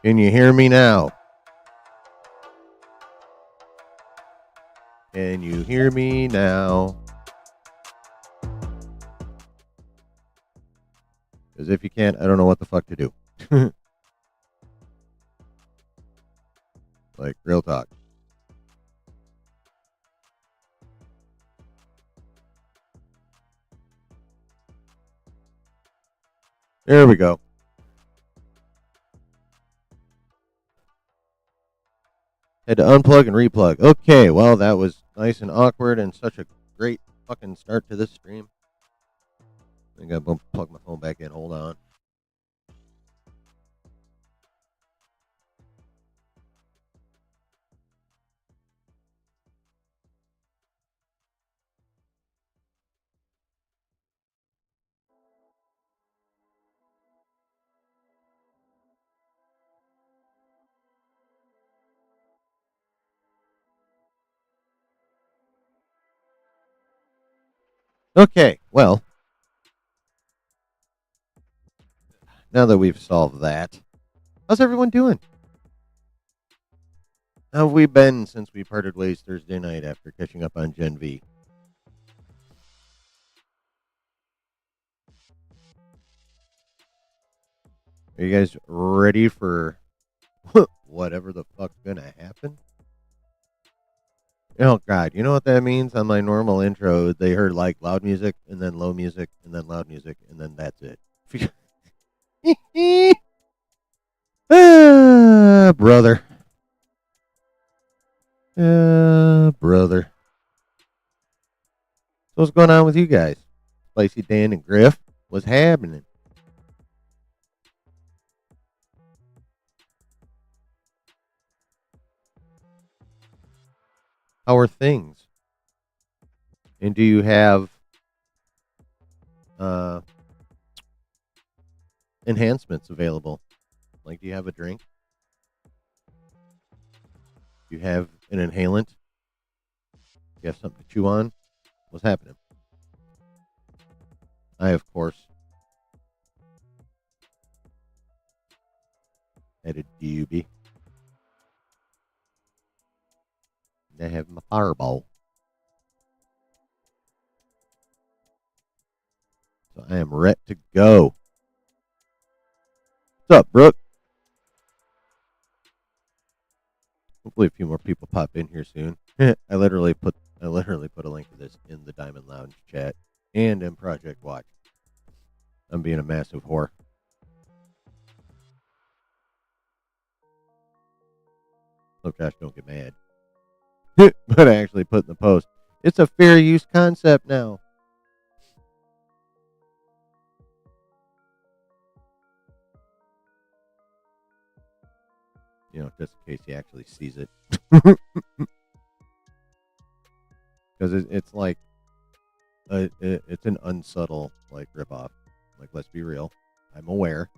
Can you hear me now? Can you hear me now? Because if you can't, I don't know what the fuck to do. Like, real talk. There we go. Had to unplug and replug. Okay, well, that was nice and awkward and such a great fucking start to this stream. I gotta plug my phone back in. Hold on. Okay, well, now that we've solved that, how's everyone doing? How have we been since we parted ways Thursday night after catching up on Gen V? Are you guys ready for whatever the fuck's gonna happen? Oh god, you know what that means? On my normal intro, they heard like loud music and then low music and then loud music and then that's it. Brother. Brother. So what's going on with you guys? Spicy Dan and Griff? What's happening? How are things? And do you have uh, enhancements available? Like, do you have a drink? Do you have an inhalant? Do you have something to chew on? What's happening? I, of course, had a doobie. I have my fireball. So I am ready to go. What's up, Brooke? Hopefully a few more people pop in here soon. I literally put a link to this in the Diamond Lounge chat and in Project Watch. I'm being a massive whore. Oh gosh, don't get mad. But I actually put in the post. It's a fair use concept now. You know, just in case he actually sees it. Because it's like, it's an unsubtle, like, ripoff. Like, let's be real. I'm aware.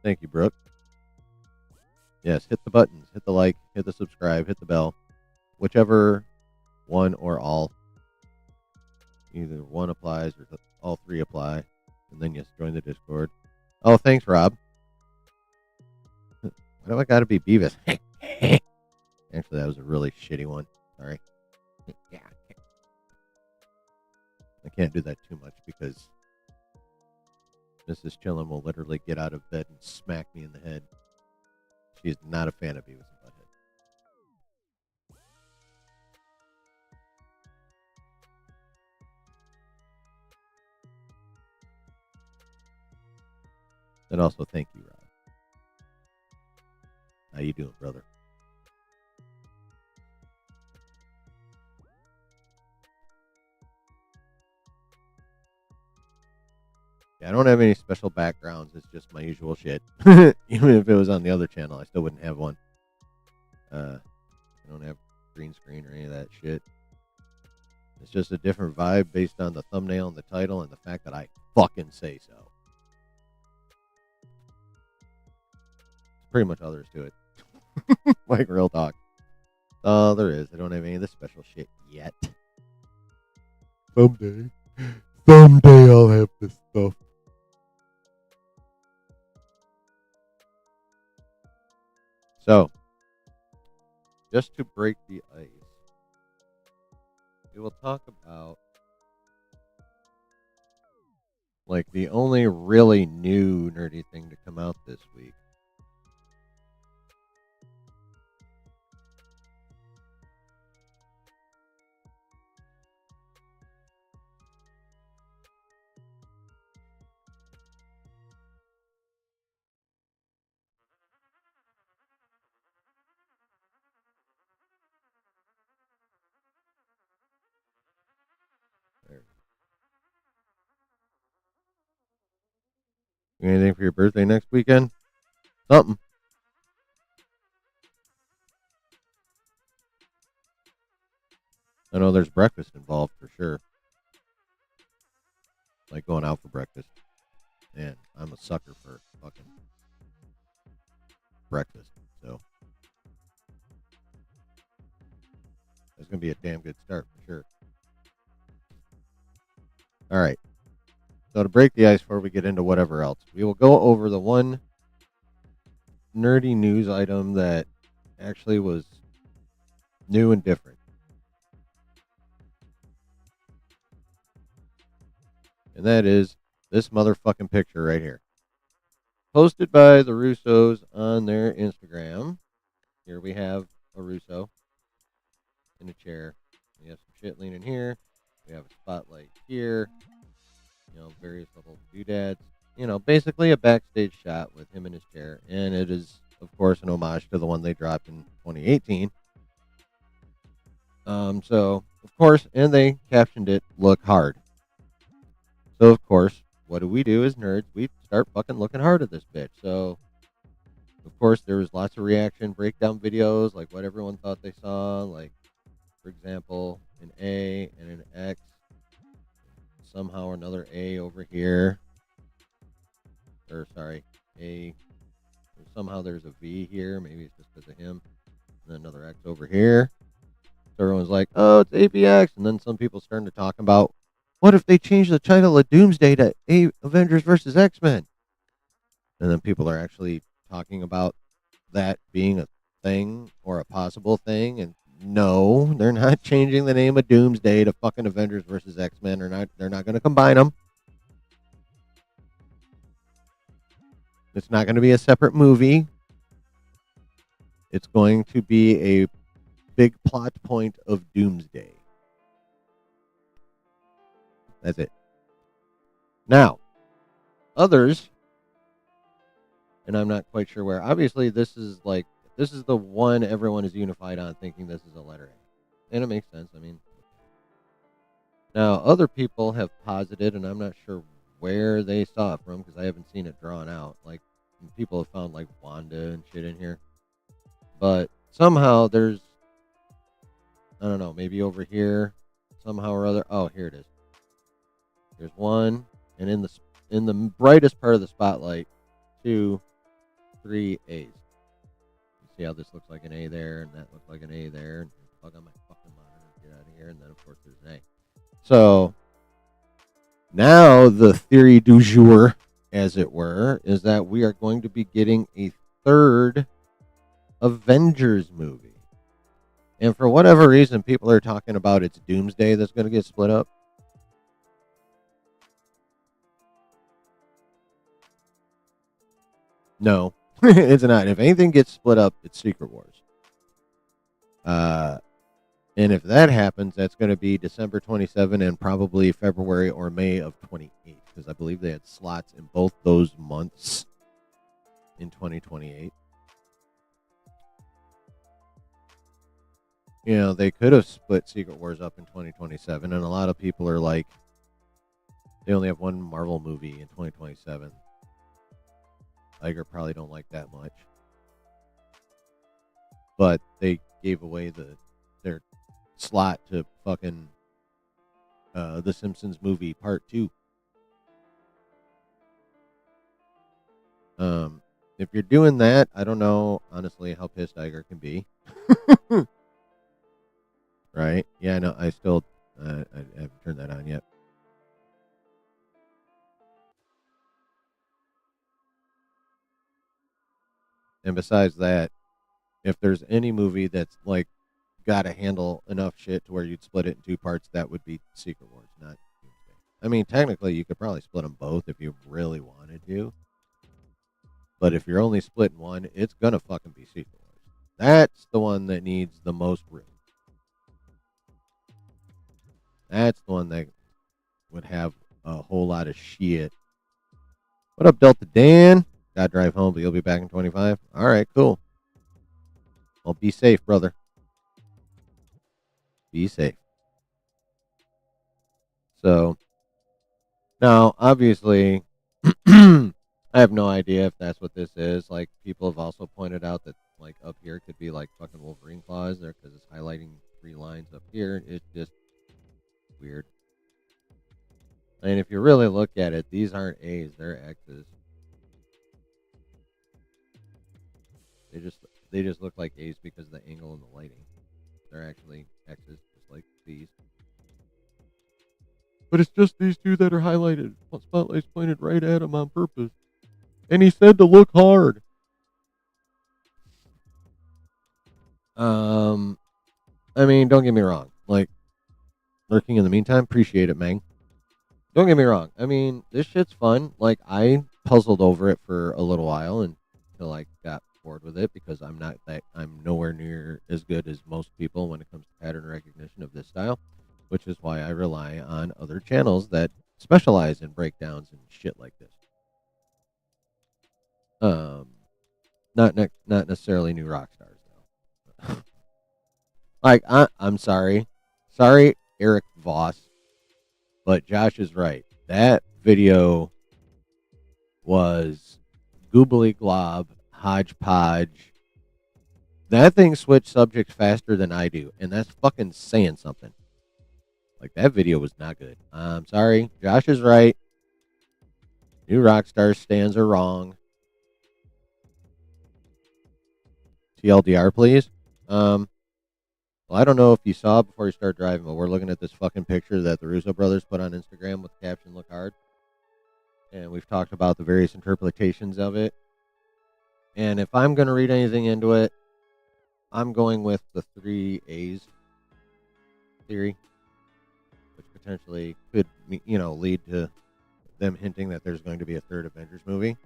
Thank you, Brooke. Yes, hit the buttons, hit the like, hit the subscribe, hit the bell. Whichever one or all. Either one applies or all three apply. And then, yes, join the Discord. Oh, thanks, Rob. Why do I gotta be Beavis? Actually, that was a really shitty one. Sorry. Yeah. I can't do that too much because Mrs. Chillin will literally get out of bed and smack me in the head. She is not a fan of Beavis and Butthead. And also, thank you, Rob. How you doing, brother? Yeah, I don't have any special backgrounds. It's just my usual shit. Even if it was on the other channel, I still wouldn't have one. I don't have green screen or any of that shit. It's just a different vibe based on the thumbnail and the title and the fact that I fucking say so. Pretty much all there is to it. Like, real talk. Oh, there is. I don't have any of this special shit yet. Someday. Someday I'll have this stuff. So, just to break the ice, we will talk about like the only really new nerdy thing to come out this week. There. Anything for your birthday next weekend? Something. I know there's breakfast involved for sure. Like going out for breakfast. Man, I'm a sucker for fucking breakfast. So it's gonna be a damn good start for sure. All right. So to break the ice before we get into whatever else, we will go over the one nerdy news item that actually was new and different. And that is this motherfucking picture right here. Posted by the Russos on their Instagram. Here we have a Russo in a chair. We have some shit leaning here. We have a spotlight here. You know, various little doodads. You know, basically a backstage shot with him in his chair. And it is, of course, an homage to the one they dropped in 2018. So, of course, and they captioned it, "Look hard." So, of course, what do as nerds? We start fucking looking hard at this bitch. So, of course, there was lots of reaction breakdown videos, like what everyone thought they saw. Like, for example, an A and an X. Somehow or another A over here. Or, sorry, A. Somehow there's a V here. Maybe it's just because of him. And then another X over here. So everyone's like, oh, it's APX. And then some people starting to talk about, what if they change the title of Doomsday to Avengers versus X-Men? And then people are actually talking about that being a thing or a possible thing. And no, they're not changing the name of Doomsday to fucking Avengers versus X-Men. They're not going to combine them. It's not going to be a separate movie. It's going to be a big plot point of Doomsday. That's it. Now, others, and I'm not quite sure where. Obviously, this is the one everyone is unified on, thinking this is a letter A, and it makes sense. I mean, now other people have posited, and I'm not sure where they saw it from because I haven't seen it drawn out. Like, people have found like Wanda and shit in here, but somehow there's, I don't know, maybe over here, somehow or other. Oh, here it is. There's one, and in the brightest part of the spotlight, 2, 3 A's. You see how this looks like an A there, and that looks like an A there. And fuck on my fucking monitor, get out of here. And then of course there's an A. So now the theory du jour, as it were, is that we are going to be getting a third Avengers movie. And for whatever reason, people are talking about it's Doomsday that's going to get split up. No, it's not. If anything gets split up, it's Secret Wars. And if that happens, that's going to be December 27 and probably February or May of 28, because I believe they had slots in both those months in 2028. You know, they could have split Secret Wars up in 2027, and a lot of people are like, they only have one Marvel movie in 2027. Iger probably don't like that much. But they gave away their slot to fucking The Simpsons movie Part 2. If you're doing that, I don't know, honestly, how pissed Iger can be. Right? Yeah, no, I still I haven't turned that on yet. And besides that, if there's any movie that's like got to handle enough shit to where you'd split it in two parts, that would be Secret Wars, not Doomsday. I mean, technically, you could probably split them both if you really wanted to. But if you're only splitting one, it's gonna fucking be Secret Wars. That's the one that needs the most room. That's the one that would have a whole lot of shit. What up, Delta Dan? Gotta drive home, but you'll be back in 25. All right, cool. Well, be safe, brother. Be safe. So, now, obviously, I have no idea if that's what this is. Like, people have also pointed out that, like, up here could be, like, fucking Wolverine claws there because it's highlighting 3 lines up here. It's just weird. And if you really look at it, these aren't A's, they're X's. They just look like A's because of the angle and the lighting. They're actually X's, just like these. But it's just these two that are highlighted. Spotlight's pointed right at him on purpose. And he said to look hard. I mean, don't get me wrong. Like, lurking in the meantime, appreciate it, Mang. Don't get me wrong. I mean, this shit's fun. Like, I puzzled over it for a little while until I got bored with it because I'm nowhere near as good as most people when it comes to pattern recognition of this style, which is why I rely on other channels that specialize in breakdowns and shit like this. Not necessarily new rock stars though. Like, I'm sorry, Eric Voss, but Josh is right. That video was goobly glob, hodgepodge. That thing switched subjects faster than I do, and that's fucking saying something. Like, that video was not good. I'm sorry. Josh is right. New Rockstar stands are wrong. TLDR, please. Well, I don't know if you saw it before you start driving, but we're looking at this fucking picture that the Russo brothers put on Instagram with the caption "Look Hard," and we've talked about the various interpretations of it. And if I'm going to read anything into it, I'm going with the 3 A's theory, which potentially could, lead to them hinting that there's going to be a third Avengers movie.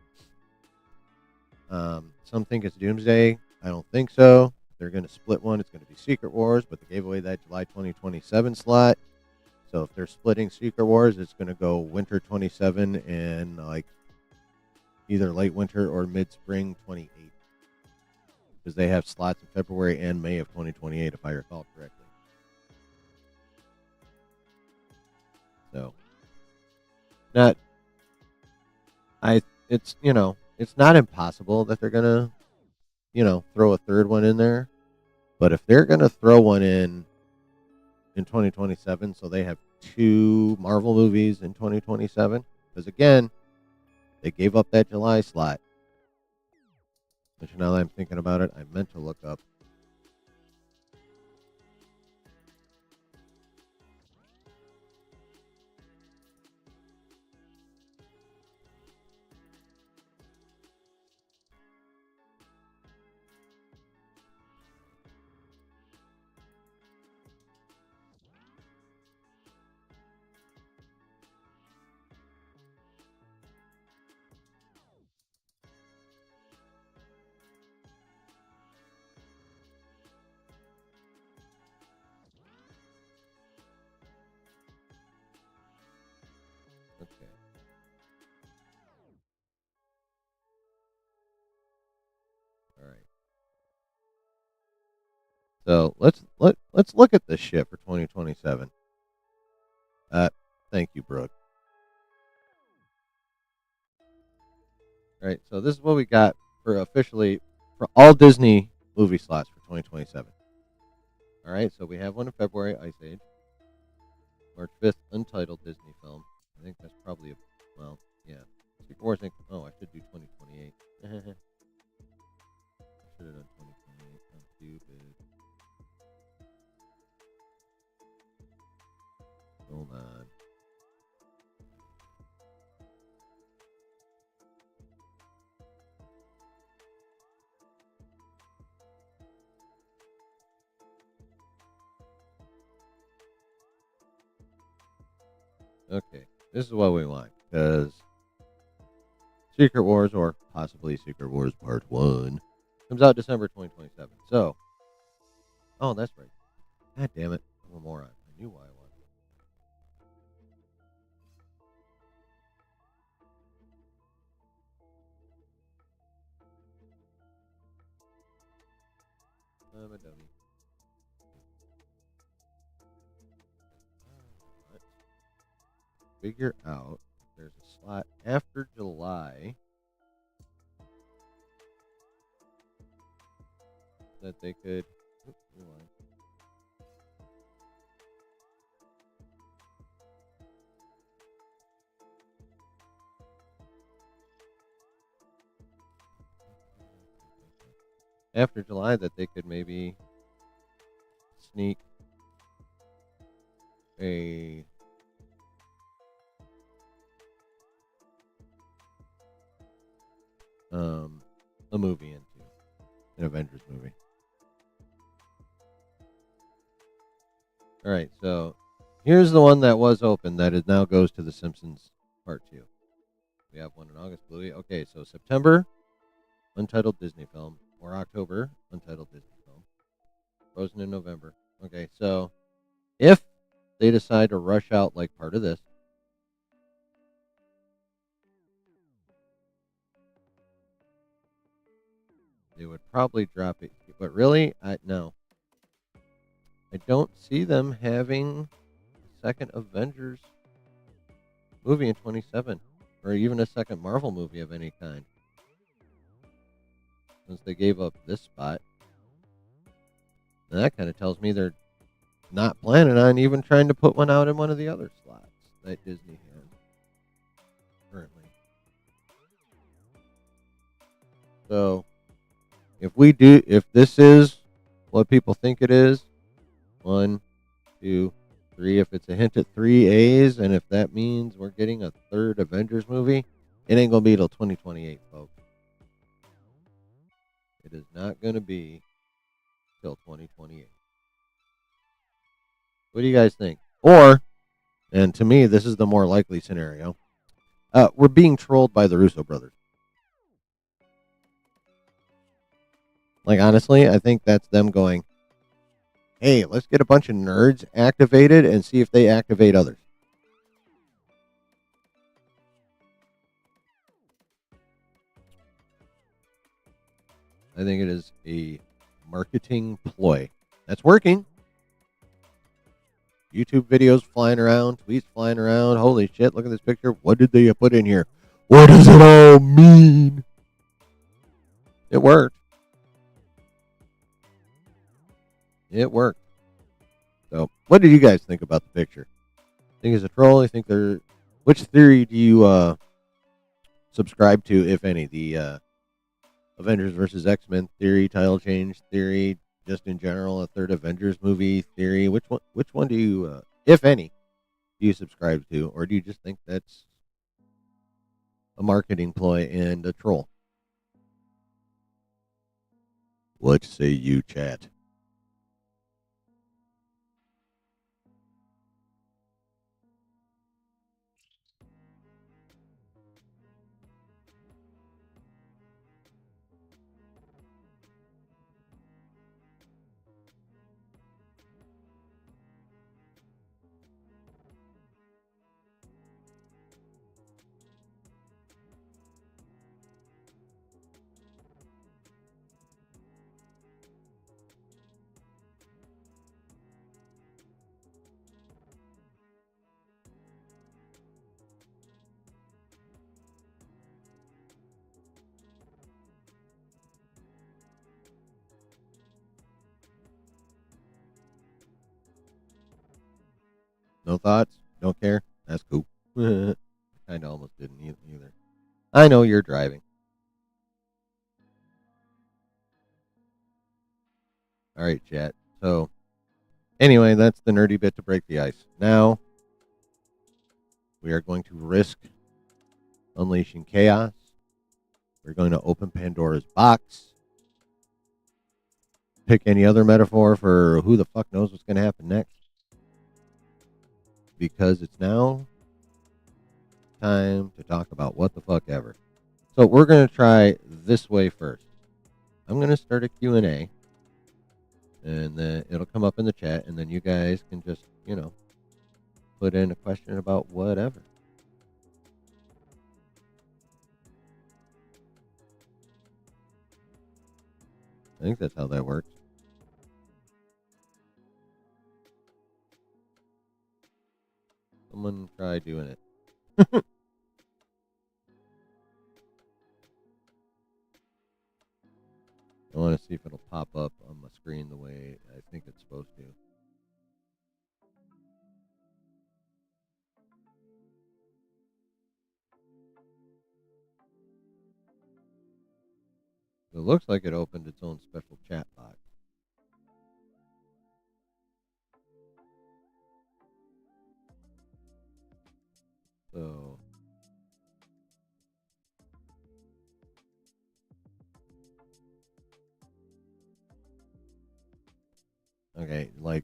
Some think it's Doomsday. I don't think so. If they're going to split one, it's going to be Secret Wars, but they gave away that July 2027 slot. So if they're splitting Secret Wars, it's going to go winter 27 and like either late winter or mid-spring 28. Because they have slots in February and May of 2028, if I recall correctly. So, it's not impossible that they're gonna, throw a third one in there. But if they're gonna throw one in 2027, so they have 2 Marvel movies in 2027, because again, they gave up that July slot. Which now that I'm thinking about it, I meant to look up. Okay. All right. So let's look at this shit for 2027. Thank you, Brooke. All right, so this is what we got for all Disney movie slots for 2027. All right, so we have one in February, Ice Age. March 5th, Untitled Disney film. I think that's probably yeah. Secret Wars. I should do 2028. I should have done 2028. I'm stupid. Hold on. Okay, this is what we want because Secret Wars, or possibly Secret Wars Part 1, comes out December 2027. So, oh, that's right. God damn it. I'm a moron. I knew why I wanted it. I'm a dummy. Let's figure out if there's a slot after July that they could. Oops, rewind. After July, that they could maybe sneak a a movie into an Avengers movie. All right, so here's the one that was open that it now goes to The Simpsons Part 2. We have one in August, Bluey. Okay, so September, untitled Disney film, or October, untitled Disney film. Frozen in November. Okay, so if they decide to rush out like part of this, they would probably drop it. But really, no. I don't see them having a second Avengers movie in 27, or even a second Marvel movie of any kind, since they gave up this spot. And that kind of tells me they're not planning on even trying to put one out in one of the other slots that Disney has currently. So, if this is what people think it is, 1, 2, 3. If it's a hint at 3 A's, and if that means we're getting a third Avengers movie, it ain't gonna be till 2028, folks. It is not gonna be till 2028. What do you guys think? Or, and to me, this is the more likely scenario. We're being trolled by the Russo brothers. Like, honestly, I think that's them going, hey, let's get a bunch of nerds activated and see if they activate others. I think it is a marketing ploy. That's working. YouTube videos flying around, tweets flying around. Holy shit, look at this picture. What did they put in here? What does it all mean? It worked. It worked. So, what did you guys think about the picture? Think it's a troll? You think they're... Which theory do you subscribe to, if any? The Avengers versus X-Men theory, title change theory, just in general, a third Avengers movie theory? Which one do you, if any, do you subscribe to? Or do you just think that's a marketing ploy and a troll? What say you, chat? No thoughts? Don't care? That's cool. Kind of almost didn't either. I know you're driving. All right, chat. So, anyway, that's the nerdy bit to break the ice. Now, we are going to risk unleashing chaos. We're going to open Pandora's box. Pick any other metaphor for who the fuck knows what's going to happen next. Because it's now time to talk about what the fuck ever. So we're going to try this way first. I'm going to start a Q&A, and then it'll come up in the chat, and then you guys can just, put in a question about whatever. I think that's how that works. Someone try doing it. I want to see if it'll pop up on my screen the way I think it's supposed to. It looks like it opened its own special chat box. So, okay, do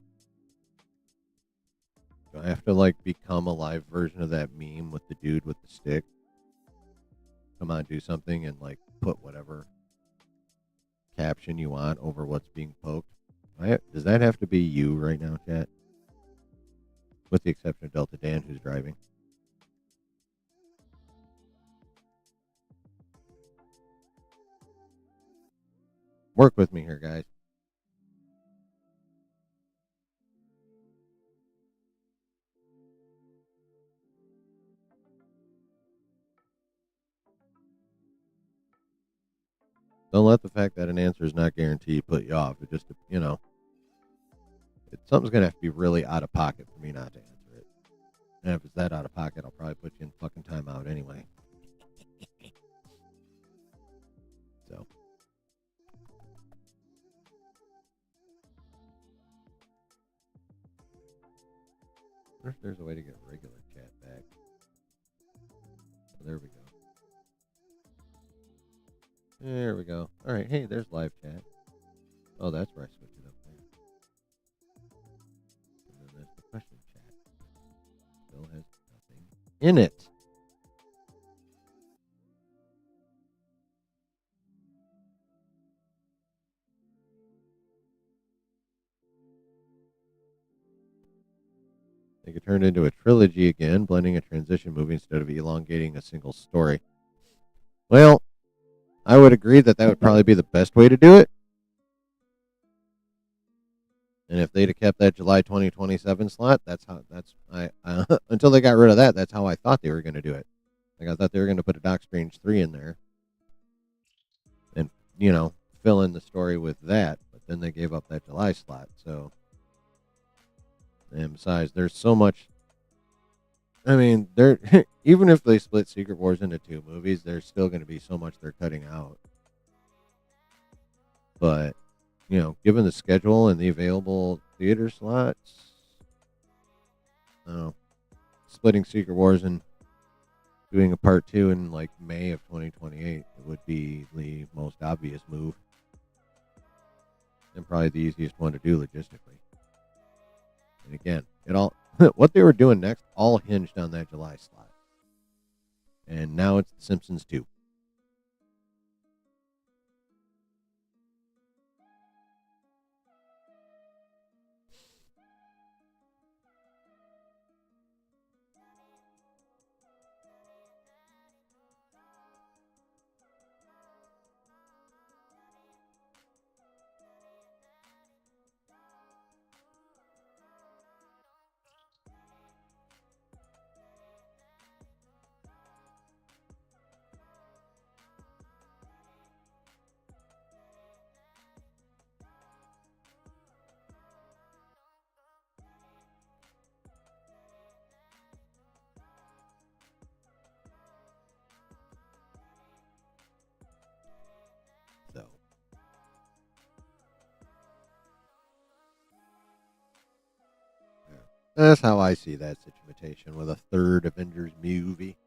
I have to become a live version of that meme with the dude with the stick? Come on, do something and put whatever caption you want over what's being poked. Does that have to be you right now, chat? With the exception of Delta Dan, who's driving. Work with me here, guys. Don't let the fact that an answer is not guaranteed put you off. It just, something's going to have to be really out of pocket for me not to answer it. And if it's that out of pocket, I'll probably put you in fucking timeout anyway. So. I wonder if there's a way to get regular chat back. Oh, there we go. There we go. All right. Hey, there's live chat. Oh, that's where I switch it up there. And then there's the question chat. Still has nothing in it. They could turn into a trilogy again, blending a transition movie instead of elongating a single story. Well, I would agree that would probably be the best way to do it. And if they'd have kept that July 2027 slot, until they got rid of that, that's how I thought they were going to do it. I thought they were going to put a Doc Strange 3 in there and, fill in the story with that. But then they gave up that July slot. So, and besides, there's so much. I mean, even if they split Secret Wars into 2 movies, there's still going to be so much they're cutting out. But, given the schedule and the available theater slots, splitting Secret Wars and doing a part 2 in May of 2028 would be the most obvious move. And probably the easiest one to do logistically. And again, what they were doing next all hinged on that July slot. And now it's The Simpsons 2. So. That's how I see that situation with a third Avengers movie.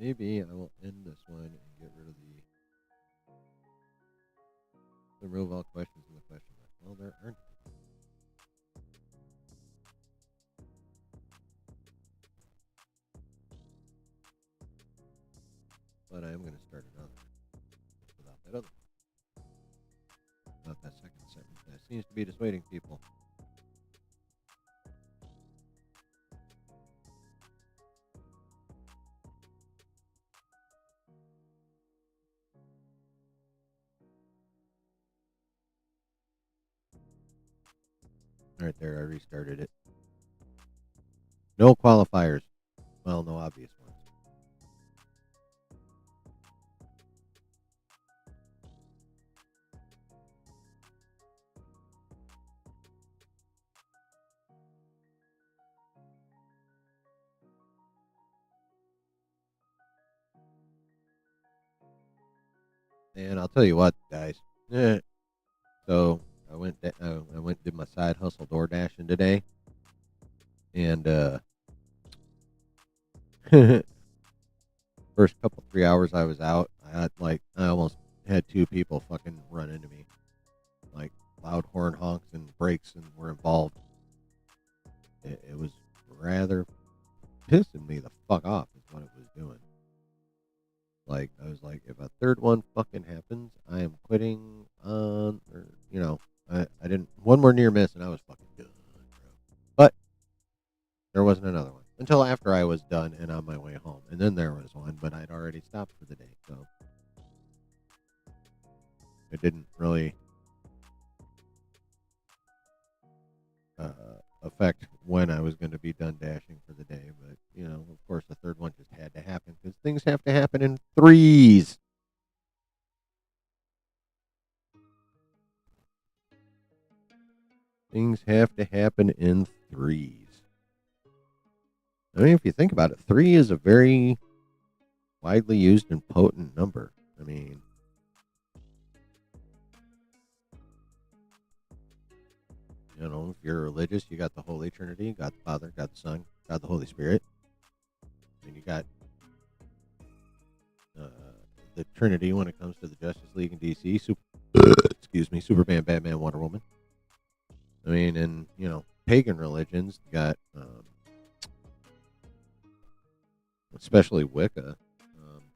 Maybe I will end this one and get rid of the Remove all questions in the question mark. Well, there aren't. But I am going to start another without that other. Without that second sentence. That seems to be dissuading people. Right there, I restarted it. No qualifiers. Well, no obvious ones. And I'll tell you what, guys. So I went did my side hustle door dashing today, and first couple 3 hours I was out, I almost had two people fucking run into me, like loud horn honks and brakes, and were involved. It was rather pissing me the fuck off, is what it was doing. Like, I was like, if a third one fucking happens, I am quitting on, or, I didn't, one more near miss and I was fucking done, bro. But there wasn't another one until after I was done and on my way home. And then there was one, but I'd already stopped for the day. So it didn't really affect when I was going to be done dashing for the day. But, of course, the third one just had to happen because things have to happen in threes. Things have to happen in threes. I mean, if you think about it, 3 is a very widely used and potent number. I mean, if you're religious, you got the Holy Trinity, God the Father, God the Son, God the Holy Spirit. And you got the Trinity when it comes to the Justice League and DC. Superman, Batman, Wonder Woman. I mean, and, pagan religions got, especially Wicca,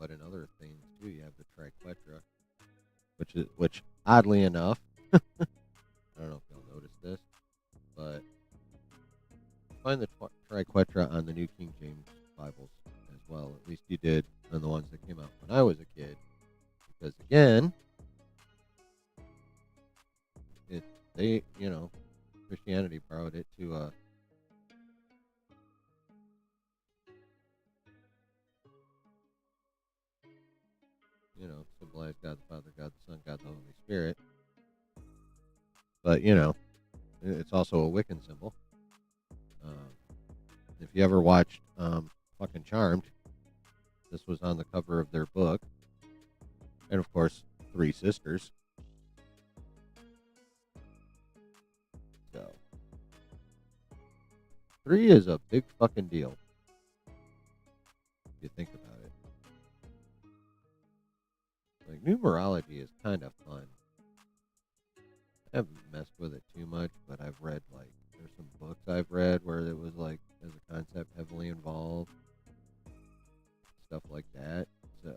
but in other things too, you have the Triquetra, which oddly enough, I don't know if you'll notice this, but find the Triquetra on the New King James Bibles as well. At least you did on the ones that came out when I was a kid, because again, Christianity borrowed it to symbolize God the Father, God the Son, God the Holy Spirit. But, it's also a Wiccan symbol. If you ever watched fucking Charmed, this was on the cover of their book. And, of course, 3 sisters. So, 3 is a big fucking deal, if you think about it. Like, numerology is kind of fun. I haven't messed with it too much, but I've read, there's some books I've read where it was, as a concept heavily involved. Stuff like that. So,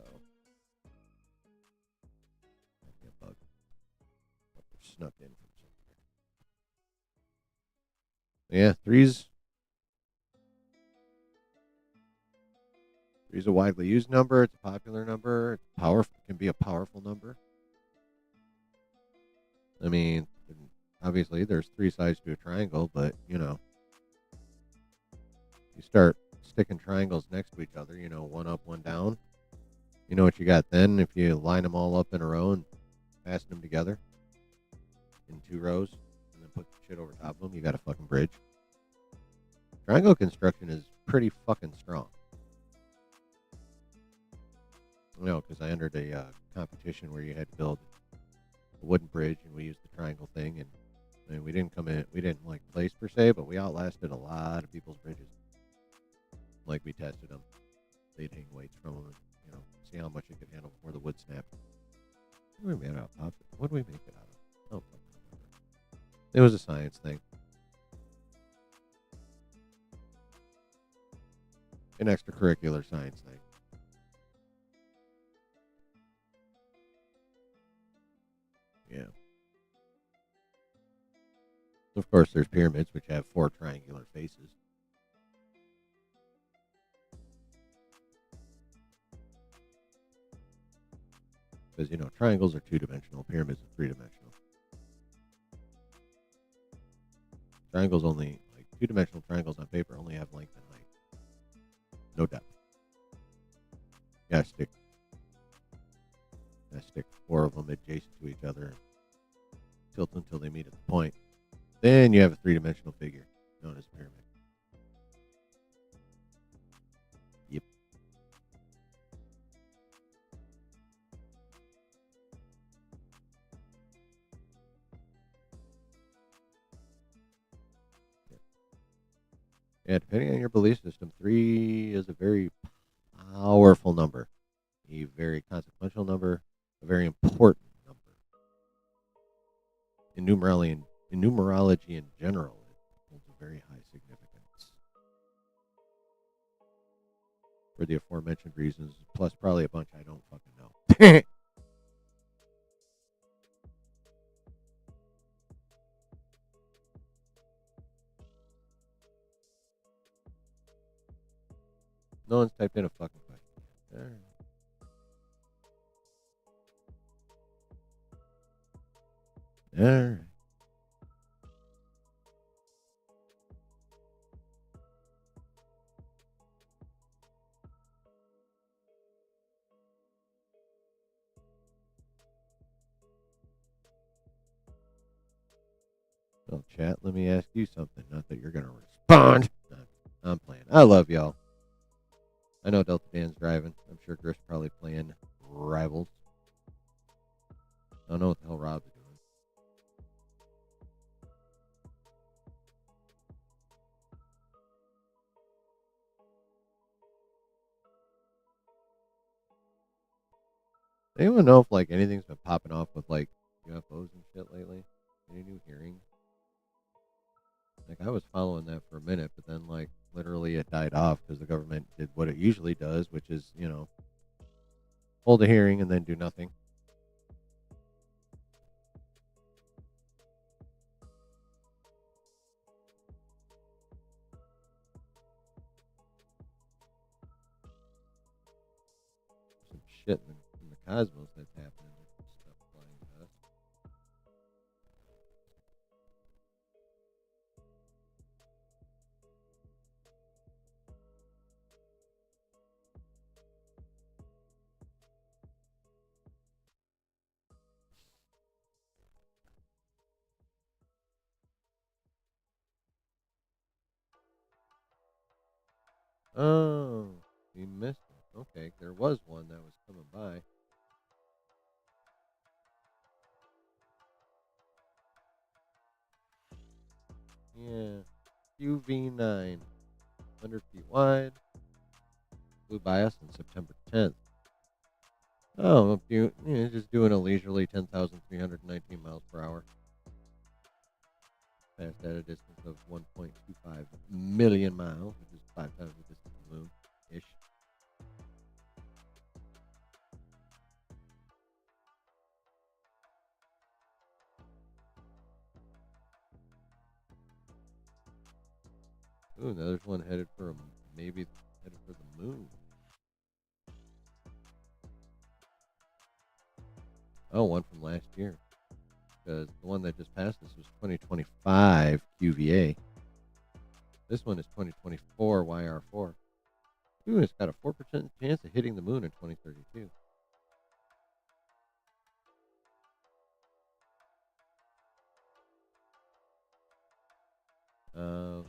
might be a bug. Snuck in from somewhere. Yeah, three's a widely used number. It's a popular number. It's powerful. It can be a powerful number. I mean, obviously, there's 3 sides to a triangle, but, you start sticking triangles next to each other, one up, one down. You know what you got then if you line them all up in a row and fasten them together in 2 rows and then put shit over top of them. You got a fucking bridge. Triangle construction is pretty fucking strong. Because I entered a competition where you had to build a wooden bridge, and we used the triangle thing, and we didn't place per se, but we outlasted a lot of people's bridges. Like, we tested them. They'd hang weights from them, and, see how much it could handle before the wood snapped. What do we make it out of? Oh, it was a science thing. An extracurricular science thing. Yeah. Of course, there's pyramids which have 4 triangular faces. Because, triangles are 2-dimensional, pyramids are 3-dimensional. Triangles only, like, 2-dimensional triangles on paper only have length and height. No depth. You gotta stick 4 of them adjacent to each other and tilt until they meet at the point. Then you have a 3-dimensional figure known as a pyramid. Yep. Yeah, depending on your belief system, 3 is a very powerful number, a very consequential number, a very important number. In numerology in general, it holds a very high significance for the aforementioned reasons, plus probably a bunch I don't fucking know. No one's typed in a fucking question. All right. All right. Well, chat, let me ask you something. Not that you're going to respond. I'm playing. I love y'all. I know Delta Dan's driving. I'm sure Griff's probably playing Rivals. I don't know what the hell Rob's doing. Anyone know if like anything's been popping off with like UFOs and shit lately? Any new hearings? Like I was following that for a minute, but then like literally it died off because the government did what it usually does, which is hold a hearing and then do nothing. Some shit in the cosmos that's happening. Stuff flying past. Oh, we missed it. Okay, there was one that was coming by. Yeah, QV9, 100 feet wide, flew by us on September 10th. Oh, just doing a leisurely 10,319 miles per hour. Passed at a distance of 1.25 million miles, which is 5 times the distance of the moon, ish. Ooh, now there's one headed for maybe headed for the moon. Oh, one from last year. Because the one that just passed us was 2025 QVA. This one is 2024 YR4. Ooh, it's got a 4% chance of hitting the moon in 2032. Hasn't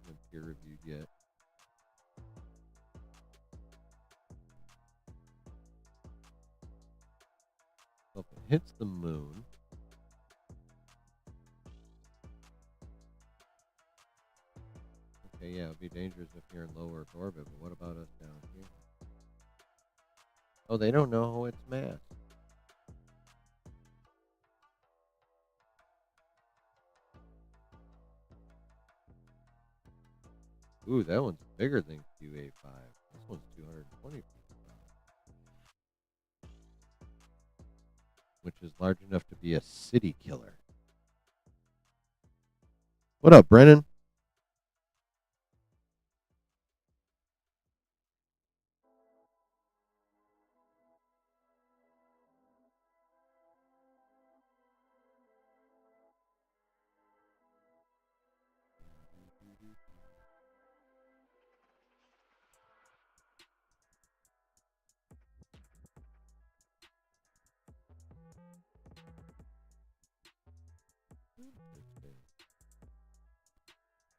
been peer reviewed yet. So if it hits the moon, okay, yeah, it'd be dangerous if you're in low Earth orbit, but what about us down here? Oh, they don't know its mass. Ooh, that one's bigger than QA5. This one's 220 feet tall, which is large enough to be a city killer. What up, Brennan?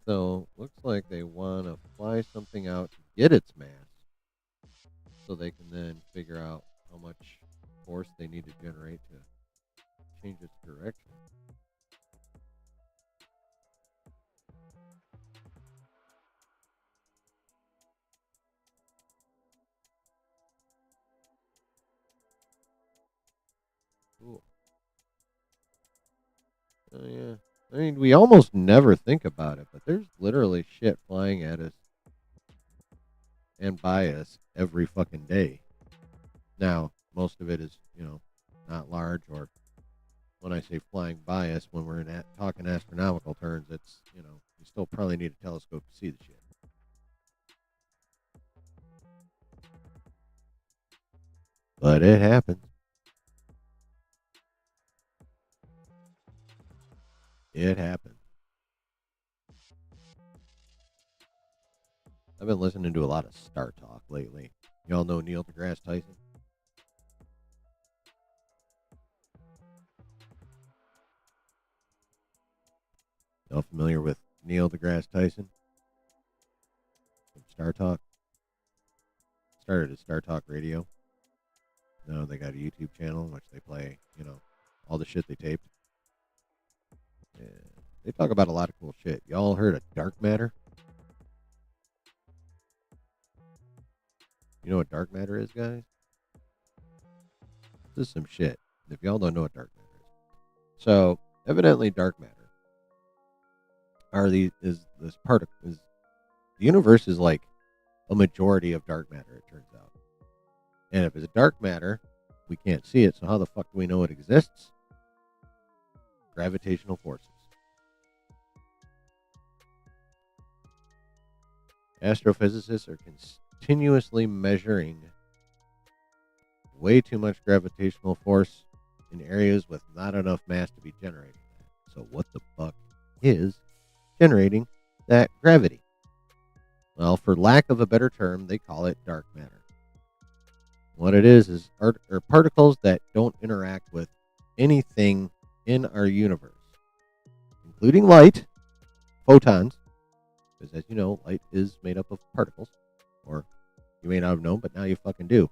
So, looks like they want to fly something out to get its mass so they can then figure out how much force they need to generate to change its direction. Cool. Oh, yeah. I mean, we almost never think about it, but there's literally shit flying at us and by us every fucking day. Now, most of it is, not large, or when I say flying by us, when we're talking astronomical terms, it's, you still probably need a telescope to see the shit. But it happens. It happens. I've been listening to a lot of Star Talk lately. Y'all know Neil deGrasse Tyson? Y'all familiar with Neil deGrasse Tyson from Star Talk? Started at Star Talk Radio. Now they got a YouTube channel in which they play, all the shit they taped. And they talk about a lot of cool shit. Y'all heard of dark matter? You know what dark matter is, guys? This is some shit. If y'all don't know what dark matter is. So, evidently dark matter the universe is like a majority of dark matter, it turns out. And if it's dark matter, we can't see it, so how the fuck do we know it exists? Gravitational forces. Astrophysicists are continuously measuring way too much gravitational force in areas with not enough mass to be generated. So what the fuck is generating that gravity? Well, for lack of a better term, they call it dark matter. What it is are particles that don't interact with anything in our universe, including light, photons, because as you know, light is made up of particles, or you may not have known, but now you fucking do.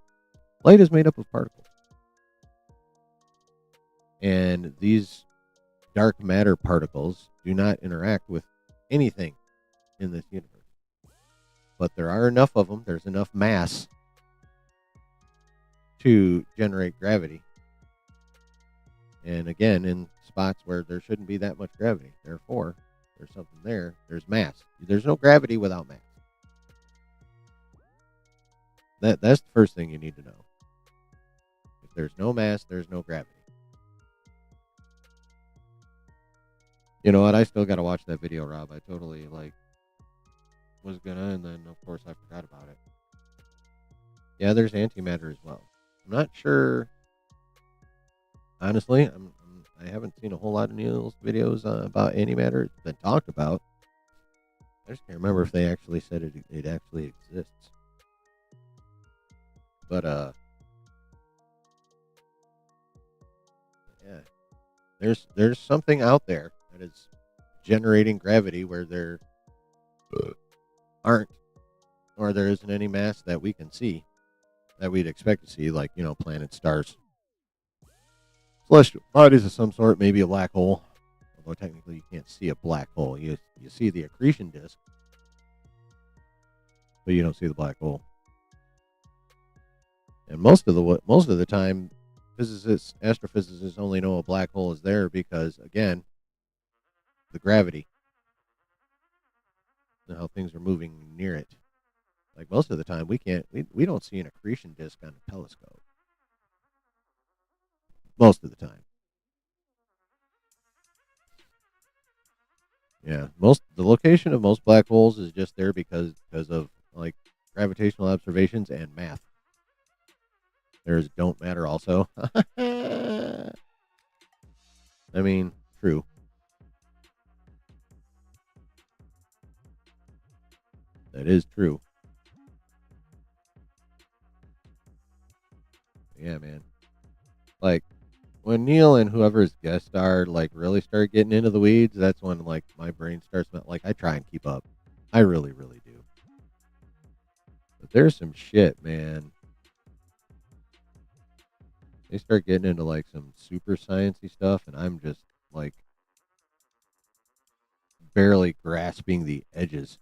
Light is made up of particles. And these dark matter particles do not interact with anything in this universe. But there are enough of them, there's enough mass to generate gravity. And again, in spots where there shouldn't be that much gravity. Therefore, there's something there. There's mass. There's no gravity without mass. That's the first thing you need to know. If there's no mass, there's no gravity. You know what? I still got to watch that video, Rob. I totally, was gonna, and then, of course, I forgot about it. Yeah, there's antimatter as well. I'm not sure. Honestly, I haven't seen a whole lot of Neil's videos about antimatter. It's been talked about. I just can't remember if they actually said it actually exists. But, yeah. There's something out there that is generating gravity where there aren't, or there isn't any mass that we can see, that we'd expect to see, like, planets, stars, celestial bodies of some sort, maybe a black hole. Although technically you can't see a black hole. You see the accretion disk, but you don't see the black hole. And most of the time, astrophysicists only know a black hole is there because, again, the gravity. how things are moving near it. Like most of the time, we don't see an accretion disk on a telescope. Most of the time. Yeah, the location of most black holes is just there because of like gravitational observations and math. There's don't matter also. I mean, true. That is true. Yeah, man. Like when Neil and whoever's guest star like really start getting into the weeds, that's when like my brain starts like I try and keep up. I really, really do. But there's some shit, man. They start getting into like some super sciencey stuff, and I'm just like barely grasping the edges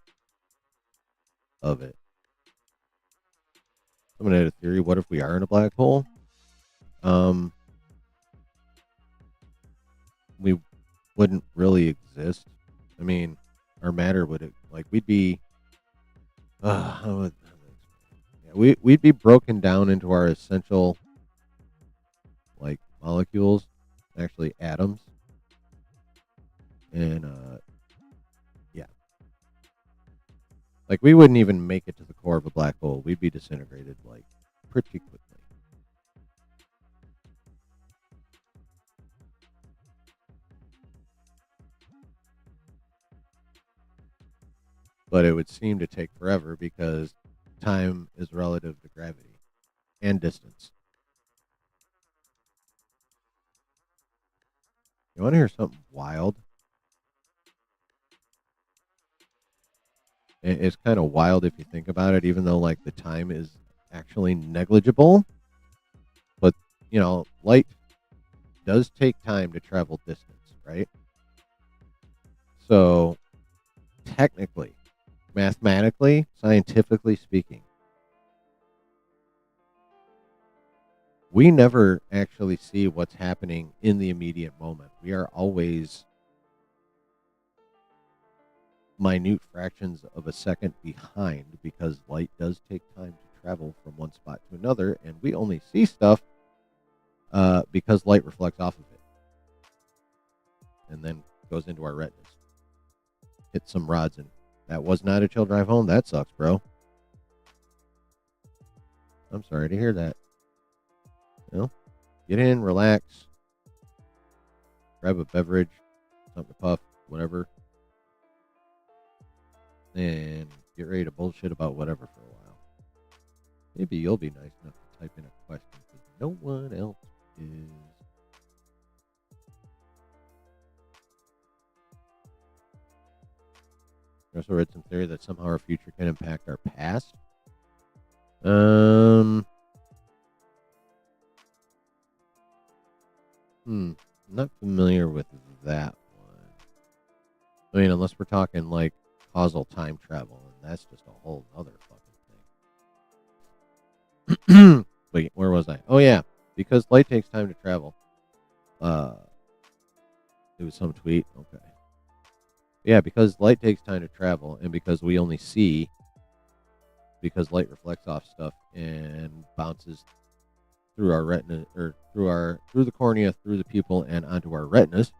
of it. Someone had a theory: what if we are in a black hole? Um, we wouldn't really exist. I mean, our matter would like we'd be. Yeah, we'd be broken down into our essential like molecules, actually atoms, and yeah, like we wouldn't even make it to the core of a black hole. We'd be disintegrated like pretty quickly. But it would seem to take forever because time is relative to gravity and distance. You want to hear something wild? It's kind of wild if you think about it, even though like the time is actually negligible. But light does take time to travel distance, right? So technically, mathematically, scientifically speaking, we never actually see what's happening in the immediate moment. We are always minute fractions of a second behind because light does take time to travel from one spot to another, and we only see stuff because light reflects off of it and then goes into our retinas. Hits some rods, and that was not a chill drive home. That sucks, bro. I'm sorry to hear that. Get in, relax, grab a beverage, something to puff, whatever, and get ready to bullshit about whatever for a while. Maybe you'll be nice enough to type in a question because no one else is. I also read some theory that somehow our future can impact our past. Not familiar with that one. I mean, unless we're talking like causal time travel, and that's just a whole other fucking thing. Wait, where was I? Oh yeah, because light takes time to travel. It was some tweet. Okay. Yeah, because light takes time to travel, and because we only see because light reflects off stuff and bounces through our retina or through the cornea, through the pupil, and onto our retinas.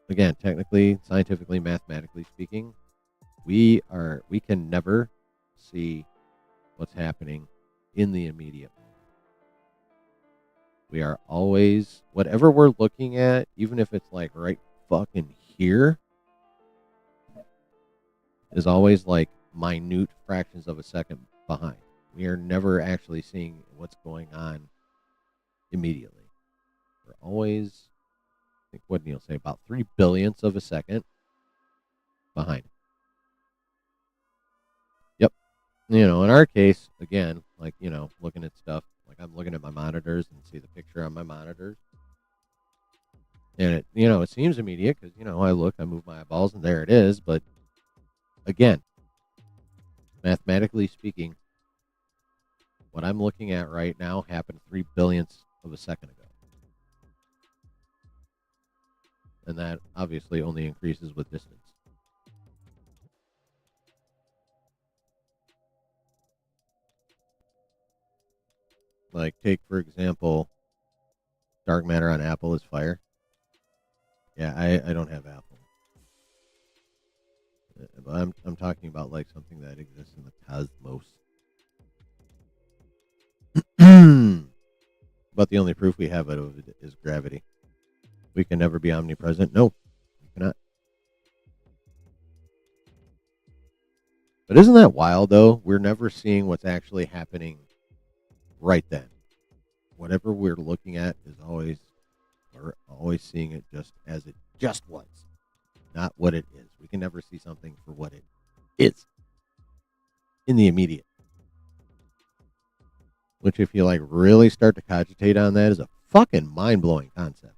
Again, technically, scientifically, mathematically speaking, we can never see what's happening in the immediate moment. We are always whatever we're looking at, even if it's like right fucking here, is always like minute fractions of a second behind. We are never actually seeing what's going on immediately. We're always, I think, what Neil say, about 3 billionths of a second behind. Yep. In our case, again, like, looking at stuff, like I'm looking at my monitors and see the picture on my monitors. And it seems immediate because, I move my eyeballs and there it is. But again, mathematically speaking, what I'm looking at right now happened 3 billionths of a second ago. And that obviously only increases with distance. Like, take, for example, dark matter on Apple is fire. Yeah, I don't have Apple. But I'm talking about like something that exists in the cosmos. But the only proof we have of it is gravity. We can never be omnipresent. No, we cannot. But isn't that wild, though? We're never seeing what's actually happening right then. Whatever we're looking at is always, we're always seeing it just as it just was, not what it is. We can never see something for what it is in the immediate. Which, if you like really start to cogitate on that, is a fucking mind blowing concept.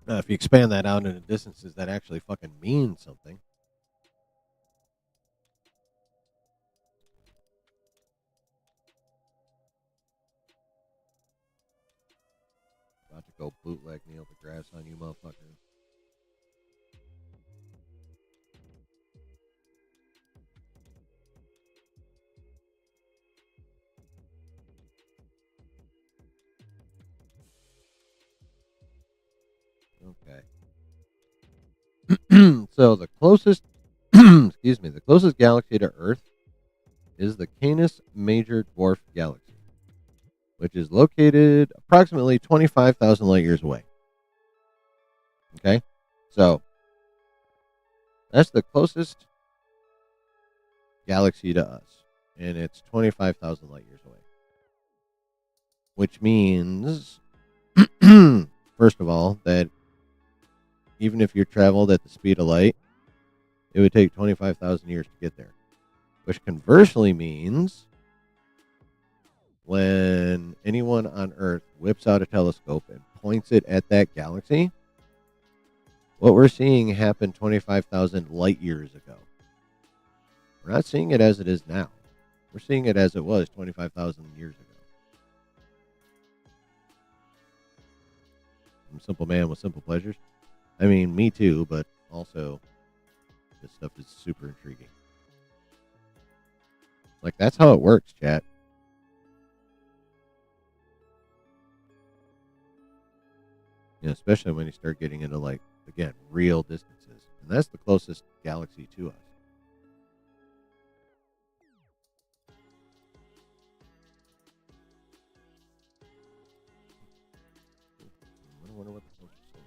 Now, if you expand that out into distances, that actually fucking means something. About to go bootleg Neil deGrasse on you, motherfucker. Okay. So the closest, excuse me, the closest galaxy to Earth is the Canis Major Dwarf Galaxy, which is located approximately 25,000 light years away. Okay, so that's the closest galaxy to us, and it's 25,000 light years away. Which means, first of all, that even if you traveled at the speed of light, it would take 25,000 years to get there. Which conversely means when anyone on Earth whips out a telescope and points it at that galaxy, what we're seeing happened 25,000 light years ago. We're not seeing it as it is now. We're seeing it as it was 25,000 years ago. I'm a simple man with simple pleasures. I mean, me too, but also this stuff is super intriguing. Like, that's how it works, chat. You know, especially when you start getting into, like, again, real distances. And that's the closest galaxy to us. I wonder what the closest solar.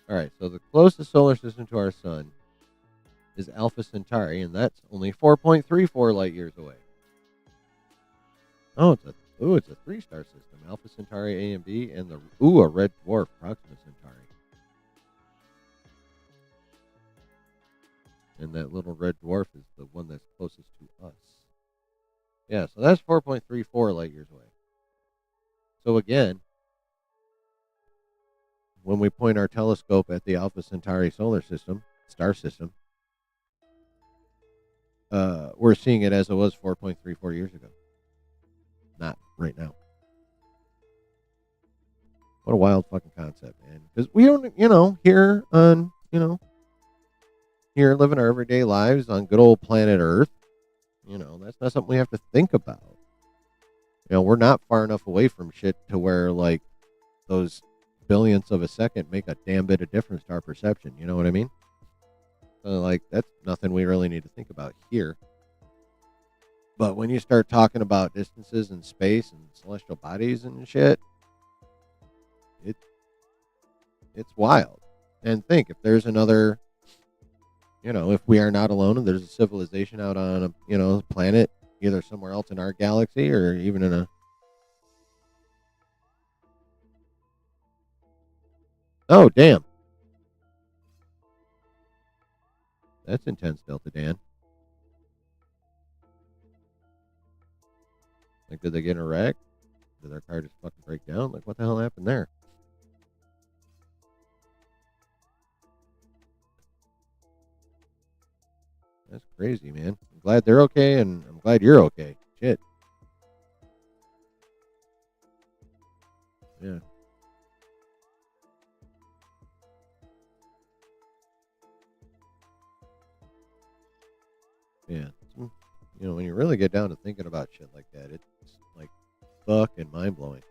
All right, so the closest solar system to our sun is Alpha Centauri, and that's only 4.34 light years away. Oh, it's a 3-star system. Alpha Centauri A and B, and a red dwarf, Proxima Centauri. And that little red dwarf is the one that's closest to us. Yeah, so that's 4.34 light years away. So again, when we point our telescope at the Alpha Centauri solar system, star system, we're seeing it as it was 4.34 years ago. Not right now. What a wild fucking concept, man. Because we don't, here on, here living our everyday lives on good old planet Earth, that's not something we have to think about. We're not far enough away from shit to where, like, those billionths of a second make a damn bit of difference to our perception. You know what I mean? So, like, that's nothing we really need to think about here. But when you start talking about distances in space and celestial bodies and shit, it's wild. And think, if there's another, if we are not alone and there's a civilization out on a, planet, either somewhere else in our galaxy or even in a. Oh, damn. That's intense, Delta Dan. Like, did they get in a wreck? Did their car just fucking break down? Like, what the hell happened there? That's crazy, man. I'm glad they're okay, and I'm glad you're okay. Shit. Yeah. Yeah. When you really get down to thinking about shit like that, it's like fucking mind blowing.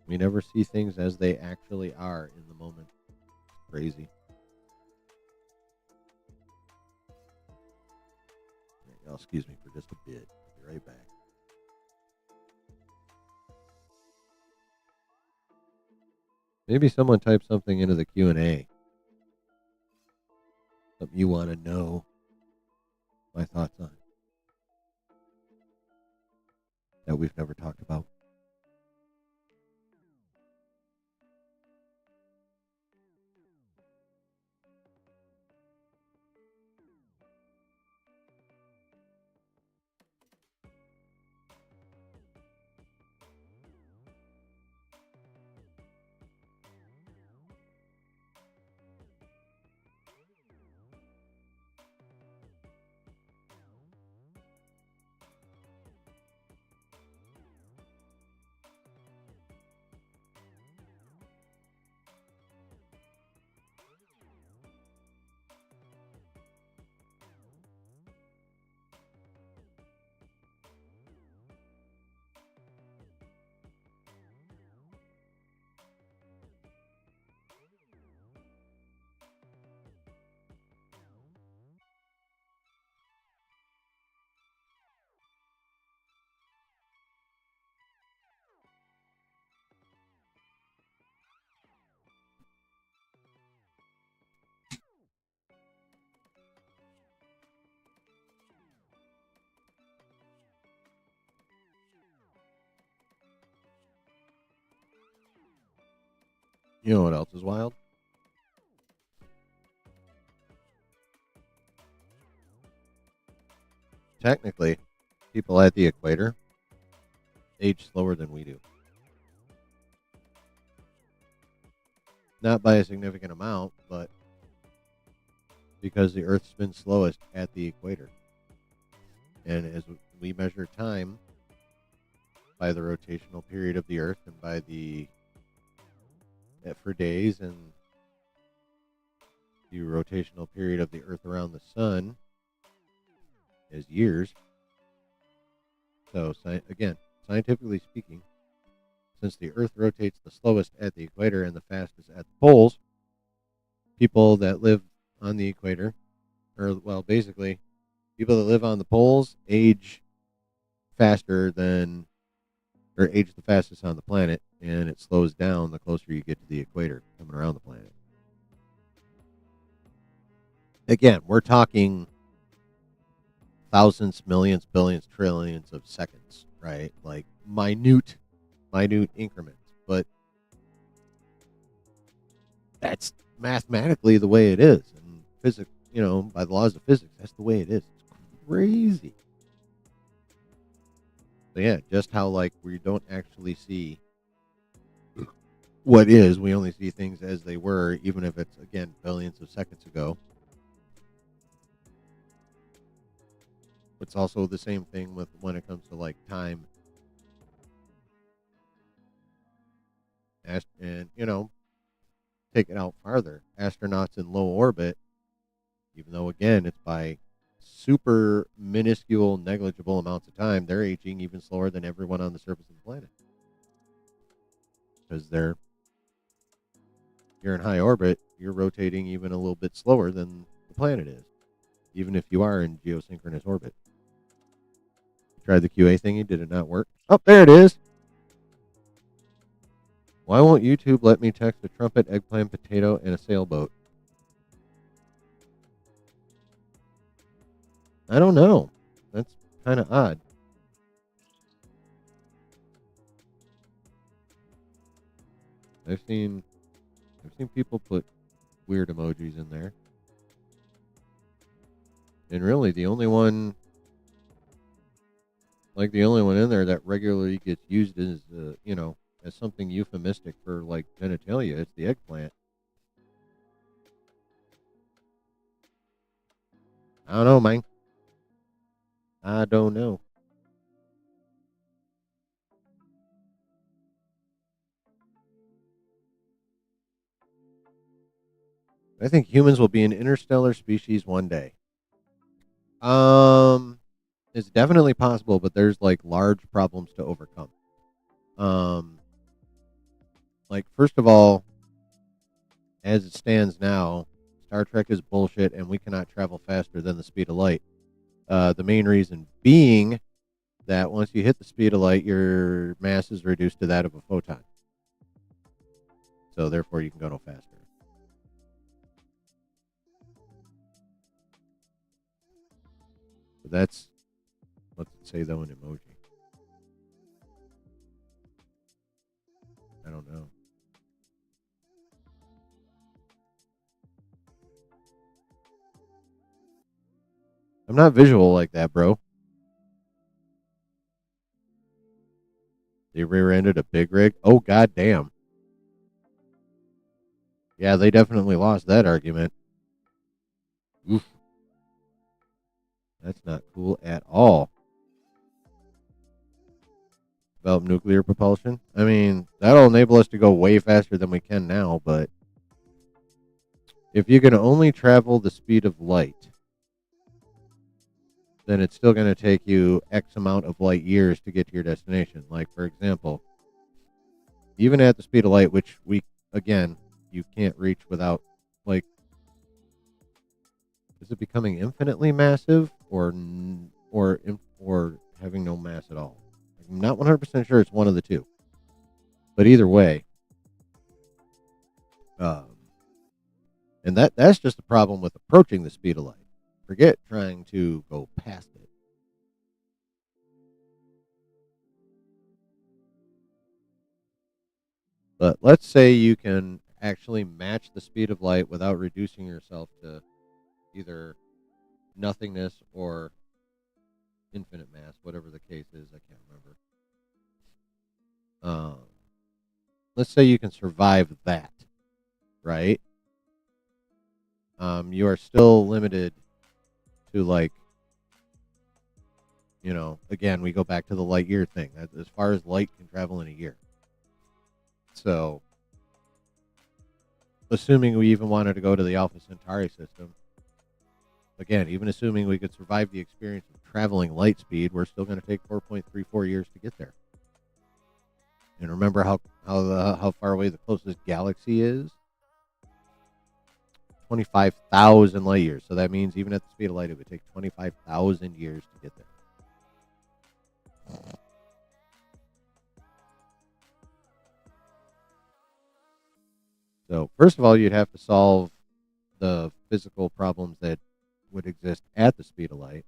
We never see things as they actually are in the moment. It's crazy. Y'all, excuse me for just a bit. I'll be right back. Maybe someone type something into the Q&A. Something you want to know my thoughts on that we've never talked about. You know what else is wild? Technically, people at the equator age slower than we do. Not by a significant amount, but because the Earth spins slowest at the equator. And as we measure time by the rotational period of the Earth and by the for days and the rotational period of the Earth around the Sun as years. So again, scientifically speaking, since the Earth rotates the slowest at the equator and the fastest at the poles, people that live on the equator, basically, people that live on the poles age faster than, or age the fastest on the planet, and it slows down the closer you get to the equator coming around the planet. Again, we're talking thousands, millions, billions, trillions of seconds, right? Like minute increments. But that's mathematically the way it is. And physics, by the laws of physics, that's the way it is. It's crazy. So yeah, just how like we don't actually see what is, we only see things as they were, even if it's again billions of seconds ago. It's also the same thing with when it comes to like time. And take it out farther. Astronauts in low orbit, even though again it's by super minuscule, negligible amounts of time, they're aging even slower than everyone on the surface of the planet. Because you're in high orbit, you're rotating even a little bit slower than the planet is, even if you are in geosynchronous orbit. Tried the QA thingy, did it not work? Oh, there it is. Why won't YouTube let me text a trumpet, eggplant, potato, and a sailboat? I don't know. That's kind of odd. I've seen people put weird emojis in there. And really the only one in there that regularly gets used is as something euphemistic for like genitalia, it's the eggplant. I don't know, man. I don't know. I think humans will be an interstellar species one day. Um, it's definitely possible, but there's like large problems to overcome. Um, like first of all, as it stands now, Star Trek is bullshit, and we cannot travel faster than the speed of light. The main reason being that once you hit the speed of light, your mass is reduced to that of a photon. So therefore, you can go no faster. So that's, let's say though, an emoji. I don't know. I'm not visual like that, bro. They rear-ended a big rig. Oh god damn. Yeah, they definitely lost that argument. Oof. That's not cool at all. Develop nuclear propulsion. I mean, that'll enable us to go way faster than we can now, but if you can only travel the speed of light, then it's still going to take you X amount of light years to get to your destination. Like, for example, even at the speed of light, which again, you can't reach without, like, is it becoming infinitely massive or having no mass at all? I'm not 100% sure it's one of the two. But either way, um, and that's just the problem with approaching the speed of light. Forget trying to go past it. But let's say you can actually match the speed of light without reducing yourself to either nothingness or infinite mass, whatever the case is. I can't remember. Um, let's say you can survive that, right? You are still limited to, like, again, we go back to the light year thing. As far as light can travel in a year. So, assuming we even wanted to go to the Alpha Centauri system, again, even assuming we could survive the experience of traveling light speed, we're still going to take 4.34 years to get there. And remember how far away the closest galaxy is? 25,000 light years. So that means even at the speed of light, it would take 25,000 years to get there. So first of all, you'd have to solve the physical problems that would exist at the speed of light.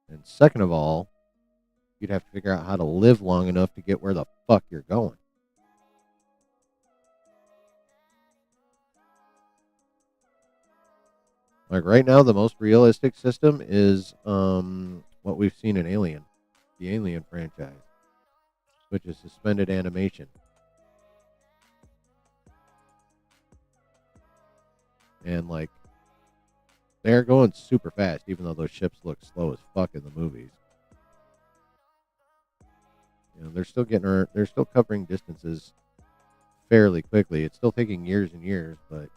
And second of all, you'd have to figure out how to live long enough to get where the fuck you're going. Like right now, the most realistic system is what we've seen in Alien, the Alien franchise, which is suspended animation. And like they're going super fast, even though those ships look slow as fuck in the movies. They're still covering distances fairly quickly. It's still taking years and years, but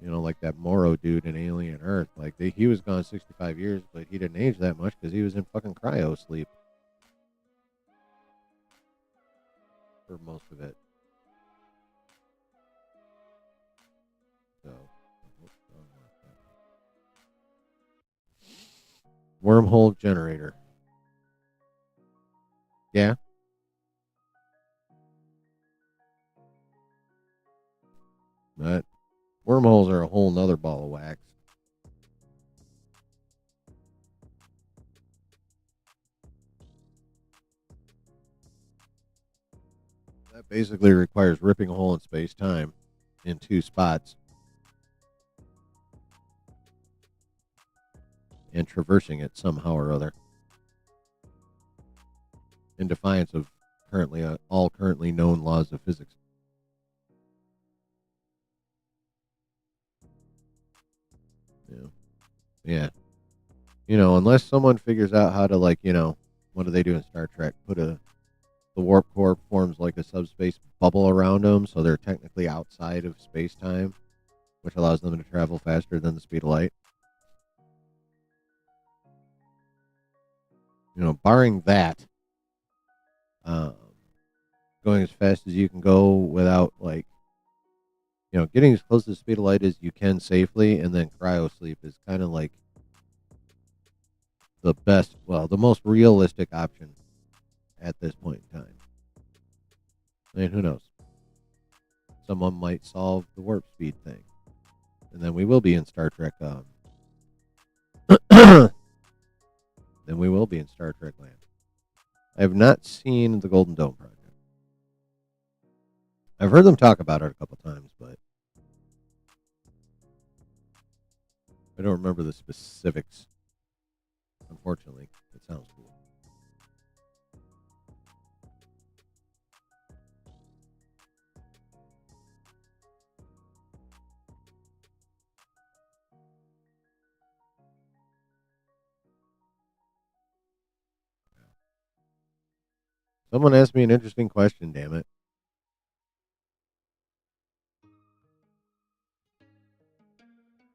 like that Morrow dude in Alien Earth, like he was gone 65 years, but he didn't age that much because he was in fucking cryo sleep for most of it. So, wormhole generator. Yeah. But wormholes are a whole nother ball of wax. That basically requires ripping a hole in space time in two spots and traversing it somehow or other in defiance of all currently known laws of physics. Yeah. Unless someone figures out how to, like, what do they do in Star Trek? The warp core forms like a subspace bubble around them, so they're technically outside of space time, which allows them to travel faster than the speed of light. Barring that, um, going as fast as you can go without, like, getting as close to the speed of light as you can safely, and then cryo sleep is kind of like the most realistic option at this point in time. I mean, who knows? Someone might solve the warp speed thing, and then we will be in Star Trek. Then we will be in Star Trek land. I have not seen the Golden Dome project. I've heard them talk about it a couple times, but I don't remember the specifics. Unfortunately, it sounds cool. Someone asked me an interesting question, damn it.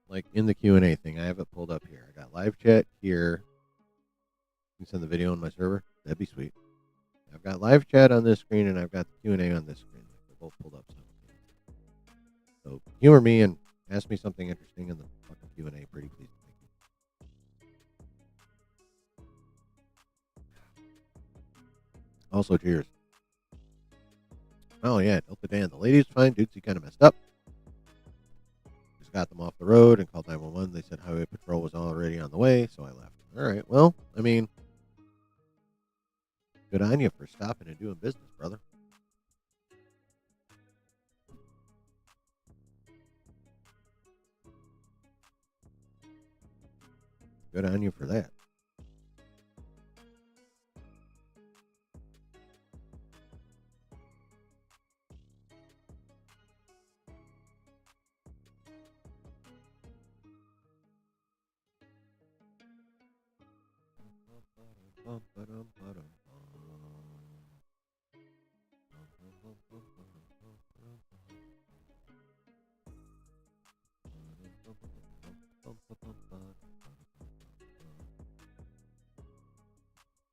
Like in the Q&A thing, I have it pulled up here. I got live chat here. You can send the video on my server. That'd be sweet. I've got live chat on this screen, and I've got the Q&A on this screen. They're both pulled up. So humor me and ask me something interesting in the fucking Q&A, pretty please. Thank you. Also, cheers. Oh, yeah, Delta Dan. The lady's fine. Dudes, he kind of messed up. Just got them off the road and called 911. They said highway patrol was already on the way, so I left. All right, well, I mean, good on you for stopping and doing business, brother. Good on you for that.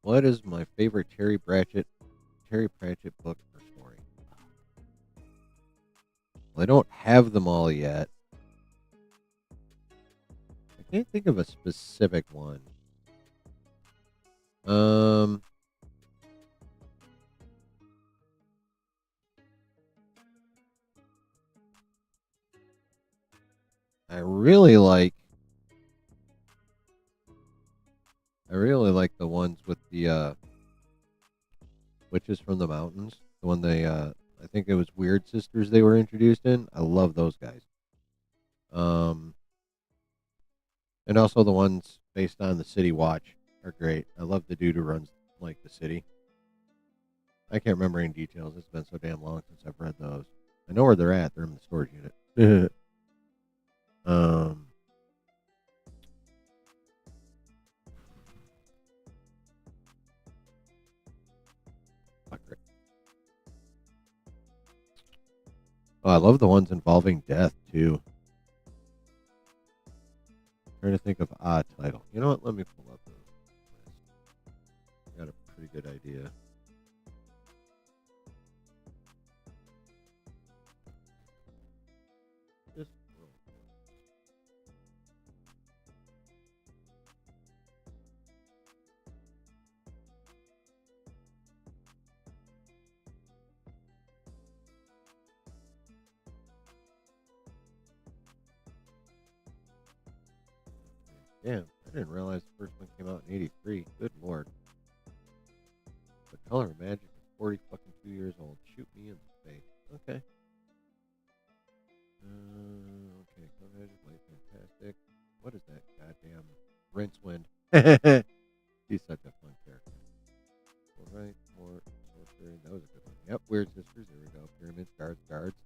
What is my favorite Terry Pratchett book or story? Well, I don't have them all yet. I can't think of a specific one. I really like the ones with the Witches from the Mountains. The one I think it was Weird Sisters they were introduced in. I love those guys. And also the ones based on the City Watch are great. I love the dude who runs like the city. I can't remember any details. It's been so damn long since I've read those. I know where they're at. They're in the storage unit. um, Oh, I love the ones involving death too. Trying to think of odd title. You know what? Let me pull up the list. I got a pretty good idea. Just real quick. Damn, I didn't realize the first one came out in '83. Good lord. The Color of Magic is 40 fucking 2 years old. Shoot me in the face. Okay. Okay, Color of Magic, Light Fantastic. What is that goddamn Rincewind? He's such a fun character. Alright, more sorcery. That was a good one. Yep, Weird Sisters. There we go. Pyramids, guards.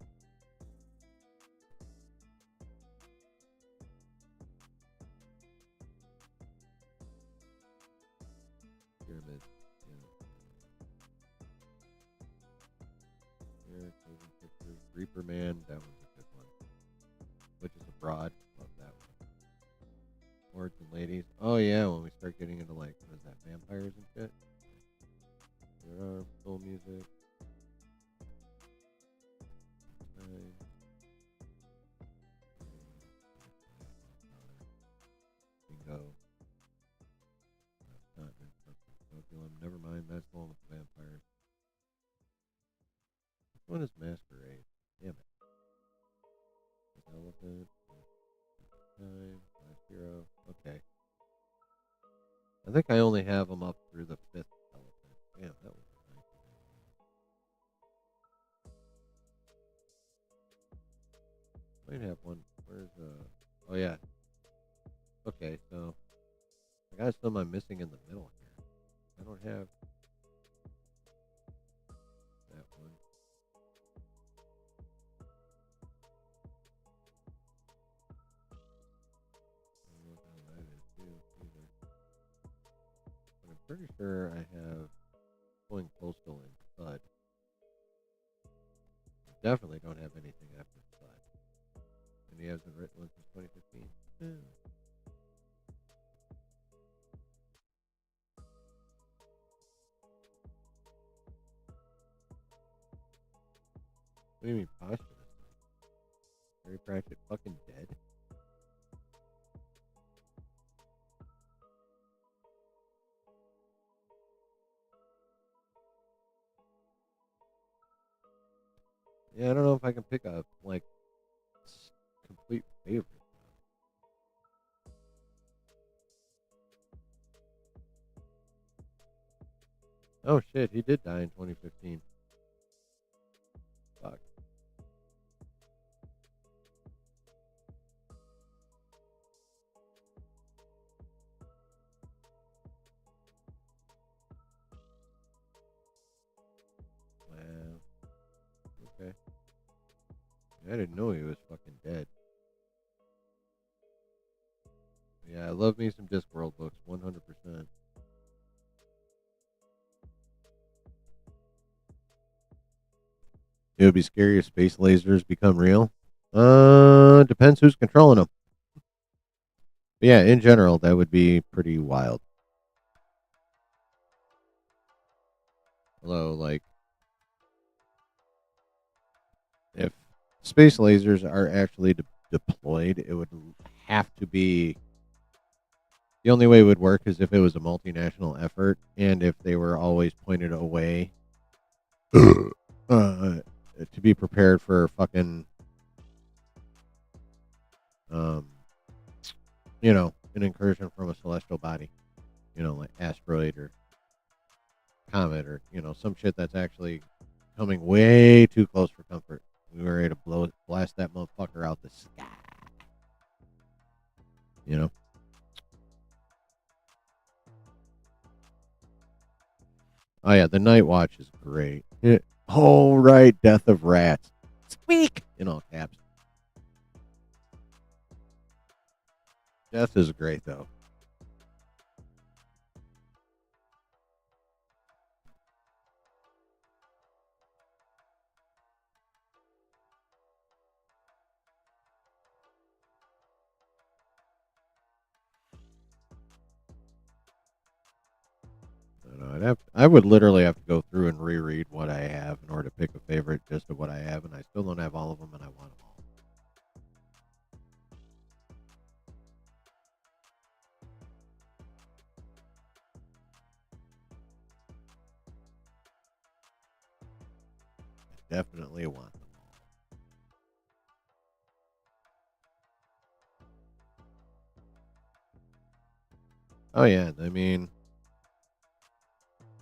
Reaper Man, that one's a good one. Witches Abroad, love that one. Lords and Ladies. Oh yeah, when we start getting into like what is that, vampires and shit. There are full music. Bingo. That's not Inoculum. Never mind, that's the one with the vampires. Which one is Masquerade? Damn it. Elephant. Time. Last Hero. Okay. I think I only have them up through the 5th elephant. Damn, that was nice. Might have one. Where's oh yeah. Okay, so I got some I'm missing in the middle here. I don't have that one. I don't know what the hell that is too either. But I'm pretty sure I have Going Postal and Spud. I definitely don't have anything after Spud. And he hasn't written one since 2015. Yeah. What do you mean posthumous? Terry Pratchett fucking dead? Yeah, I don't know if I can pick a like complete favorite. Oh shit, he did die in 2015. Fuck. Wow. Okay. I didn't know he was fucking dead. Yeah, I love me some Discworld books, 100%. It would be scary if space lasers become real. Depends who's controlling them. But yeah, in general, that would be pretty wild. Although, like, if space lasers are actually deployed, it would have to be. The only way it would work is if it was a multinational effort and if they were always pointed away to be prepared for fucking, um, an incursion from a celestial body, like asteroid or comet or, some shit that's actually coming way too close for comfort. We were ready to blast that motherfucker out the sky. You know? Oh, yeah, the Night Watch is great. Oh, right, Death of Rats. Squeak! In all caps. Death is great, though. I would literally have to go through and reread what I have in order to pick a favorite just of what I have, and I still don't have all of them, and I want them all. I definitely want them all. Oh yeah, I mean,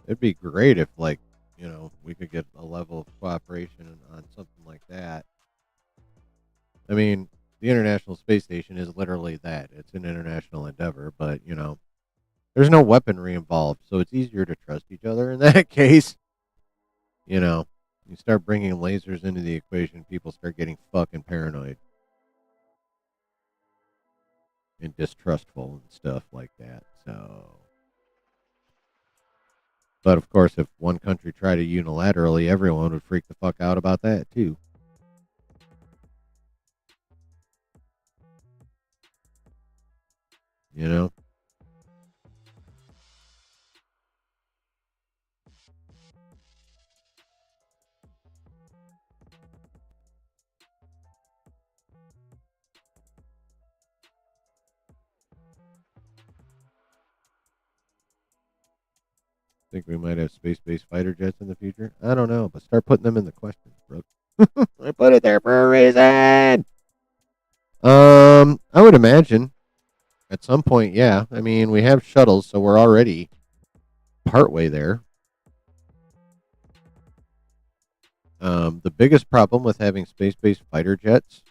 it'd be great if, like, we could get a level of cooperation on something like that. I mean, the International Space Station is literally that. It's an international endeavor, but, there's no weaponry involved, so it's easier to trust each other in that case. You know, you start bringing lasers into the equation, people start getting fucking paranoid and distrustful and stuff like that. So, but of course, if one country tried to unilaterally, everyone would freak the fuck out about that too. You know? Think we might have space-based fighter jets in the future? I don't know, but start putting them in the questions, Brooke. I put it there for a reason. I would imagine at some point, yeah. I mean, we have shuttles, so we're already partway there. The biggest problem with having space-based fighter jets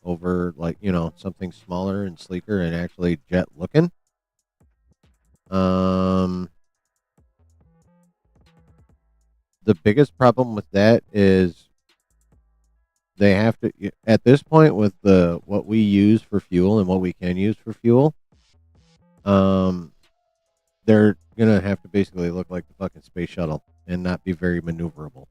over, like, something smaller and sleeker and actually jet-looking. The biggest problem with that is they have to, at this point, with the what we use for fuel and what we can use for fuel. They're gonna have to basically look like the fucking space shuttle and not be very maneuverable.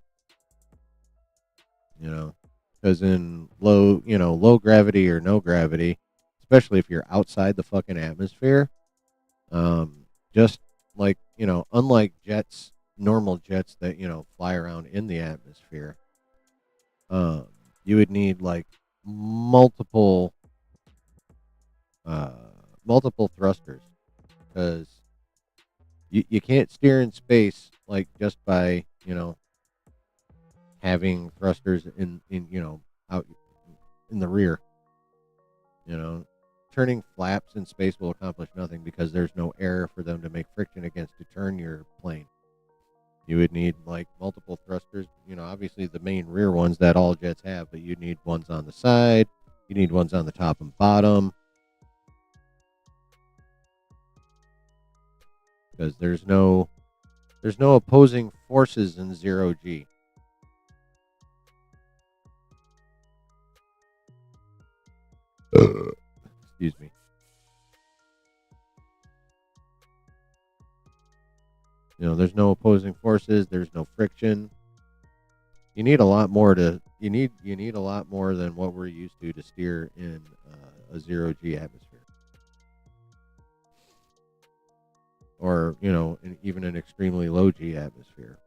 Because in low gravity or no gravity, especially if you're outside the fucking atmosphere, just like unlike jets, normal jets that fly around in the atmosphere, you would need like multiple uh, multiple thrusters because you can't steer in space like just by having thrusters in out in the rear. Turning flaps in space will accomplish nothing because there's no air for them to make friction against to turn your plane. You would need like multiple thrusters. Obviously the main rear ones that all jets have, but you need ones on the side. You need ones on the top and bottom because there's no opposing forces in 0G. Excuse me. There's no opposing forces. There's no friction. You need a lot more to you need a lot more than what we're used to steer in a 0G atmosphere, or even an extremely low G atmosphere.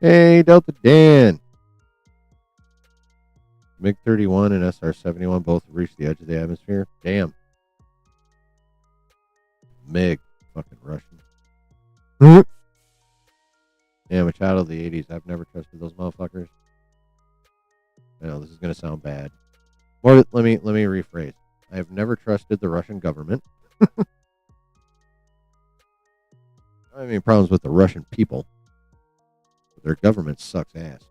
Hey, Delta Dan. MiG-31 and SR-71 both reached the edge of the atmosphere. Damn. MiG. Fucking Russian. Damn, a child of the 80s. I've never trusted those motherfuckers. I know this is going to sound bad. Or let me rephrase. I have never trusted the Russian government. I don't have any problems with the Russian people. But their government sucks ass.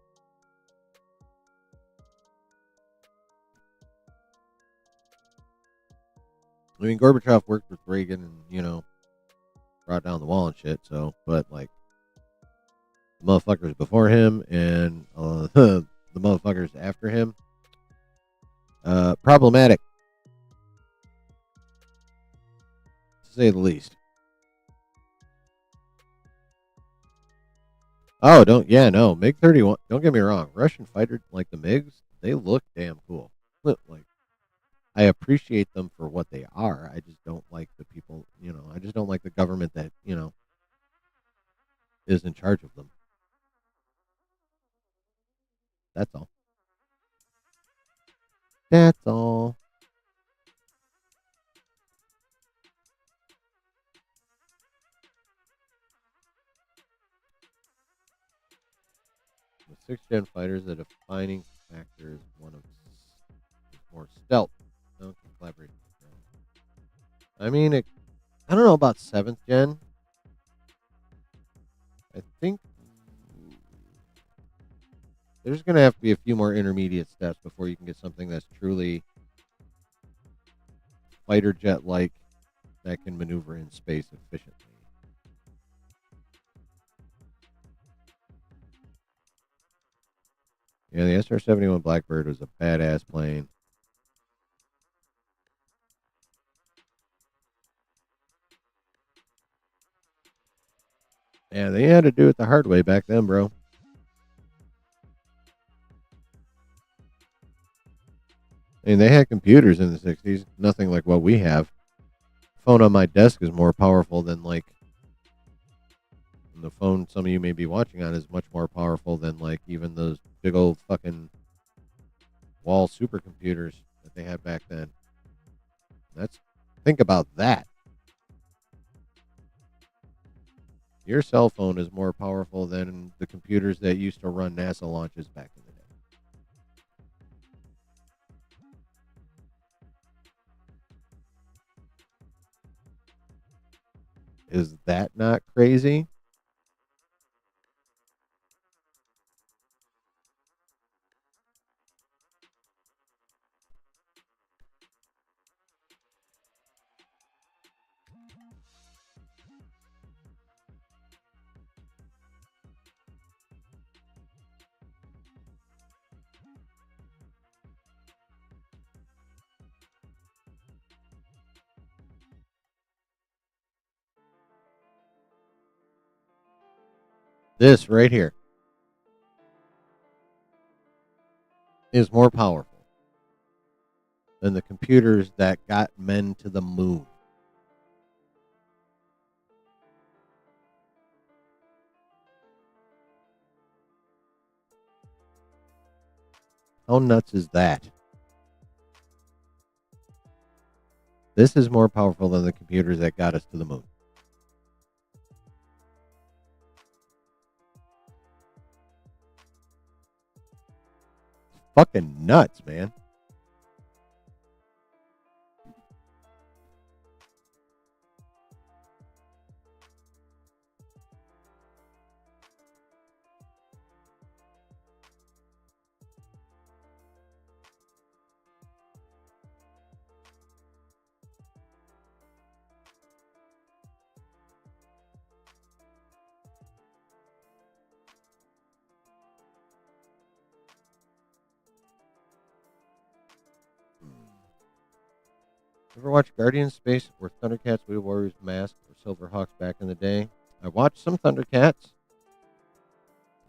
I mean, Gorbachev worked with Reagan and, brought down the wall and shit. So, but like, the motherfuckers before him and the motherfuckers after him, problematic, to say the least. Oh, no, MiG-31. Don't get me wrong. Russian fighter like the MiGs, they look damn cool. Like, I appreciate them for what they are. I just don't like the people. I just don't like the government that is in charge of them. That's all. That's all. The 6th-gen fighters, the defining factor is one of more stealth. No collaboration. I mean, I don't know about 7th-gen. I think there's going to have to be a few more intermediate steps before you can get something that's truly fighter jet like that can maneuver in space efficiently. Yeah, the SR-71 Blackbird was a badass plane. Yeah, they had to do it the hard way back then, bro. I mean, they had computers in the 60s, nothing like what we have. Phone on my desk is more powerful than like the phone some of you may be watching on is much more powerful than like even those big old fucking wall supercomputers that they had back then. That's think about that. Your cell phone is more powerful than the computers that used to run NASA launches back in the day. Is that not crazy? This right here is more powerful than the computers that got men to the moon. How nuts is that? This is more powerful than the computers that got us to the moon. Fucking nuts, man. Ever watch Guardian Space or Thundercats, Wheel Warriors, Mask, or Silverhawks back in the day? I watched some Thundercats.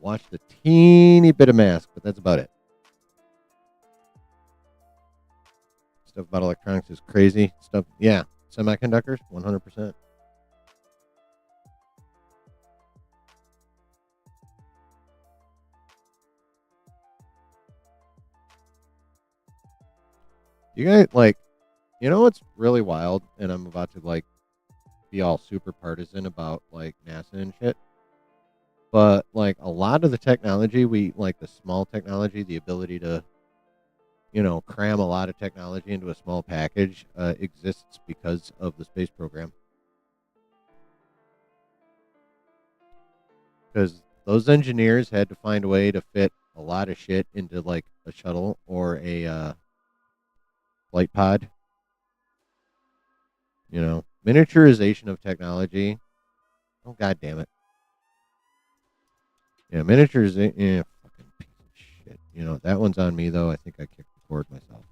Watched a teeny bit of Mask, but that's about it. Stuff about electronics is crazy. Stuff, yeah. Semiconductors, 100%. You guys, like, you know what's really wild? And I'm about to, like, be all super partisan about, like, NASA and shit. But, like, a lot of the technology, like, the small technology, the ability to, cram a lot of technology into a small package exists because of the space program. Because those engineers had to find a way to fit a lot of shit into like a shuttle or a flight pod. Miniaturization of technology. Oh, god damn it! Yeah, miniaturization. Yeah, fucking piece of shit. That one's on me though. I think I kicked the cord myself.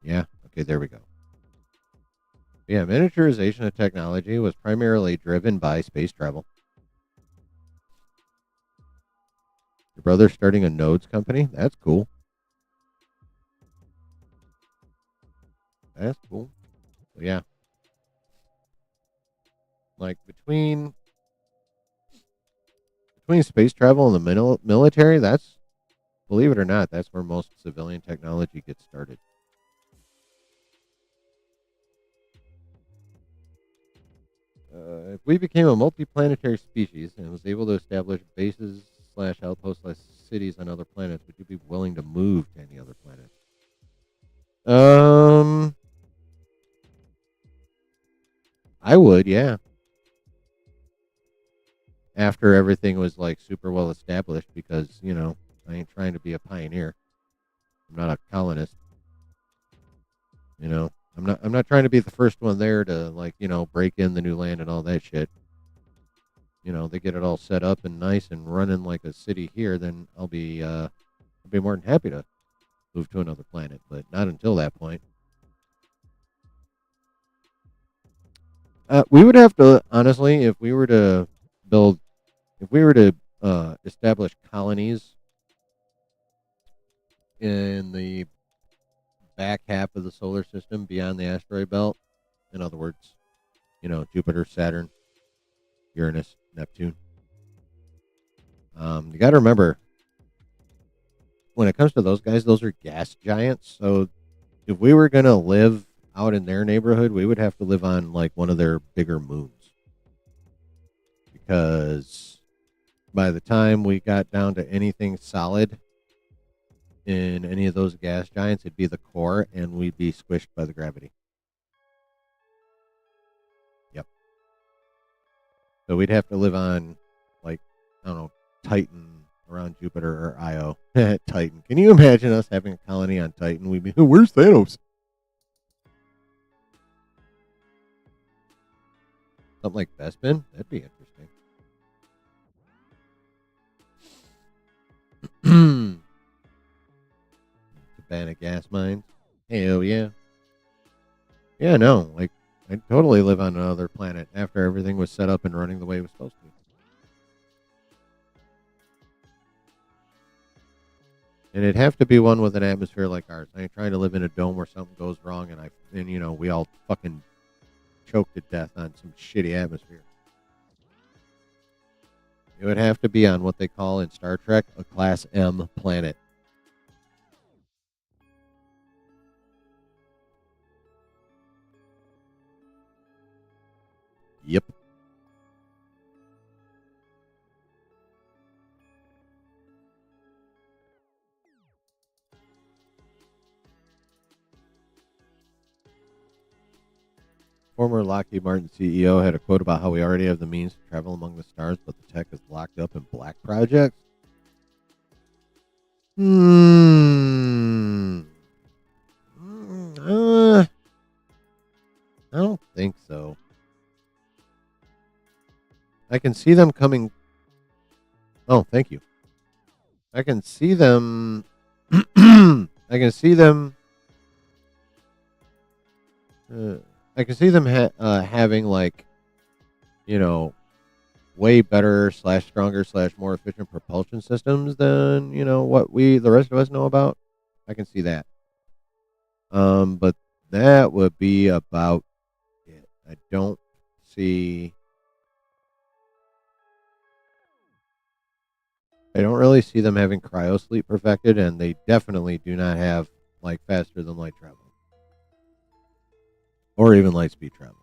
Yeah. Okay, there we go. Yeah, miniaturization of technology was primarily driven by space travel. Your brother's starting a nodes company. That's cool. That's cool. But yeah. Like between space travel and the military, that's, believe it or not, that's where most civilian technology gets started. If we became a multiplanetary species and was able to establish bases slash outposts slash cities on other planets, would you be willing to move to any other planet? Um, I would, yeah. After everything was like super well established, because I ain't trying to be a pioneer. I'm not a colonist. You know, I'm not trying to be the first one there to like break in the new land and all that shit. They get it all set up and nice and running like a city here, then I'll be more than happy to move to another planet, but not until that point. We would have to honestly, build, if we were to establish colonies in the back half of the solar system beyond the asteroid belt. In other words, Jupiter, Saturn, Uranus, Neptune. You got to remember, when it comes to those guys, those are gas giants. So if we were going to live out in their neighborhood, we would have to live on like one of their bigger moons. Because by the time we got down to anything solid in any of those gas giants, it'd be the core and we'd be squished by the gravity. Yep. So we'd have to live on, like, I don't know, Titan around Jupiter or Io. Titan. Can you imagine us having a colony on Titan? We'd be, where's Thanos? Something like Bespin? That'd be interesting. Cabana gas mines. Hell yeah. Yeah, no. Like, I'd totally live on another planet after everything was set up and running the way it was supposed to. And it'd have to be one with an atmosphere like ours. I ain't trying to live in a dome where something goes wrong and we all fucking choke to death on some shitty atmosphere. It would have to be on what they call in Star Trek a Class M planet. Yep. Former Lockheed Martin CEO had a quote about how we already have the means to travel among the stars, but the tech is locked up in black projects. I don't think so. I can see them coming. Oh, thank you. I can see them. I can see them. I can see them having like, you know, way better slash stronger slash more efficient propulsion systems than what the rest of us know about. I can see that. But that would be about it. I don't see. I don't really see them having cryosleep perfected, and they definitely do not have like faster than light travel or even light speed travel.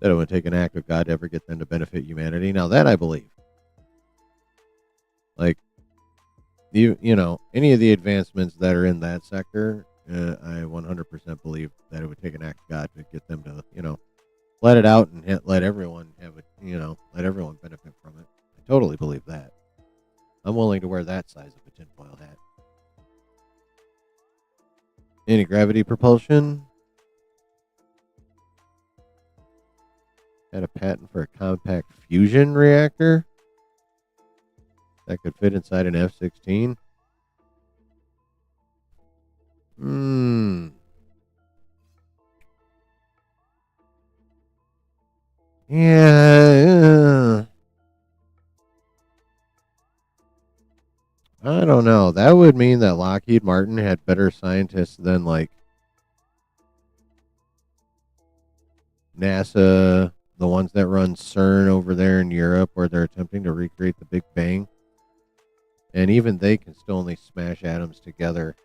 That it would take an act of God to ever get them to benefit humanity. Now that I believe, like any of the advancements that are in that sector, I 100% believe that it would take an act of God to get them to let it out and let everyone have it. Let everyone benefit from it. I totally believe that. I'm willing to wear that size of a tinfoil hat. Anti-gravity propulsion. Had a patent for a compact fusion reactor that could fit inside an F-16. Yeah. I don't know. That would mean that Lockheed Martin had better scientists than like NASA, the ones that run CERN over there in Europe, where they're attempting to recreate the Big Bang. And even they can still only smash atoms together.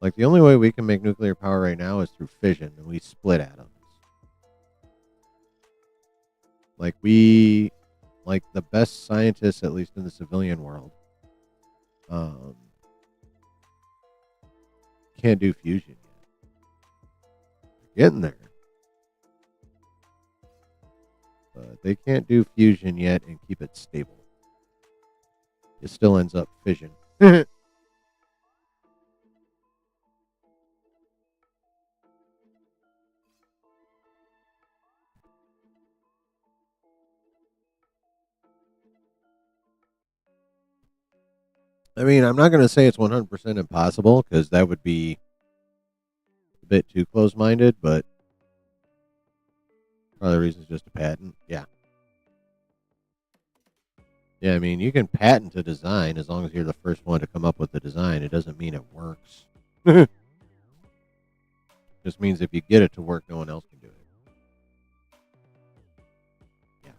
Like, the only way we can make nuclear power right now is through fission, and we split atoms. Like, the best scientists, at least in the civilian world, can't do fusion yet. They're getting there. But They can't do fusion yet and keep it stable. It still ends up fission. I mean, I'm not going to say it's 100% impossible because that would be a bit too close minded, but probably the reason is just a patent. Yeah. Yeah, I mean, you can patent a design as long as you're the first one to come up with the design. It doesn't mean it works. Just means if you get it to work, no one else can do it. Yeah.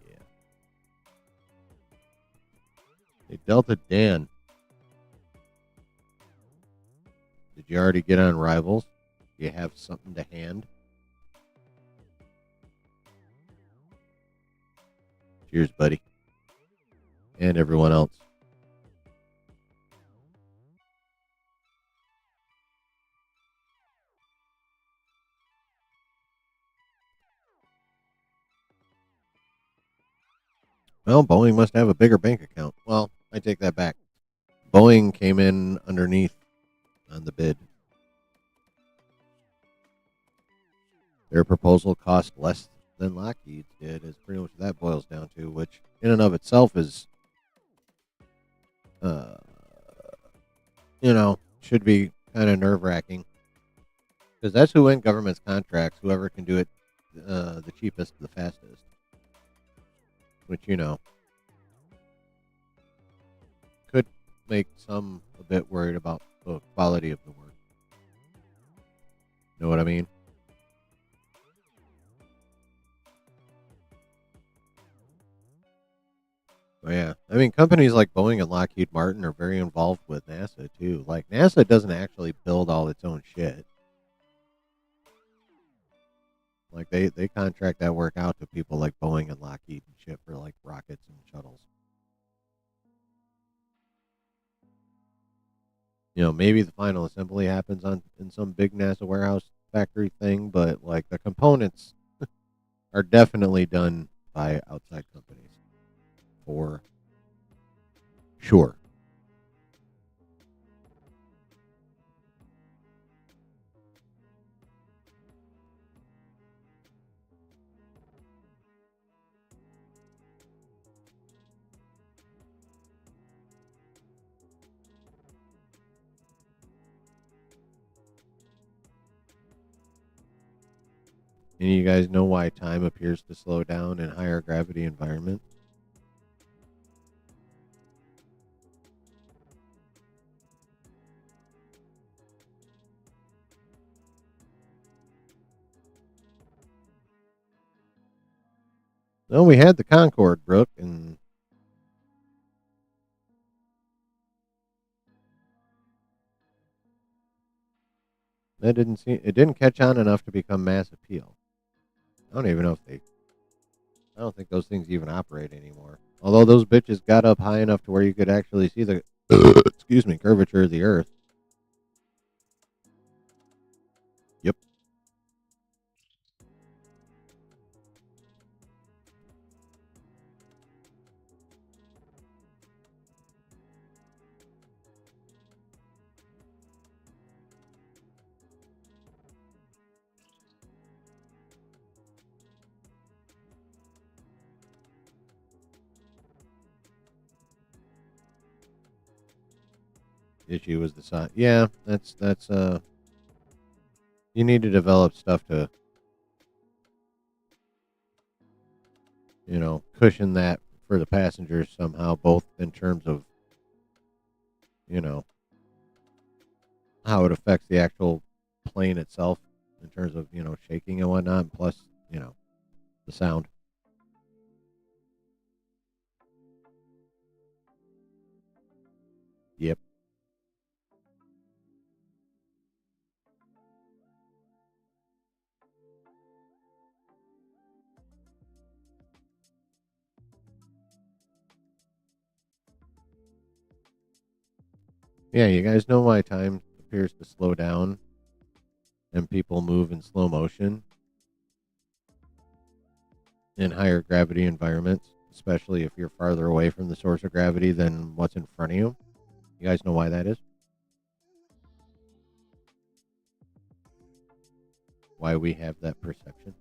Yeah. Hey, Delta Dan, did you already get on Rivals? Do you have something to hand? Cheers, buddy. And everyone else. Well, Boeing must have a bigger bank account. Well, I take that back. Boeing came in underneath on the bid. Their proposal cost less than Lockheed's did, is pretty much what that boils down to, which in and of itself is, uh, should be kind of nerve wracking because that's who win government's contracts, whoever can do it the cheapest, the fastest, which, could make some a bit worried about the quality of the work. Know what I mean? Oh, yeah. I mean, companies like Boeing and Lockheed Martin are very involved with NASA, too. Like, NASA doesn't actually build all its own shit. Like, they contract that work out to people like Boeing and Lockheed and shit for, like, rockets and shuttles. Maybe the final assembly happens in some big NASA warehouse factory thing, but, like, the components are definitely done by outside companies. For sure. And you guys know why time appears to slow down in higher gravity environments? Well, we had the Concorde, Brooke, and it didn't catch on enough to become mass appeal. I don't even know if I don't think those things even operate anymore. Although those bitches got up high enough to where you could actually see the excuse me, curvature of the earth. Yep. Issue was the size. Yeah, that's you need to develop stuff to, cushion that for the passengers somehow, both in terms of, you know, how it affects the actual plane itself in terms of, shaking and whatnot, and plus, the sound. Yep. Yeah, you guys know why time appears to slow down and people move in slow motion in higher gravity environments, especially if you're farther away from the source of gravity than what's in front of you. You guys know why that is? Why we have that perception?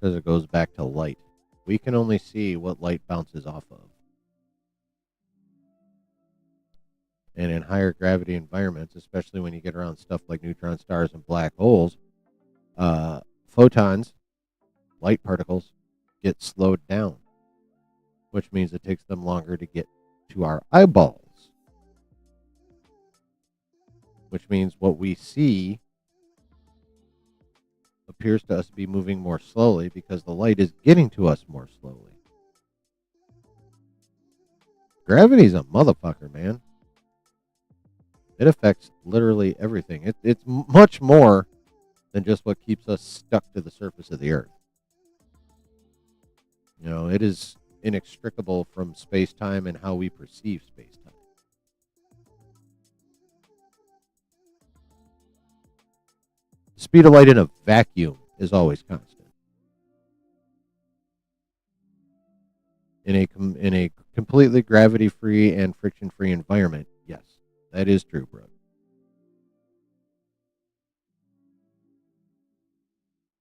Because it goes back to light. We can only see what light bounces off of. And in higher gravity environments, especially when you get around stuff like neutron stars and black holes, photons, light particles, get slowed down, which means it takes them longer to get to our eyeballs, which means what we see appears to us to be moving more slowly because the light is getting to us more slowly. Gravity's a motherfucker, man. It affects literally everything. It's much more than just what keeps us stuck to the surface of the earth. You know, it is inextricable from space-time and how we perceive space-time. The speed of light in a vacuum is always constant. In a completely gravity-free and friction-free environment, yes, that is true, bro.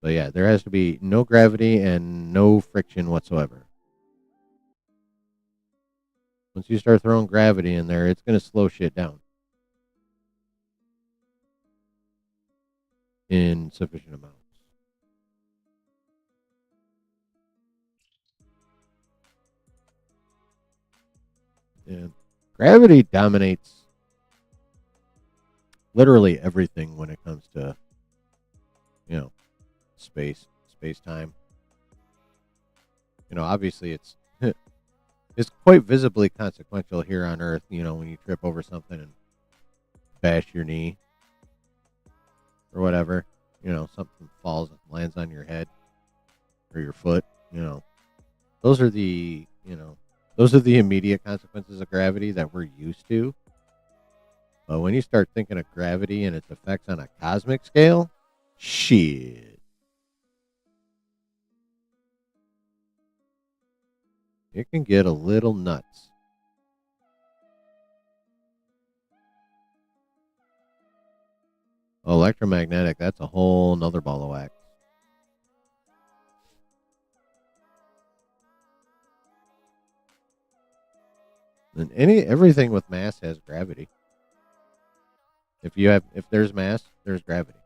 But yeah, there has to be no gravity and no friction whatsoever. Once you start throwing gravity in there, it's going to slow shit down in sufficient amounts. And gravity dominates literally everything when it comes to, you know, space-time. You know, obviously it's it's quite visibly consequential here on Earth, you know, when you trip over something and bash your knee or whatever, you know, something falls and lands on your head or your foot, you know. Those are the immediate consequences of gravity that we're used to. But when you start thinking of gravity and its effects on a cosmic scale, shit. It can get a little nuts. Electromagnetic, that's a whole nother ball of wax. And everything with mass has gravity. If there's mass, there's gravity.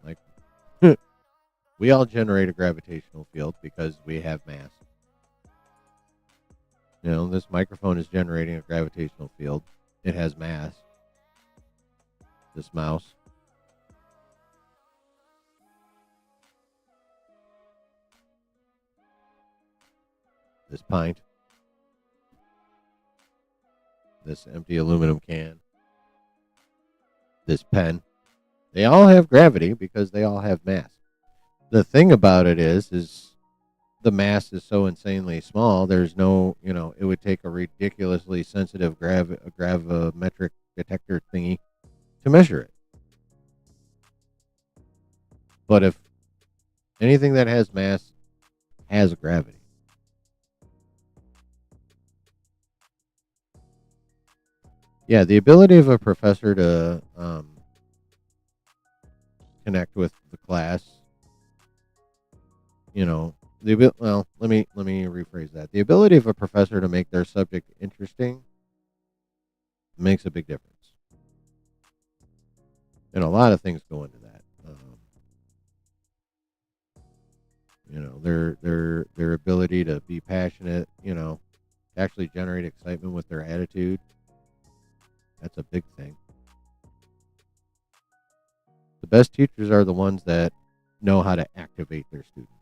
Like we all generate a gravitational field because we have mass. You know, this microphone is generating a gravitational field. It has mass. This mouse. This pint. This empty aluminum can. This pen. They all have gravity because they all have mass. The thing about it is the mass is so insanely small. There's no, you know, it would take a ridiculously sensitive gravimetric detector thingy to measure it. But if anything that has mass has gravity. Yeah, the ability of a professor to connect with the class, you know, let me rephrase that. The ability of a professor to make their subject interesting makes a big difference, and a lot of things go into that. You know, their ability to be passionate, you know, to actually generate excitement with their attitude. That's a big thing. The best teachers are the ones that know how to activate their students.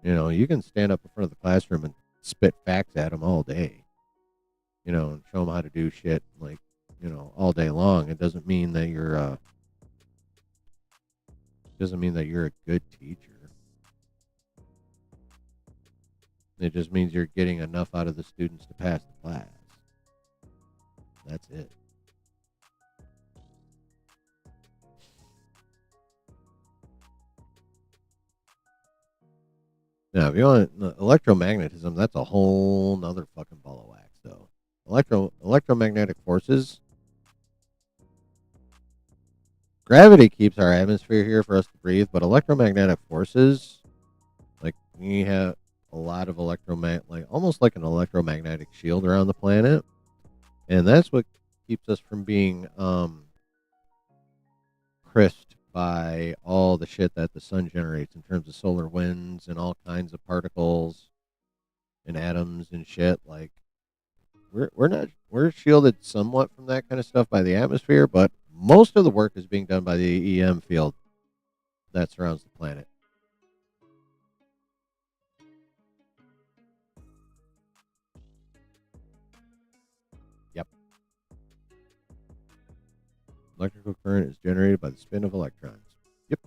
You know, you can stand up in front of the classroom and spit facts at them all day. You know, and show them how to do shit like, all day long. It doesn't mean that you're a good teacher. It just means you're getting enough out of the students to pass the class. That's it. Now, if you want electromagnetism, that's a whole nother fucking ball of wax, though. Electromagnetic forces. Gravity keeps our atmosphere here for us to breathe, but electromagnetic forces, like we have a lot of almost like an electromagnetic shield around the planet, and that's what keeps us from being crisped by all the shit that the sun generates in terms of solar winds and all kinds of particles and atoms and shit. Like we're shielded somewhat from that kind of stuff by the atmosphere, but most of the work is being done by the EM field that surrounds the planet. Yep. Electrical current is generated by the spin of electrons. Yep.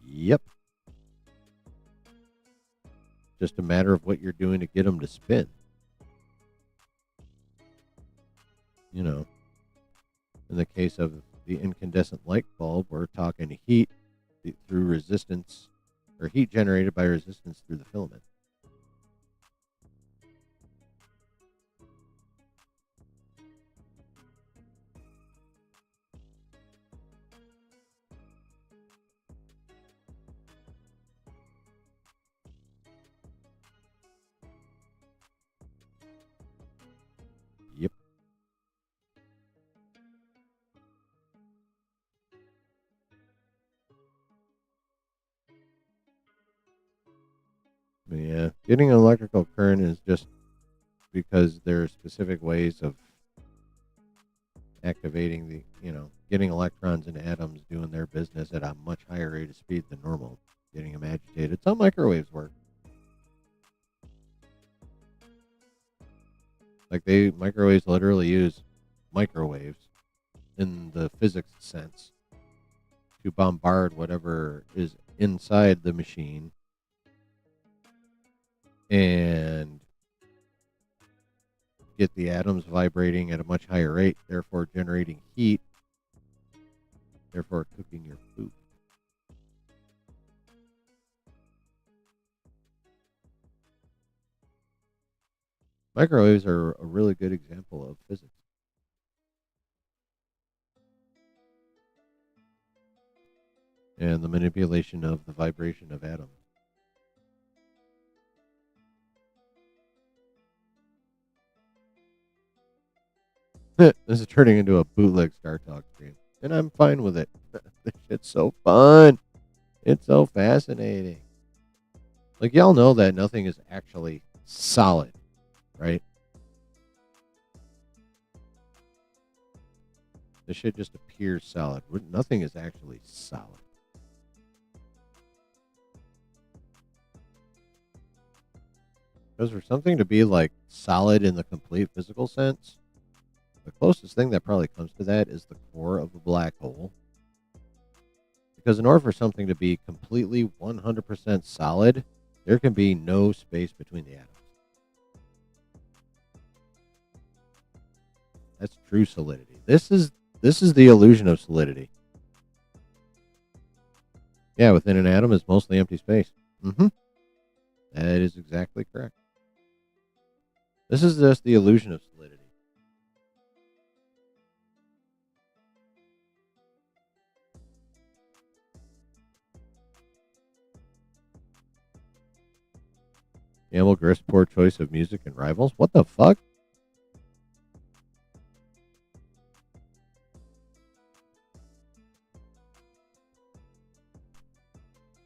Yep. Just a matter of what you're doing to get them to spin. In the case of the incandescent light bulb, we're talking heat through resistance, or heat generated by resistance through the filament. Yep. But yeah, getting an electrical current is just because there are specific ways of activating getting electrons and atoms doing their business at a much higher rate of speed than normal, getting them agitated. It's how microwaves work. Like microwaves literally use microwaves in the physics sense to bombard whatever is inside the machine and get the atoms vibrating at a much higher rate, therefore generating heat, therefore cooking your food. Microwaves are a really good example of physics. And the manipulation of the vibration of atoms. This is turning into a bootleg Star Talk stream, and I'm fine with it. This shit's so fun. It's so fascinating. Like, y'all know that nothing is actually solid, right? The shit just appears solid. Nothing is actually solid. Because for something to be like solid in the complete physical sense, the closest thing that probably comes to that is the core of a black hole. Because in order for something to be completely 100% solid, there can be no space between the atoms. That's true solidity. This is the illusion of solidity. Yeah, within an atom is mostly empty space. Mm-hmm. That is exactly correct. This is just the illusion of solidity. Camel Grist, poor choice of music and rivals. What the fuck?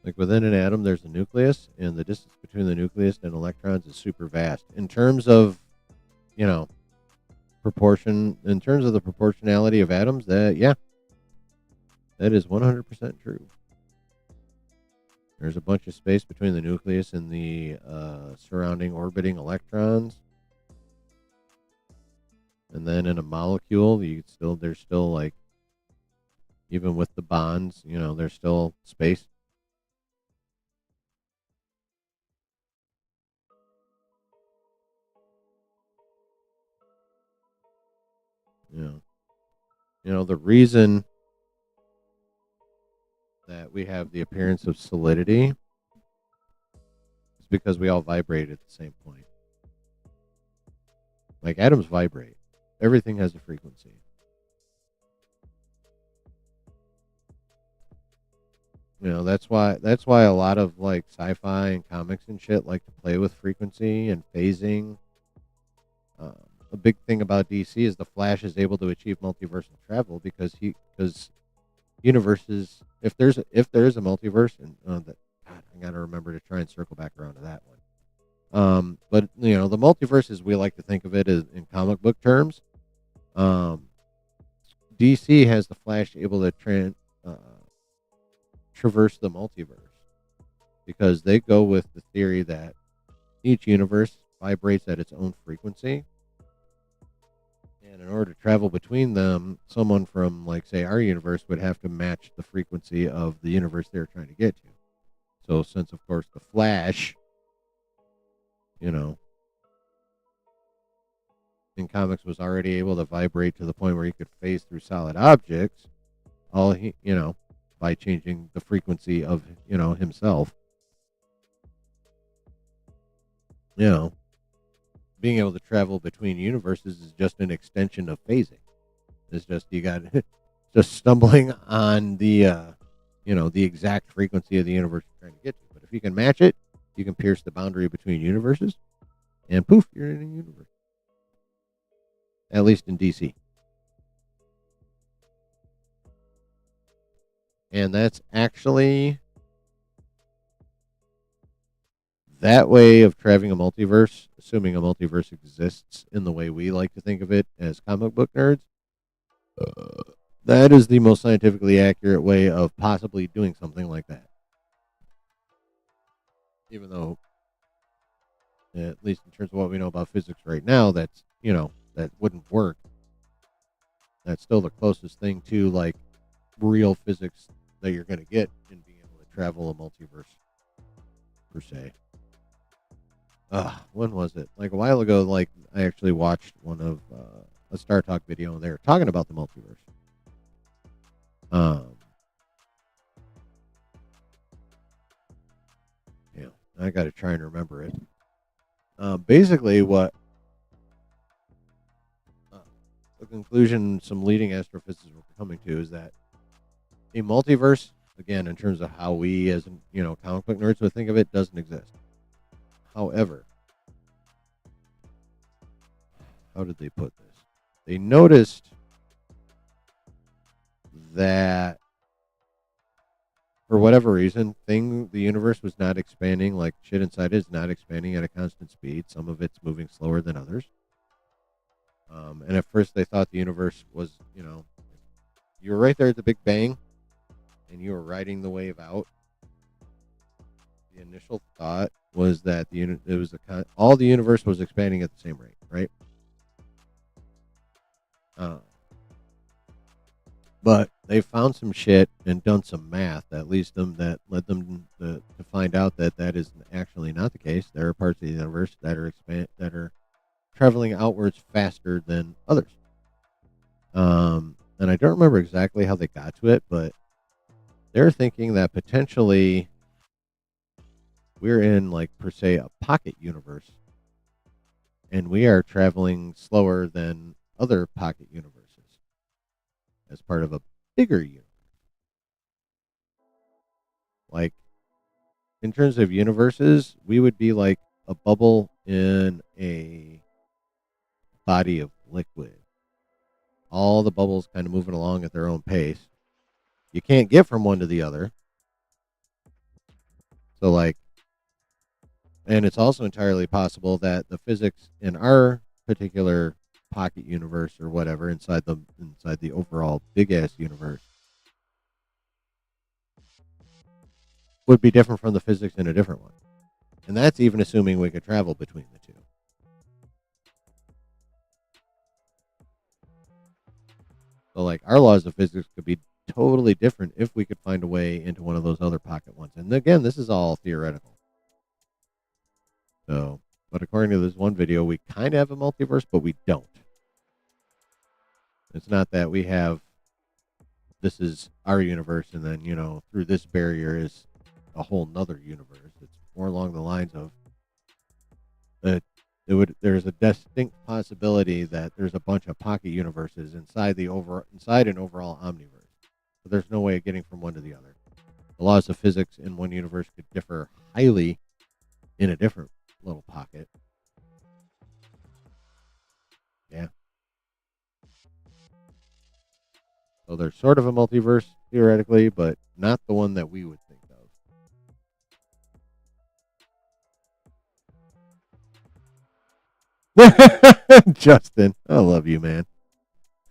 Like within an atom, there's a nucleus, and the distance between the nucleus and electrons is super vast. In terms of, proportion, in terms of the proportionality of atoms, that is 100% true. There's a bunch of space between the nucleus and the surrounding orbiting electrons. And then in a molecule, there's still like, even with the bonds, there's still space. You know, the reason that we have the appearance of solidity is because we all vibrate at the same point. Like atoms vibrate. Everything has a frequency. That's why a lot of like sci-fi and comics and shit like to play with frequency and phasing. Um, a big thing about DC is the Flash is able to achieve multiversal travel because universes, if there is a multiverse, and that, God, I gotta remember to try and circle back around to that one. But the multiverse, as we like to think of it, is in comic book terms. Um, DC has the Flash able to traverse the multiverse because they go with the theory that each universe vibrates at its own frequency. And in order to travel between them, someone from, like, say, our universe would have to match the frequency of the universe they're trying to get to. So, since, of course, the Flash, you know, in comics was already able to vibrate to the point where he could phase through solid objects, all he, by changing the frequency of, himself, you know, being able to travel between universes is just an extension of phasing. It's just you got just stumbling on the exact frequency of the universe you're trying to get to. But if you can match it, you can pierce the boundary between universes, and poof, you're in a universe. At least in DC. And that's actually that way of traveling a multiverse, assuming a multiverse exists in the way we like to think of it as comic book nerds. That is the most scientifically accurate way of possibly doing something like that. Even though, at least in terms of what we know about physics right now, that wouldn't work. That's still the closest thing to like real physics that you're going to get in being able to travel a multiverse, per se. When was it? Like a while ago, like I actually watched one of a Star Talk video, and they were talking about the multiverse. Um, yeah, I got to try and remember it. Basically, what the conclusion some leading astrophysicists were coming to is that a multiverse, again, in terms of how we as comic book nerds would think of it, doesn't exist. However, how did they put this? They noticed that for whatever reason, the universe was not expanding, like shit inside it is not expanding at a constant speed. Some of it's moving slower than others. And at first they thought the universe was, you were right there at the Big Bang and you were riding the wave out. The initial thought was that all the universe was expanding at the same rate, right? But they found some shit and done some math that led them to find out that is actually not the case. There are parts of the universe that are traveling outwards faster than others. And I don't remember exactly how they got to it, but they're thinking that potentially we're in, like, per se, a pocket universe, and we are traveling slower than other pocket universes as part of a bigger universe. Like, in terms of universes, we would be like a bubble in a body of liquid. All the bubbles kind of moving along at their own pace. You can't get from one to the other. So, like, and it's also entirely possible that the physics in our particular pocket universe or whatever inside the overall big ass universe would be different from the physics in a different one. And that's even assuming we could travel between the two. So, like, our laws of physics could be totally different if we could find a way into one of those other pocket ones. And again, this is all theoretical. So, but according to this one video, we kind of have a multiverse, but we don't. It's not that we have this is our universe, and then through this barrier is a whole nother universe. It's more along the lines of that there's a distinct possibility that there's a bunch of pocket universes inside an overall omniverse. So there's no way of getting from one to the other. The laws of physics in one universe could differ highly in a different little pocket. Yeah. So there's sort of a multiverse theoretically, but not the one that we would think of. Justin, I love you, man.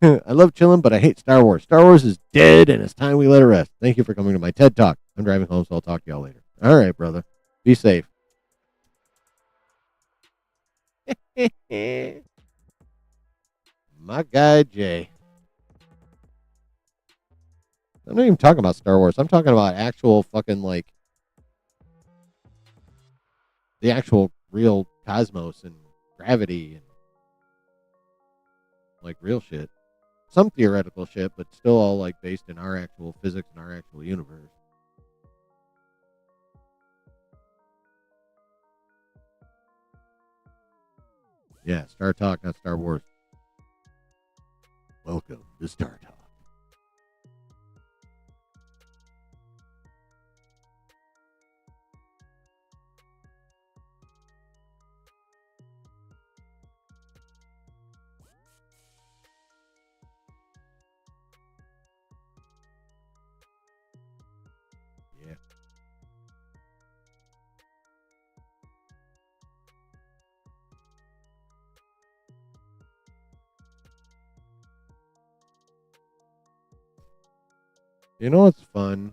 I love chilling, but I hate Star Wars. Star Wars is dead, and it's time we let it rest. Thank you for coming to my TED Talk. I'm driving home, so I'll talk to y'all later. All right, brother. Be safe. My guy, Jay. I'm not even talking about Star Wars. I'm talking about actual fucking, like, the actual real cosmos and gravity and, like, real shit. Some theoretical shit, but still all, like, based in our actual physics and our actual universe. Yeah, Star Talk, not Star Wars. Welcome to Star Talk. Yeah. You know what's fun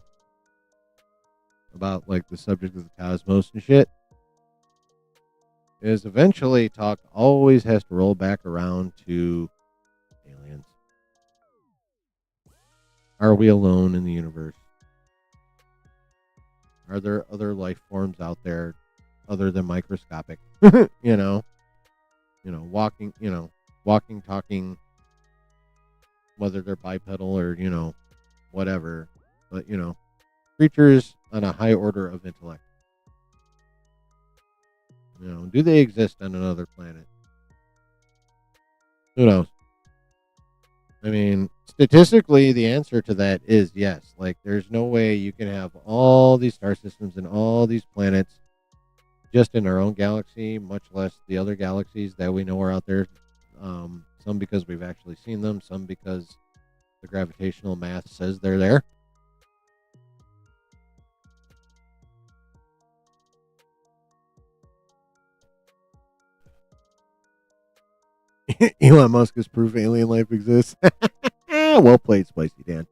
about, like, the subject of the cosmos and shit? Is eventually talk always has to roll back around to aliens. Are we alone in the universe? Are there other life forms out there other than microscopic? Walking, walking, talking, whether they're bipedal or, whatever. But, creatures on a high order of intellect. Do they exist on another planet? Who knows? I mean, statistically, the answer to that is yes. Like, there's no way you can have all these star systems and all these planets just in our own galaxy, much less the other galaxies that we know are out there. Some because we've actually seen them, some because the gravitational math says they're there. Elon Musk has proof alien life exists. Well played, Spicy Dan.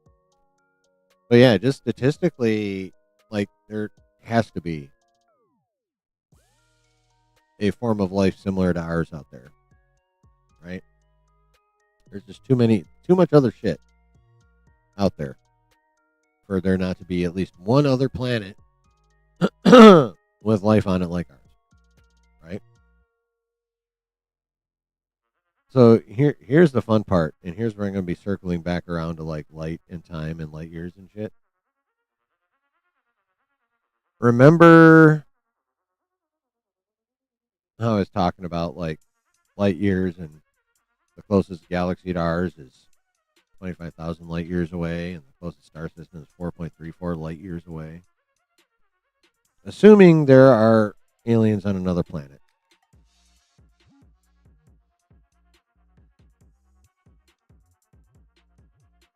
But yeah, just statistically, like, there has to be a form of life similar to ours out there, right? There's just too much other shit out there for there not to be at least one other planet with life on it like ours, right? So here's the fun part, and here's where I'm going to be circling back around to, like, light and time and light years and shit. Remember how I was talking about, like, light years, and the closest galaxy to ours is 25,000 light years away, and the closest star system is 4.34 light years away. Assuming there are aliens on another planet.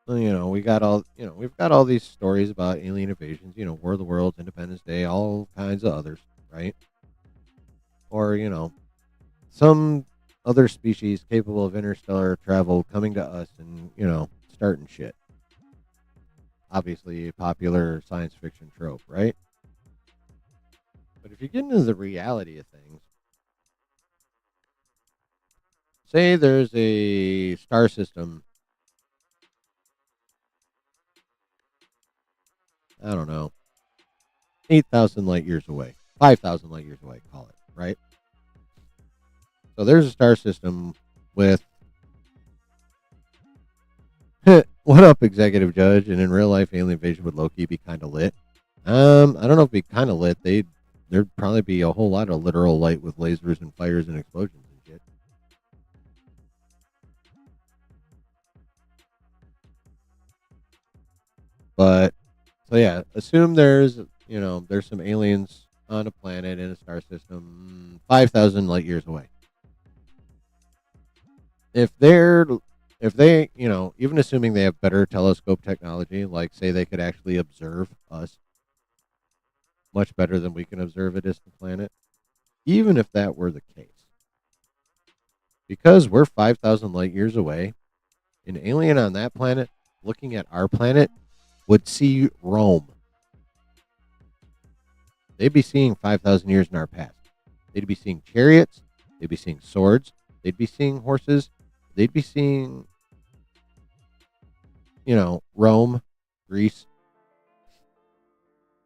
Well, we've got all these stories about alien invasions, War of the Worlds, Independence Day, all kinds of others, right? Or, some other species capable of interstellar travel coming to us and, starting shit. Obviously a popular science fiction trope, right? But if you get into the reality of things, say there's a star system I don't know, 8,000 light years away, 5,000 light years away, call it, right? So there's a star system with what up, executive judge, and in real life, alien invasion would Loki be kind of lit? I don't know if it'd be kind of lit. There'd probably be a whole lot of literal light with lasers and fires and explosions and shit. But so yeah, assume there's some aliens on a planet in a star system 5,000 light years away. If they're if they, even assuming they have better telescope technology, like say they could actually observe us much better than we can observe a distant planet, even if that were the case, because we're 5,000 light years away, an alien on that planet looking at our planet would see Rome. They'd be seeing 5,000 years in our past. They'd be seeing chariots. They'd be seeing swords. They'd be seeing horses. They'd be seeing, Rome, Greece.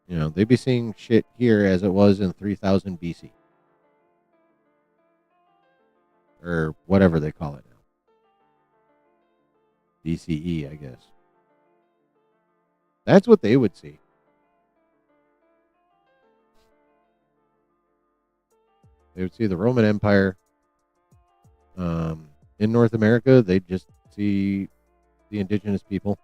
They'd be seeing shit here as it was in 3000 BC. Or whatever they call it now. BCE, I guess. That's what they would see. They would see the Roman Empire. In North America, they'd just see the indigenous people.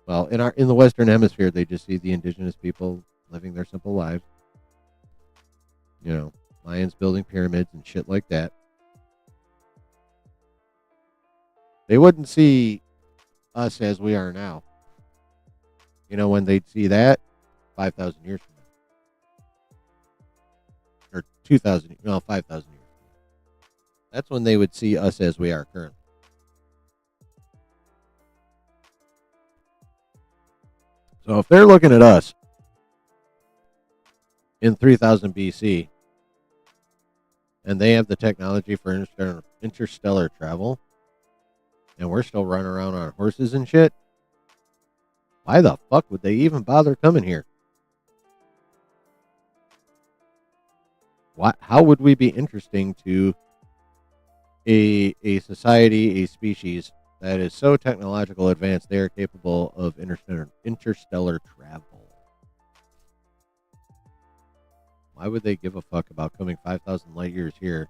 Well, in the Western Hemisphere, they just see the indigenous people living their simple lives. Mayans building pyramids and shit like that. They wouldn't see us as we are now. When they'd see that 5,000 years from now. Or 2,000, 5,000 years from now. That's when they would see us as we are currently. So if they're looking at us in 3000 BC and they have the technology for interstellar travel and we're still running around on horses and shit, why the fuck would they even bother coming here? How would we be interesting to a society, a species that is so technological advanced they are capable of interstellar travel? Why would they give a fuck about coming 5,000 light years here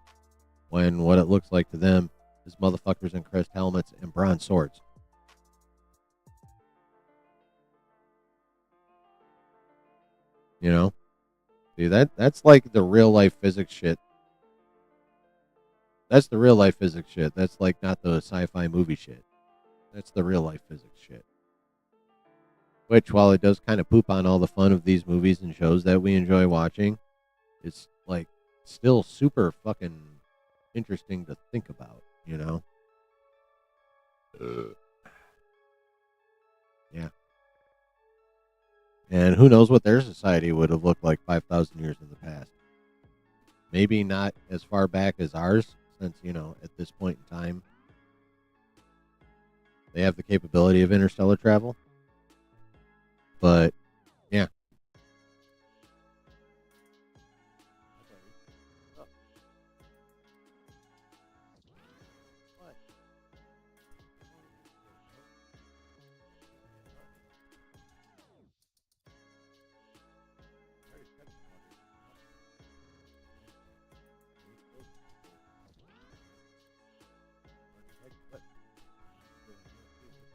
when what it looks like to them is motherfuckers in crest helmets and bronze swords? See, that's like the real life physics shit. That's the real life physics shit. That's like not the sci-fi movie shit. That's the real life physics shit. Which, while it does kind of poop on all the fun of these movies and shows that we enjoy watching, it's like still super fucking interesting to think about, Yeah. And who knows what their society would have looked like 5,000 years in the past. Maybe not as far back as ours, since, at this point in time, they have the capability of interstellar travel. But, yeah.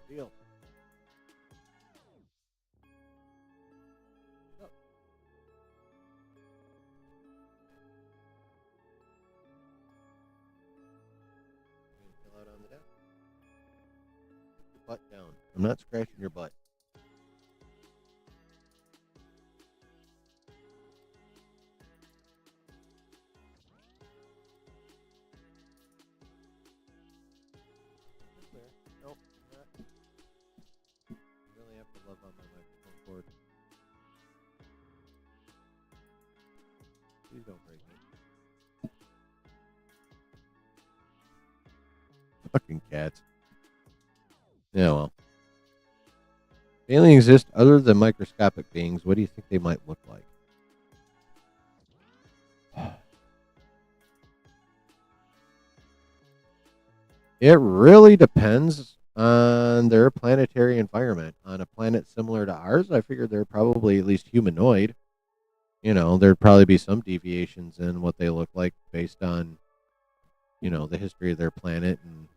Deal. Fill out on the deck. Put your butt down. I'm not scratching your butt. Nope, not. You really have to love on my microphone cord. Please don't break it. Fucking cats. Yeah, well. aliens exist other than microscopic beings, what do you think they might look like? It really depends on their planetary environment. On a planet similar to ours, I figured they're probably at least humanoid. There'd probably be some deviations in what they look like based on, the history of their planet and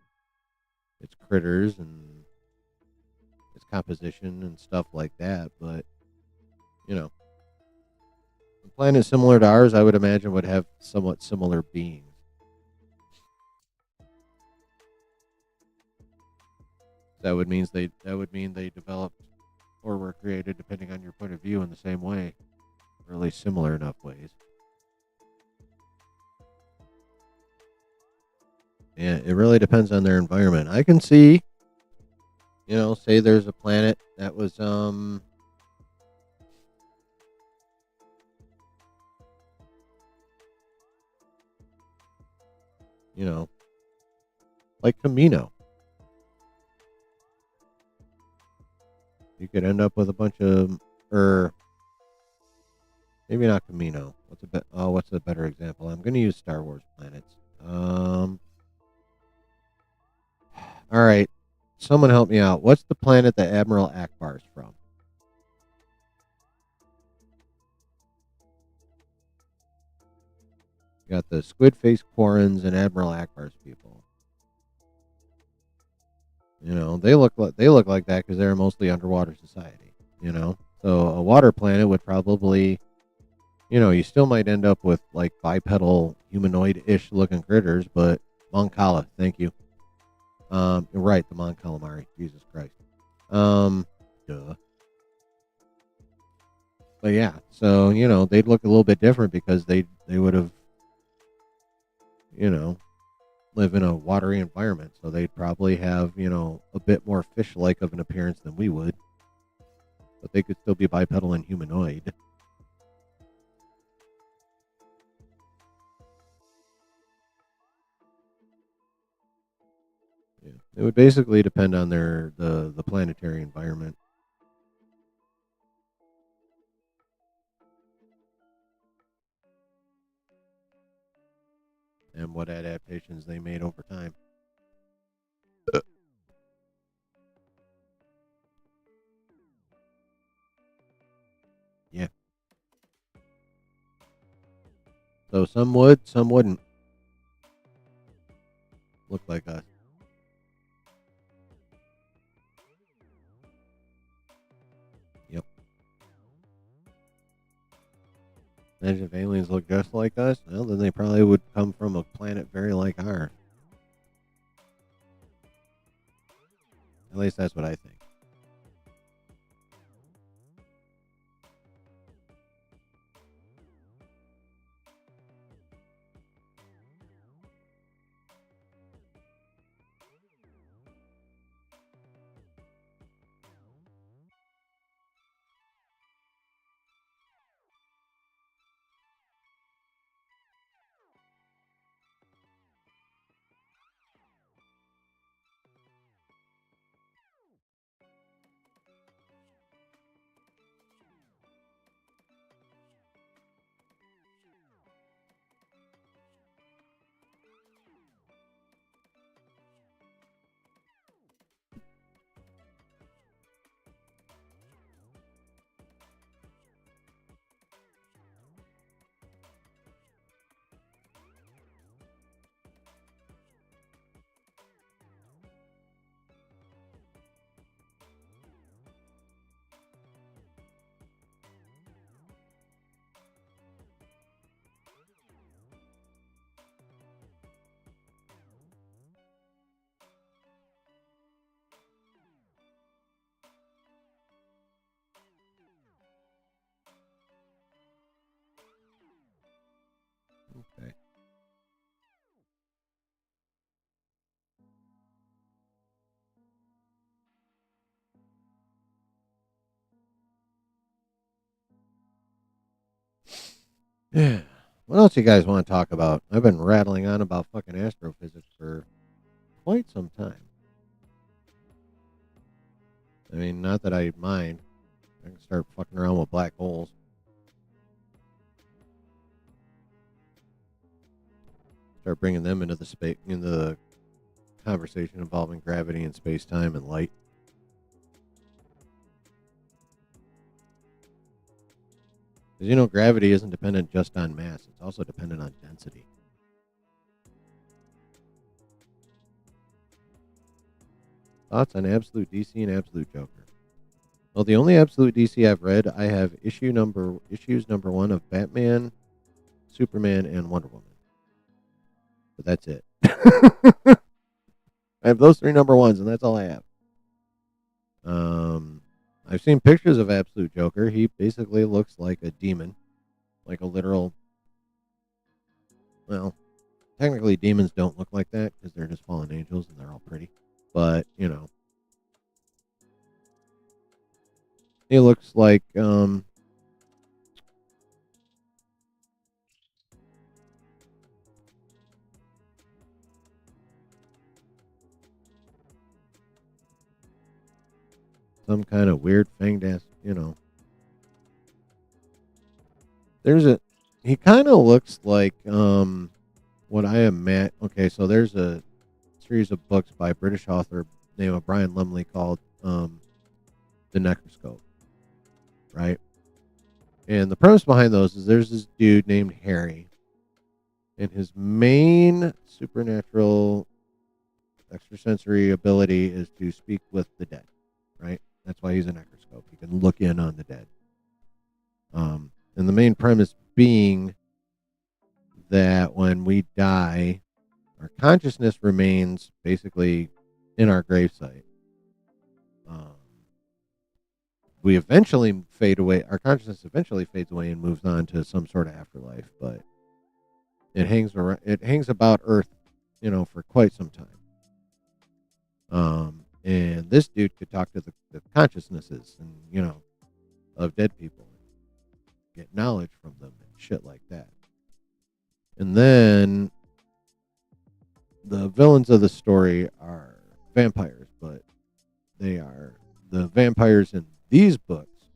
its critters and its composition and stuff like that. But, a planet similar to ours, I would imagine, would have somewhat similar beings. That would mean they developed or were created, depending on your point of view, in the same way, or at least similar enough ways. Yeah, it really depends on their environment. I can see, say there's a planet that was you know, like Camino. You could end up with a bunch of, or maybe not Camino. What's a better example? I'm going to use Star Wars planets. All right, someone help me out. What's the planet that Admiral Akbar's from? You got the squid face Quarrens and Admiral Akbar's people. They look like that because they're mostly underwater society. So a water planet would probably, you still might end up with like bipedal humanoid-ish looking critters, but Mon Cala, thank you. You're right, the Mon Calamari. Jesus Christ. Duh. But yeah, so they'd look a little bit different because they would have, you know, live in a watery environment, so they'd probably have, a bit more fish-like of an appearance than we would. But they could still be bipedal and humanoid. Yeah. It would basically depend on the planetary environment and what adaptations they made over time. Yeah. So some would, some wouldn't look like us. Yep. Imagine if aliens look just like us. Well, then they probably would come from a planet very like ours. At least that's what I think. Okay. Yeah. What else you guys want to talk about? I've been rattling on about fucking astrophysics for quite some time. I mean, not that I mind. I can start fucking around with black holes. Start bringing them into the conversation involving gravity and space time and light. Because gravity isn't dependent just on mass; it's also dependent on density. Thoughts on Absolute DC and Absolute Joker? Well, the only Absolute DC I've read, I have issues number 1 of Batman, Superman, and Wonder Woman. But that's it. I have those 3 number 1s, and that's all I have. I've seen pictures of Absolute Joker. He basically looks like a demon, like a literal. Well, technically, demons don't look like that because they're just fallen angels and they're all pretty. But he looks like some kind of weird fanged ass. He kind of looks like what I am Matt. Okay, so there's a series of books by a British author named Brian Lumley called The Necroscope, right? And the premise behind those is there's this dude named Harry, and his main supernatural extrasensory ability is to speak with the dead, right? That's why he's a necroscope. He can look in on the dead. And the main premise being that when we die, our consciousness remains basically in our gravesite. We eventually fade away. Our consciousness eventually fades away and moves on to some sort of afterlife, but it hangs around. It hangs about Earth, for quite some time. And this dude could talk to the consciousnesses and of dead people, and get knowledge from them and shit like that. And then the villains of the story are vampires, but they are the vampires in these books.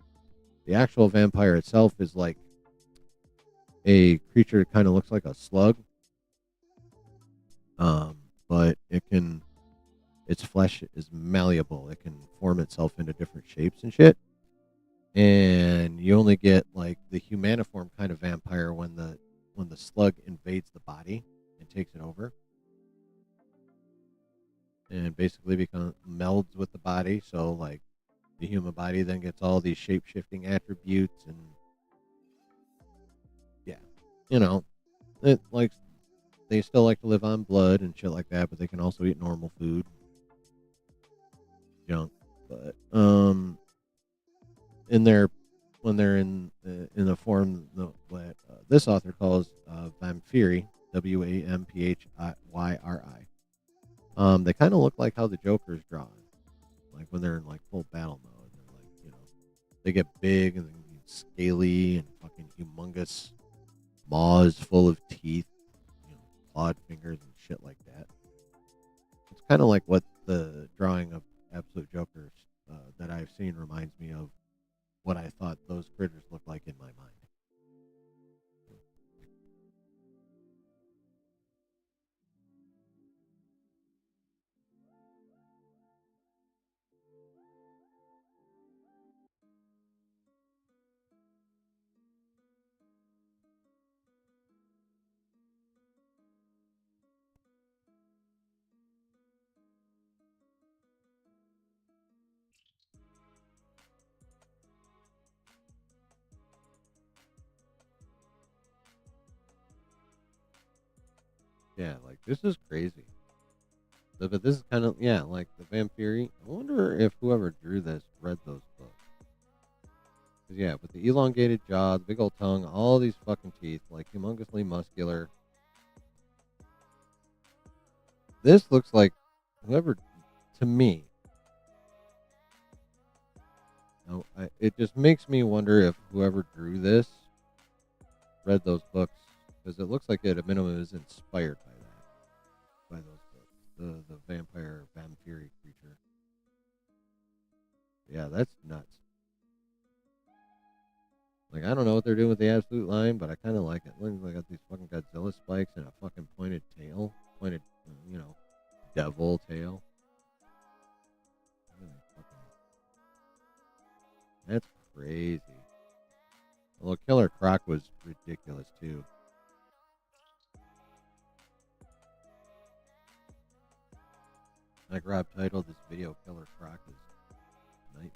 The actual vampire itself is like a creature that kind of looks like a slug. But its flesh is malleable. It can form itself into different shapes and shit. And you only get like the humaniform kind of vampire when the slug invades the body and takes it over. And basically melds with the body. So like the human body then gets all these shape shifting attributes and yeah. It like they still like to live on blood and shit like that, but they can also eat normal food. Junk. But in their when they're in the form what this author calls Vampyri, Wamphyri. They kind of look like how the Joker's drawn, like when they're in like full battle mode. They're like they get big and scaly and fucking humongous maws full of teeth, clawed fingers and shit like that. It's kind of like what the drawing of Absolute Jokers that I've seen reminds me of what I thought those critters looked like in my mind. Yeah, like this is crazy. But this is kind of like the Vampyri. I wonder if whoever drew this read those books. 'Cause, yeah, with the elongated jaw, the big old tongue, all these fucking teeth, like humongously muscular. This looks like whoever, to me, it just makes me wonder if whoever drew this read those books, because it looks like it at a minimum is inspired by those books. The vampire Vampyri creature. Yeah, that's nuts. Like, I don't know what they're doing with the absolute line, but I kind of like it. Look, they got these fucking Godzilla spikes and a fucking pointed tail. Pointed, devil tail. That's crazy. Although Killer Croc was ridiculous, too. Like Rob titled this video, Killer Croc is nightmare.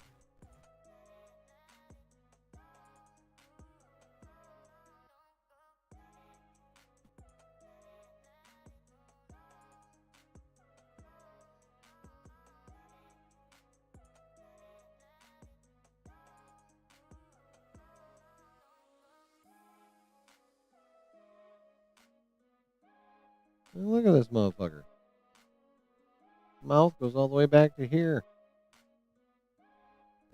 Look at this motherfucker. Mouth goes all the way back to here.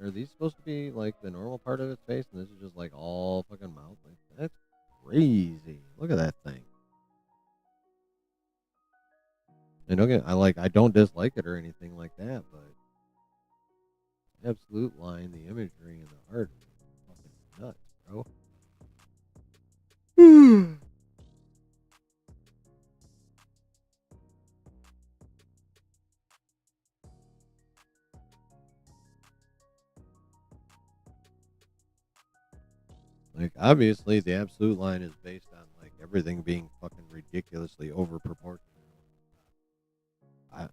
Are these supposed to be like the normal part of its face, and this is just like all fucking mouth? Like, that's crazy. Look at that thing. And I don't dislike it or anything like that, but absolute line, the imagery and the art is fucking nuts, bro. Like, obviously, the absolute line is based on like everything being fucking ridiculously overproportional. I,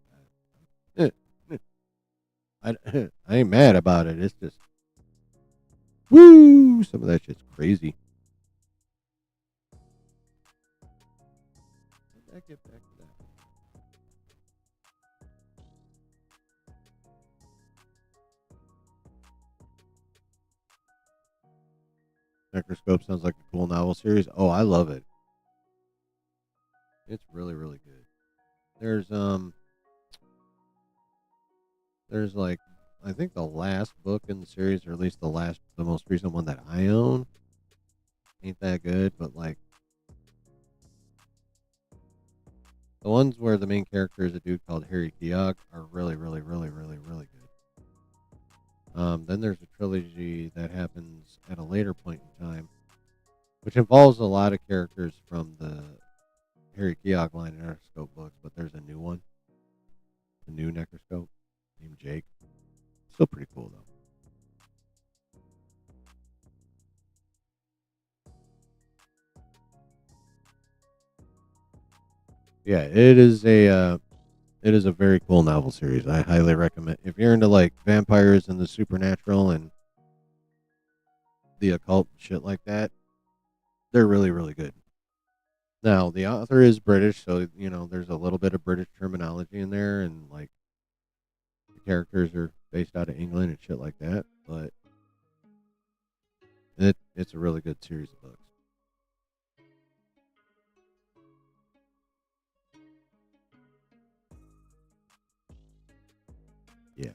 I, I ain't mad about it. It's just, woo! Some of that shit's crazy. How did I get back to that? Necroscope sounds like a cool novel series. Oh, I love it. It's really, really good. There's like, I think the last book in the series, or at least the most recent one that I own, ain't that good. But like the ones where the main character is a dude called Harry Keogh are really, really, really, really, really good. Then there's a trilogy that happens at a later point in time, which involves a lot of characters from the Harry Keogh line in Necroscope books, but there's a new one, a new Necroscope named Jake. Still pretty cool though. Yeah, it is a very cool novel series. I highly recommend if you're into like vampires and the supernatural and the occult shit like that. They're really, really good. Now the author is British, so there's a little bit of British terminology in there, and like the characters are based out of England and shit like that. But it's a really good series of books. Yeah.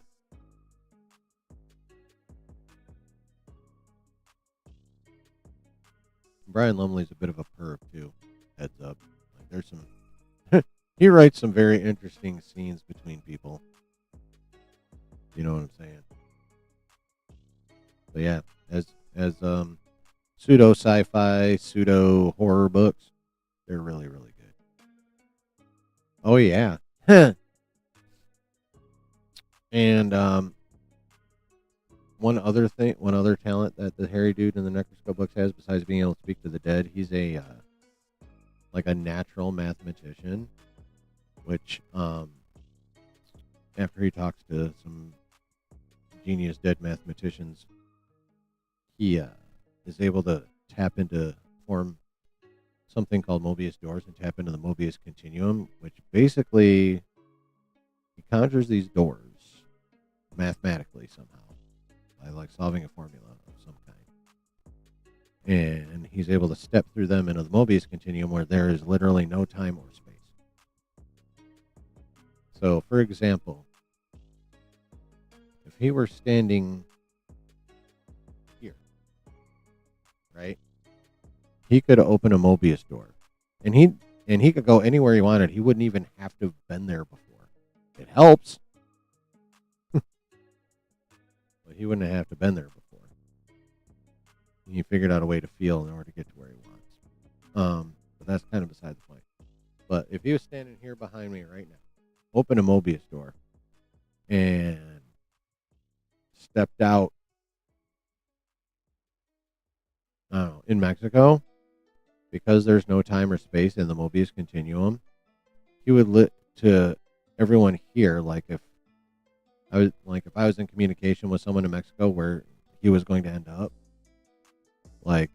Brian Lumley's a bit of a perv too. Heads up. Like there's some he writes some very interesting scenes between people. You know what I'm saying? But yeah, as pseudo sci-fi, pseudo horror books, they're really, really good. Oh yeah. And one other talent that the hairy dude in the Necroscope books has, besides being able to speak to the dead, he's a like a natural mathematician, which after he talks to some genius dead mathematicians, he is able to tap into form something called Mobius doors and tap into the Mobius continuum, which basically he conjures these doors mathematically somehow by like solving a formula of some kind. And he's able to step through them into the Mobius continuum where there is literally no time or space. So, for example, if he were standing here, right, he could open a Mobius door, and he could go anywhere he wanted. He wouldn't even have to have been there before. It helps. but he wouldn't have to been there before. He figured out a way to feel in order to get to where he wants. But that's kind of beside the point. But if he was standing here behind me right now, open a Mobius door, and stepped out, I don't know, in Mexico, because there's no time or space in the Mobius continuum, he would lit to everyone here like if I was in communication with someone in Mexico where he was going to end up. Like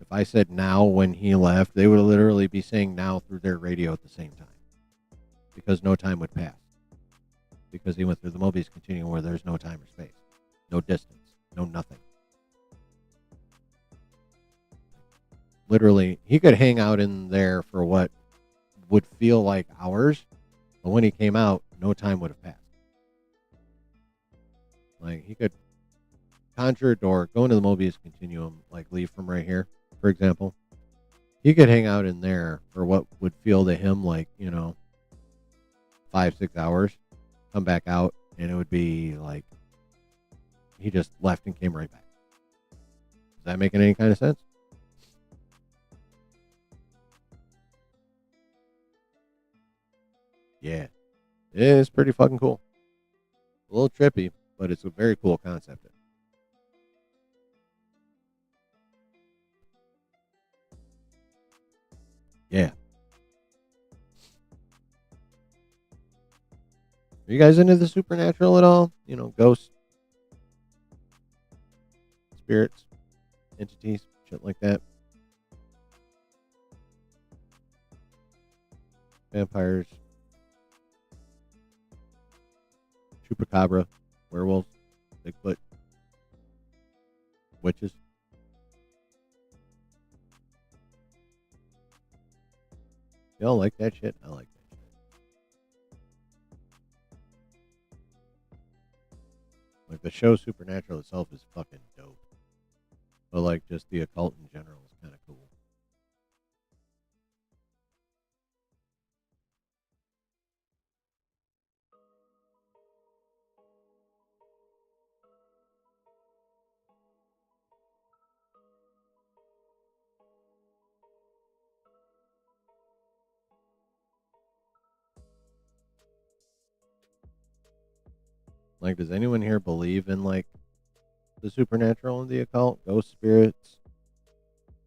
if I said now when he left, they would literally be saying now through their radio at the same time. Because no time would pass. Because he went through the Mobius continuum where there's no time or space. No distance. No nothing. Literally, he could hang out in there for what would feel like hours, but when he came out, no time would have passed. Like, he could conjure a door, go into the Mobius continuum, like leave from right here, for example. He could hang out in there for what would feel to him like, 5-6 hours, come back out, and it would be like he just left and came right back. Is that making any kind of sense? Yeah. It is pretty fucking cool. A little trippy, but it's a very cool concept. Yeah. Are you guys into the supernatural at all? Ghosts, spirits, entities, shit like that. Vampires, chupacabra, werewolves, Bigfoot, witches. Y'all like that shit? I like that shit. Like the show Supernatural itself is fucking dope. But like just the occult in general is kind of cool. Like, does anyone here believe in like the supernatural and the occult, ghost spirits,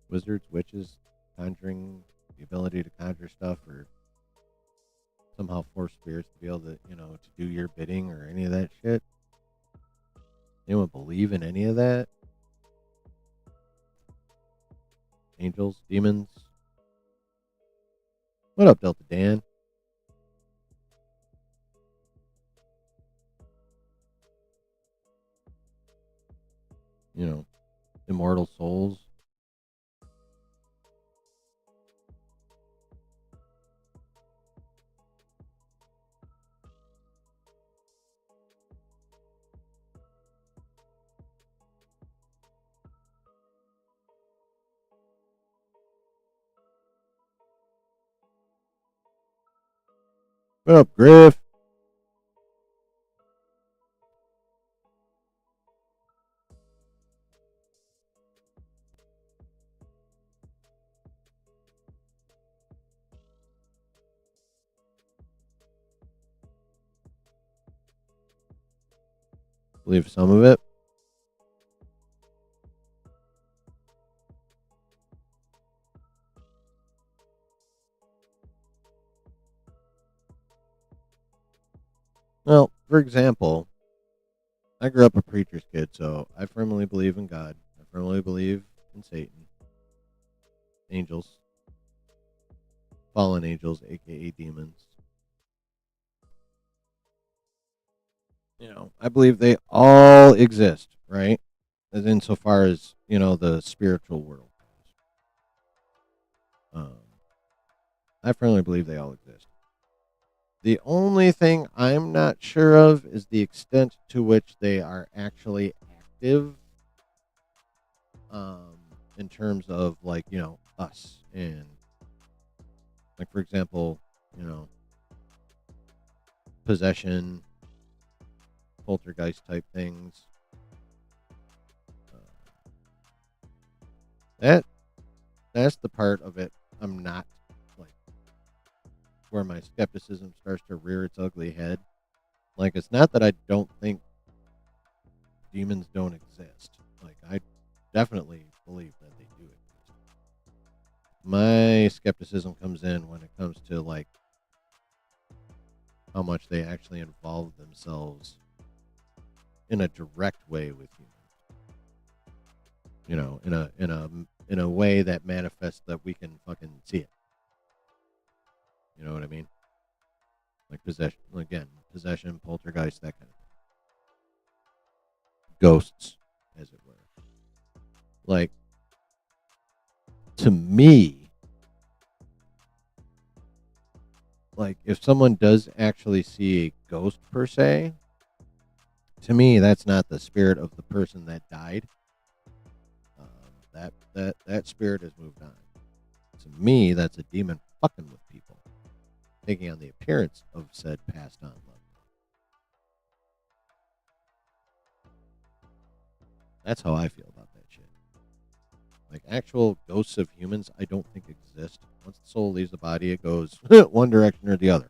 wizards, witches, conjuring, the ability to conjure stuff, or somehow force spirits to be able to, to do your bidding or any of that shit? Anyone believe in any of that? Angels, demons? What up, Delta Dan? Immortal souls. What up, Griff? Believe some of it. Well, for example, I grew up a preacher's kid, so I firmly believe in God. I firmly believe in Satan, angels, fallen angels, aka demons. I believe they all exist, right? As insofar as, the spiritual world. I firmly believe they all exist. The only thing I'm not sure of is the extent to which they are actually active, in terms of like, us, and like, for example, possession, poltergeist type things. That that's the part of it I'm not like where my skepticism starts to rear its ugly head. Like it's not that I don't think demons don't exist. Like I definitely believe that they do exist. My skepticism comes in when it comes to like how much they actually involve themselves in a direct way with humans. You know, in a way that manifests that we can fucking see it. You know what I mean? Like possession again, possession, poltergeist, that kind of thing. Ghosts, as it were. Like to me, like if someone does actually see a ghost per se, to me that's not the spirit of the person that died. That spirit has moved on. To me, that's a demon fucking with people, taking on the appearance of said passed on loved one. That's how I feel about that shit. Like actual ghosts of humans, I don't think exist. Once the soul leaves the body, it goes one direction or the other.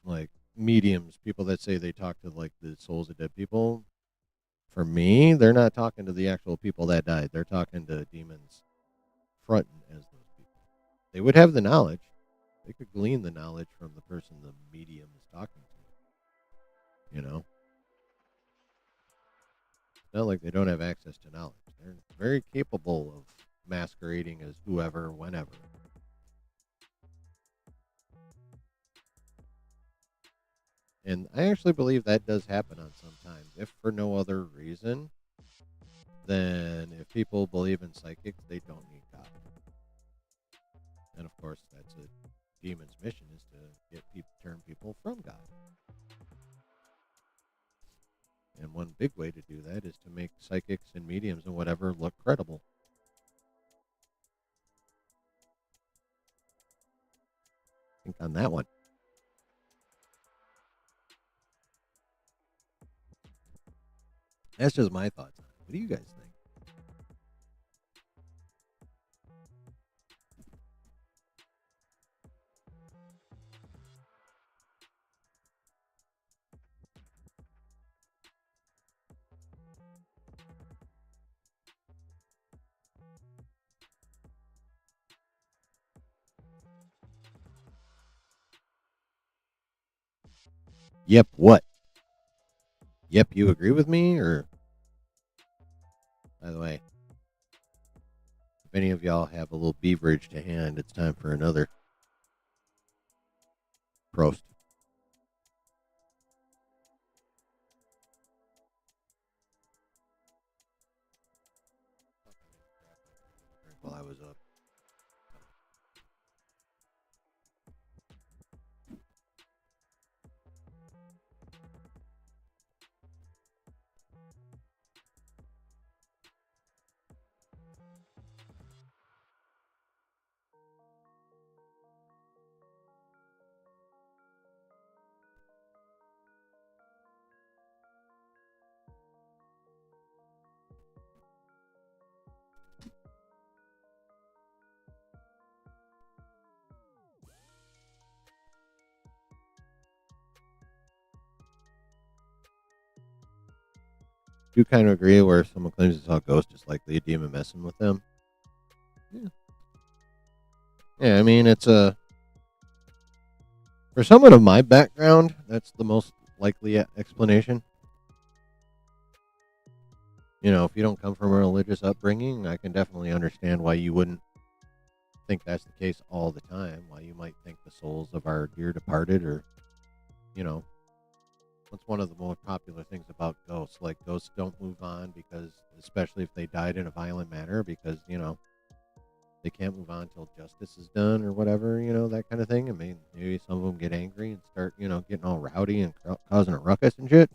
Like mediums, people that say they talk to like the souls of dead people. For me, they're not talking to the actual people that died. They're talking to demons fronting as those people. They would have the knowledge. They could glean the knowledge from the person the medium is talking to. You know, it's not like they don't have access to knowledge. They're very capable of masquerading as whoever, whenever. And I actually believe that does happen on sometimes, if for no other reason than if people believe in psychics, they don't need God. And of course, that's a demon's mission is to get people, turn people from God. And one big way to do that is to make psychics and mediums and whatever look credible. Think on that one. That's just my thoughts on it. What do you guys think? Yep, what? Yep, you agree with me? Or, by the way, if any of y'all have a little beverage to hand, it's time for another. Prost. While I was up. Do you kind of agree where if someone claims to saw a ghost, it's likely a demon messing with them? Yeah. Yeah, I mean, it's a. For someone of my background, that's the most likely explanation. You know, if you don't come from a religious upbringing, I can definitely understand why you wouldn't think that's the case all the time. Why you might think the souls of our dear departed, or, you know, what's one of the more popular things about ghosts? Like, ghosts don't move on because, especially if they died in a violent manner, because, you know, they can't move on until justice is done or whatever, you know, that kind of thing. I mean, maybe some of them get angry and start, you know, getting all rowdy and causing a ruckus and shit.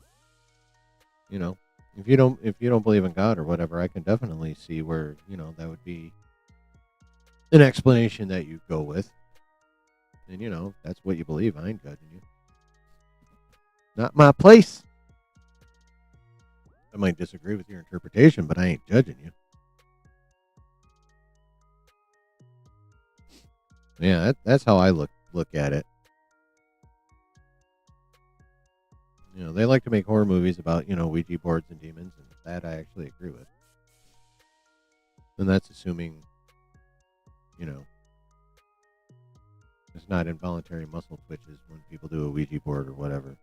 You know, if you don't believe in God or whatever, I can definitely see where, you know, that would be an explanation that you go with. And, if that's what you believe, I ain't judging you. Not my place. I might disagree with your interpretation, but I ain't judging you. Yeah, that's how I look at it. They like to make horror movies about, Ouija boards and demons, and that I actually agree with. And that's assuming, you know, it's not involuntary muscle twitches when people do a Ouija board or whatever.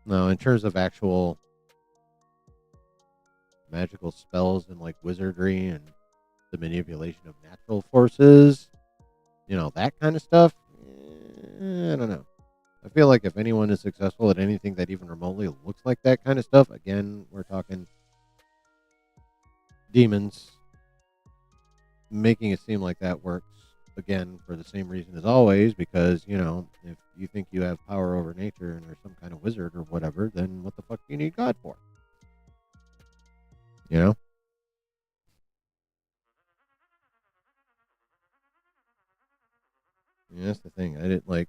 Now, in terms of actual magical spells and like wizardry and the manipulation of natural forces, that kind of stuff, I don't know. I feel like if anyone is successful at anything that even remotely looks like that kind of stuff, again, we're talking demons, making it seem like that works, again, for the same reason as always, because, if you think you have power over nature and are some kind of wizard or whatever, then what the fuck do you need God for? You know? Yeah, that's the thing. I didn't like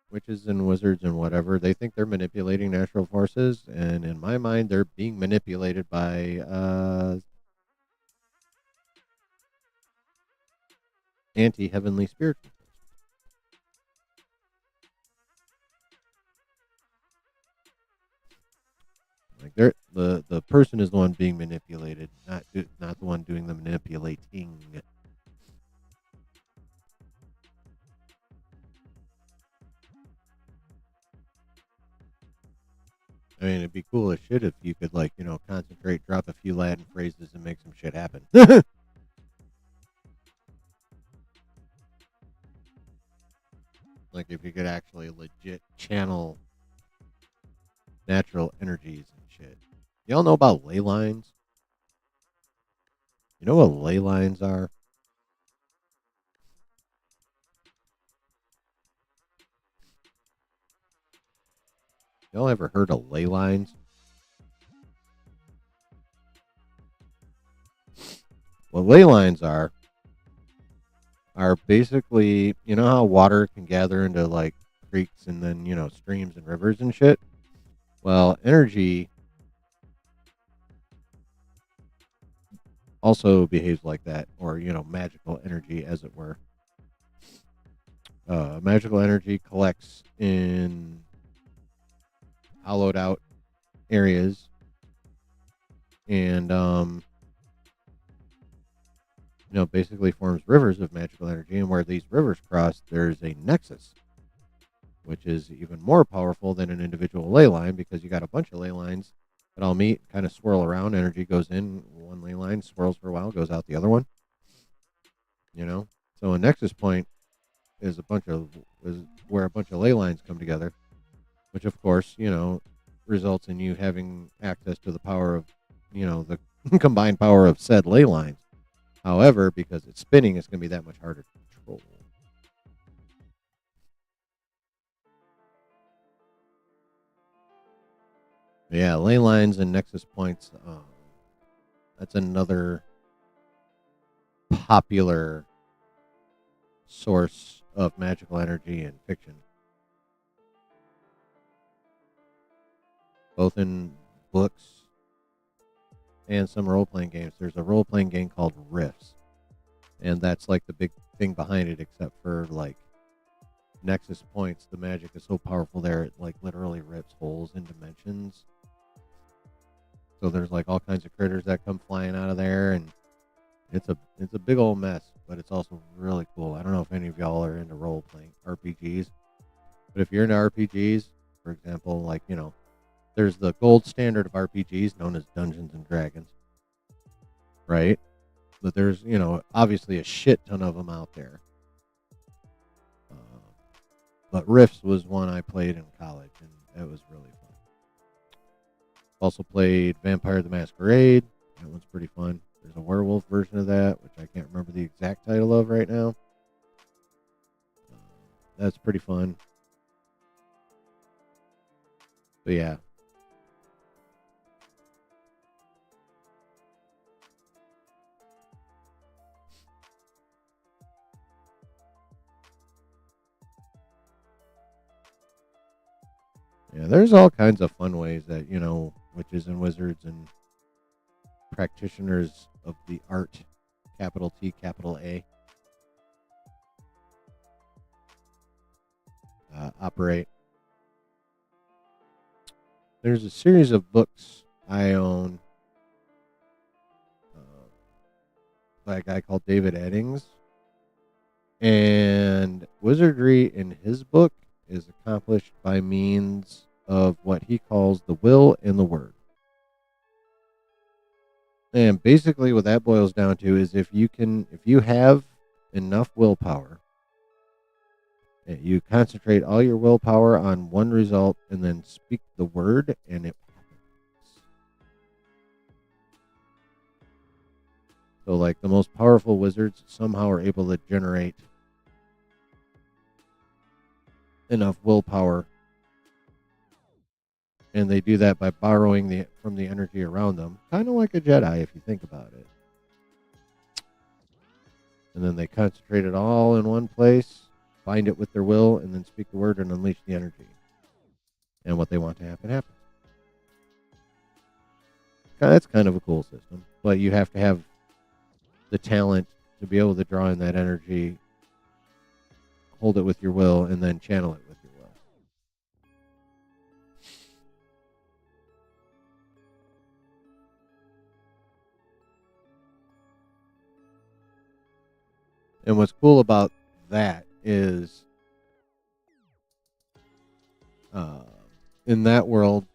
witches and wizards and whatever. They think they're manipulating natural forces, and in my mind, they're being manipulated by anti-heavenly spiritual. Like the person is the one being manipulated, not the one doing the manipulating. I mean, it'd be cool as shit if you could, like, concentrate, drop a few Latin phrases, and make some shit happen. Like, if you could actually legit channel natural energies and shit. Y'all know about ley lines? You know what ley lines are? Y'all ever heard of ley lines? What ley lines are basically, how water can gather into like creeks and then, streams and rivers and shit? Well, energy also behaves like that, or, magical energy, as it were. Magical energy collects in hollowed out areas and, basically forms rivers of magical energy. And where these rivers cross, there's a nexus, which is even more powerful than an individual ley line because you got a bunch of ley lines that all meet, kind of swirl around. Energy goes in one ley line, swirls for a while, goes out the other one. So a nexus point is where a bunch of ley lines come together, which of course, results in you having access to the power of, the combined power of said ley lines. However, because it's spinning, it's going to be that much harder to control. Yeah, ley lines and nexus points. That's another popular source of magical energy in fiction, both in books and some role playing games. There's a role playing game called Rifts, and that's like the big thing behind it, except for like nexus points. The magic is so powerful there, it like literally rips holes in dimensions. So there's like all kinds of critters that come flying out of there, and it's a big old mess, but it's also really cool. I don't know if any of y'all are into role playing RPGs, but if you're into RPGs, for example, like, there's the gold standard of RPGs known as Dungeons and Dragons, right? But there's, obviously a shit ton of them out there. But Rifts was one I played in college, and it was really fun. Also played Vampire the Masquerade. That one's pretty fun. There's a werewolf version of that, which I can't remember the exact title of right now. That's pretty fun. But yeah. Yeah, there's all kinds of fun ways that, witches and wizards and practitioners of the art, capital T, capital A, operate. There's a series of books I own by a guy called David Eddings. And wizardry in his book is accomplished by means of what he calls the will and the word. And basically what that boils down to is if you have enough willpower, you concentrate all your willpower on one result and then speak the word and it happens. So like the most powerful wizards somehow are able to generate enough willpower, and they do that by borrowing from the energy around them, kind of like a Jedi if you think about it. And then they concentrate it all in one place, find it with their will, and then speak the word and unleash the energy. And what they want to happen happens. That's kind of a cool system, but you have to have the talent to be able to draw in that energy, hold it with your will, and then channel it with your will. And what's cool about that is, in that world,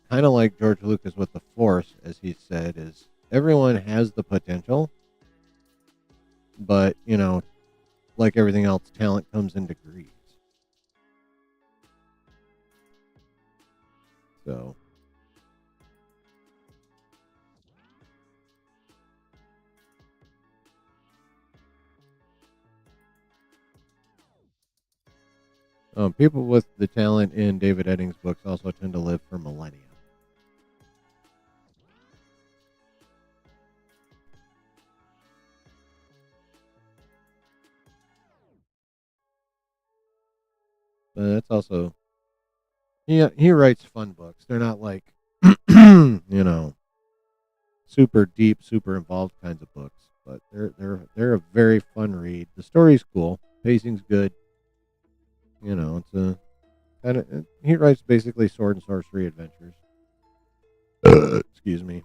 kind of like George Lucas with the Force, as he said, is everyone has the potential, but, like everything else, talent comes in degrees. So, people with the talent in David Eddings' books also tend to live for millennia. But that's also, he writes fun books. They're not like, super deep, super involved kinds of books, but they're a very fun read. The story's cool, pacing's good. It's a kind of, he writes basically sword and sorcery adventures. Excuse me.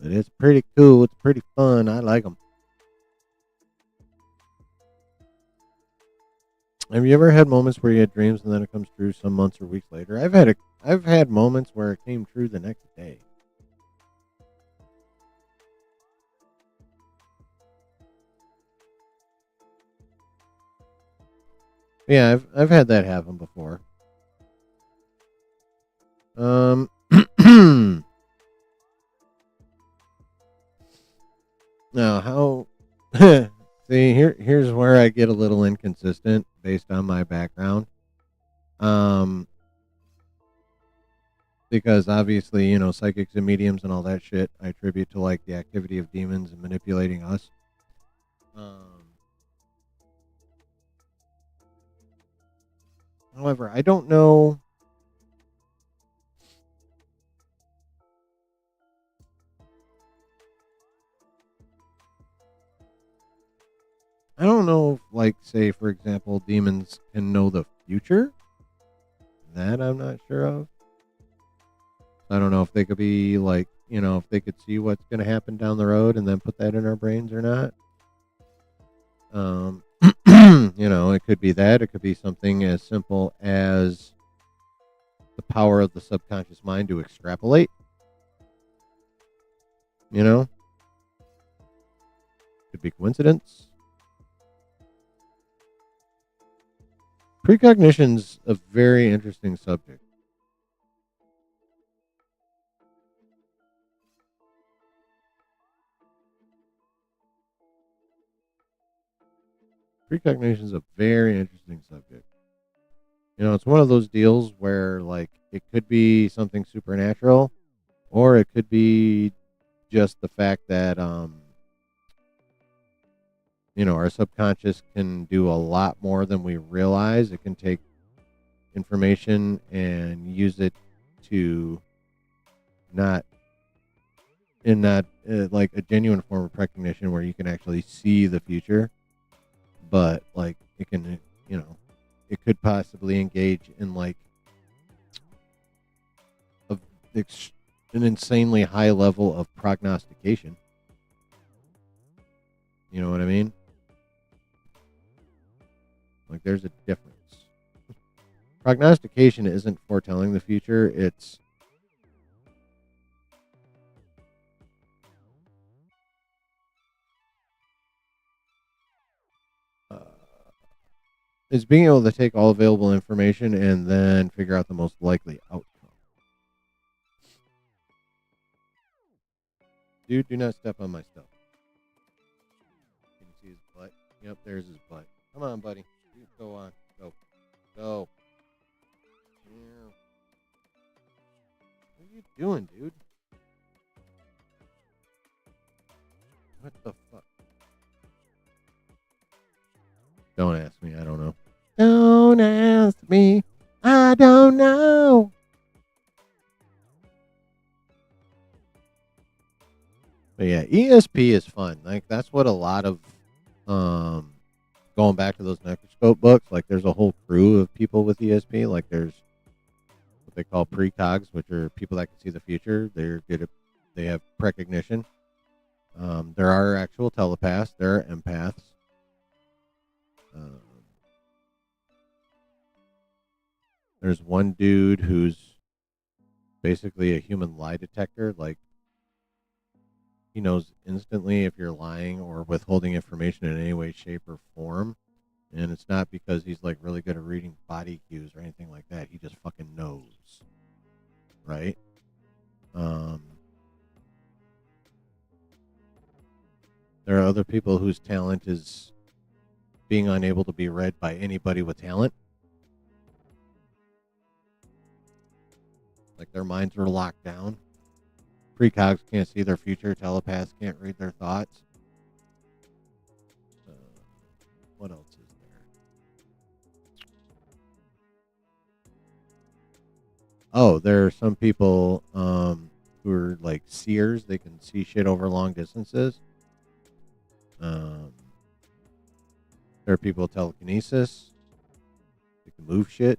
But it's pretty cool. It's pretty fun. I like them. Have you ever had moments where you had dreams and then it comes true some months or weeks later? I've had moments where it came true the next day. Yeah, I've had that happen before. Now how see here's where I get a little inconsistent based on my background. Um because obviously, psychics and mediums and all that shit I attribute to like the activity of demons and manipulating us. Um However, I don't know. I don't know if, like, say, for example, demons can know the future. That I'm not sure of. I don't know if they could be like, if they could see what's going to happen down the road and then put that in our brains or not. Um, it could be that. It could be something as simple as the power of the subconscious mind to extrapolate. Could be coincidence. Precognition's a very interesting subject. Precognition's a very interesting subject. It's one of those deals where like it could be something supernatural, or it could be just the fact that our subconscious can do a lot more than we realize. It can take information and use it to not in that like a genuine form of precognition where you can actually see the future, but like it can, it could possibly engage in like a, an insanely high level of prognostication. You know what I mean? Like there's a difference. Prognostication isn't foretelling the future. Uh, it's being able to take all available information and then figure out the most likely outcome. Dude, do not step on my stuff. Can you see his butt? Yep, there's his butt. Come on, buddy. You go on. Go. Go. Yeah. What are you doing, dude? What the fuck? Don't ask me. I don't know. Don't ask me. I don't know. But yeah, ESP is fun. Like that's what a lot of going back to those Necroscope books, like there's a whole crew of people with ESP. Like there's what they call precogs, which are people that can see the future. They're good at, they have precognition. There are actual telepaths. There are empaths. Um, there's one dude who's basically a human lie detector. Like he knows instantly if you're lying or withholding information in any way, shape, or form. And it's not because he's like really good at reading body cues or anything like that. He just fucking knows. Right? Um, there are other people whose talent is being unable to be read by anybody with talent. Like their minds are locked down. Precogs can't see their future. Telepaths can't read their thoughts. Uh, what else is there? Oh, there are some people who are like seers. They can see shit over long distances. Um, there are people with telekinesis. They can move shit.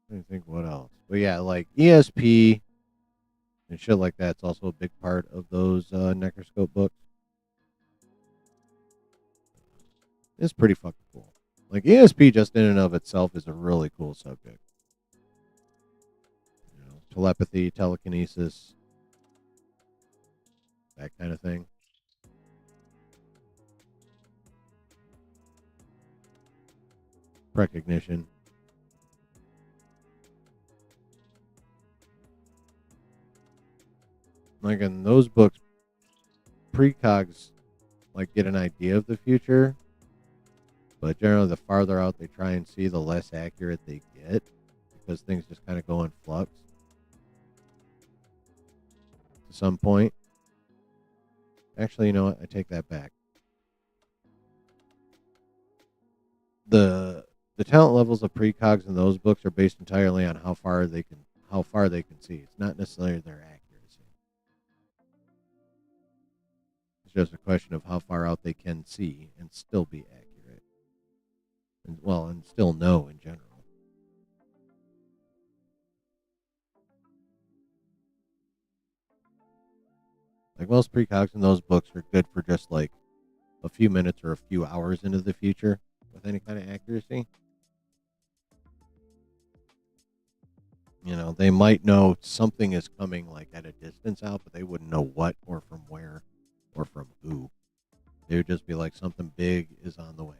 I think what else. But yeah, like ESP and shit like that's also a big part of those Necroscope books. It's pretty fucking cool. Like ESP just in and of itself is a really cool subject. Telepathy, telekinesis, that kind of thing. Precognition. Like in those books, precogs like get an idea of the future, but generally the farther out they try and see, the less accurate they get because things just kind of go in flux to some point. Actually, you know what? I take that back. The talent levels of precogs in those books are based entirely on how far they can see. It's not necessarily their accuracy. It's just a question of how far out they can see and still be accurate. And still know in general. Like most precogs in those books are good for just like a few minutes or a few hours into the future with any kind of accuracy. They might know something is coming like at a distance out, but they wouldn't know what or from where or from who. They would just be like something big is on the way.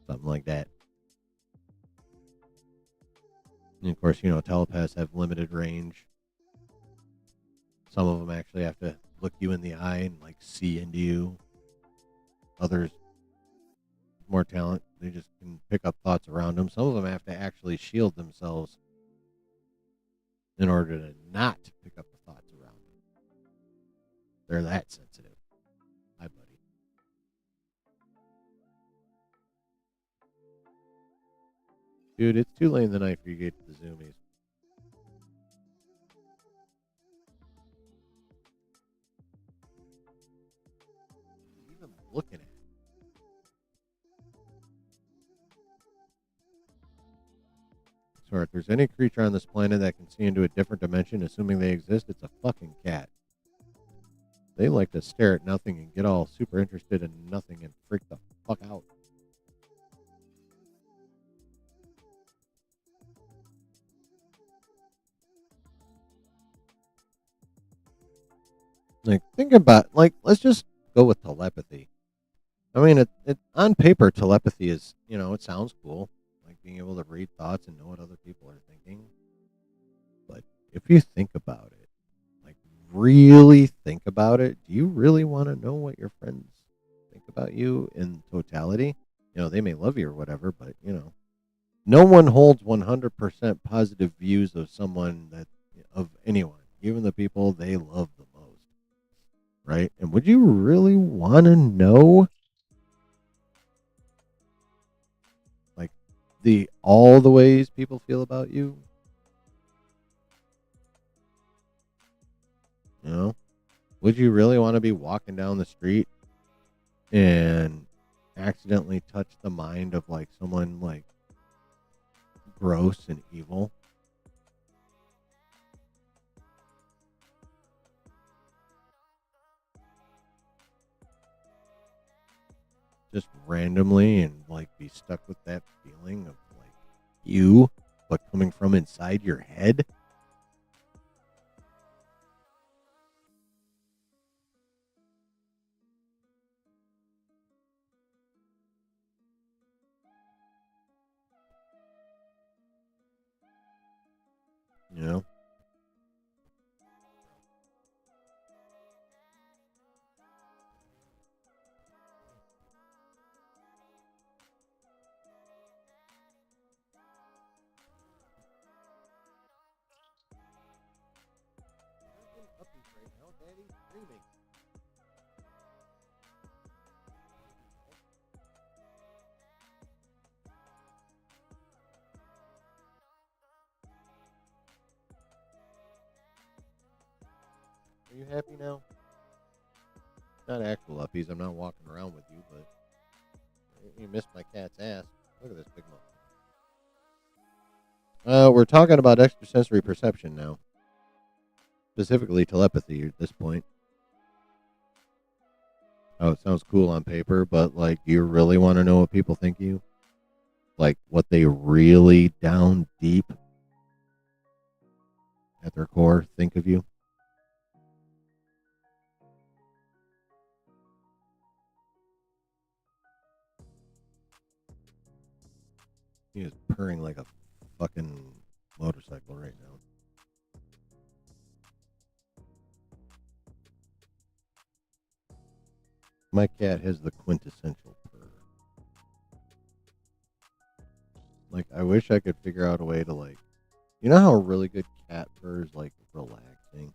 Something like that. And of course, telepaths have limited range. Some of them actually have to look you in the eye and like see into you. Others more talent. They just can pick up thoughts around them. Some of them have to actually shield themselves in order to not pick up the thoughts around them. They're that sensitive. Hi, buddy. Dude, it's too late in the night for you to get to the zoomies. Even looking at it. So if there's any creature on this planet that can see into a different dimension, assuming they exist, it's a fucking cat. They like to stare at nothing and get all super interested in nothing and freak the fuck out. Like, think about, like, let's just go with telepathy. I mean, it on paper, telepathy is, it sounds cool, like being able to read thoughts and know what other people are thinking. But if you think about it, like really think about it, do you really want to know what your friends think about you in totality? They may love you or whatever, but no one holds 100% positive views of someone of anyone, even the people they love the most, right? And would you really want to know like all the ways people feel about you? You know, would you really want to be walking down the street and accidentally touch the mind of like someone like gross and evil? Just randomly and like be stuck with that feeling of like you, but coming from inside your head? You know? Are you happy now? Not actual uppies. I'm not walking around with you, but you missed my cat's ass. Look at this big motherfucker. We're talking about extrasensory perception now, specifically telepathy at this point. Oh, it sounds cool on paper, but like, do you really want to know what people think of you? Like, what they really down deep at their core think of you? He is purring like a fucking motorcycle right now. My cat has the quintessential purr. Like, I wish I could figure out a way to like, how a really good cat purr is like relaxing.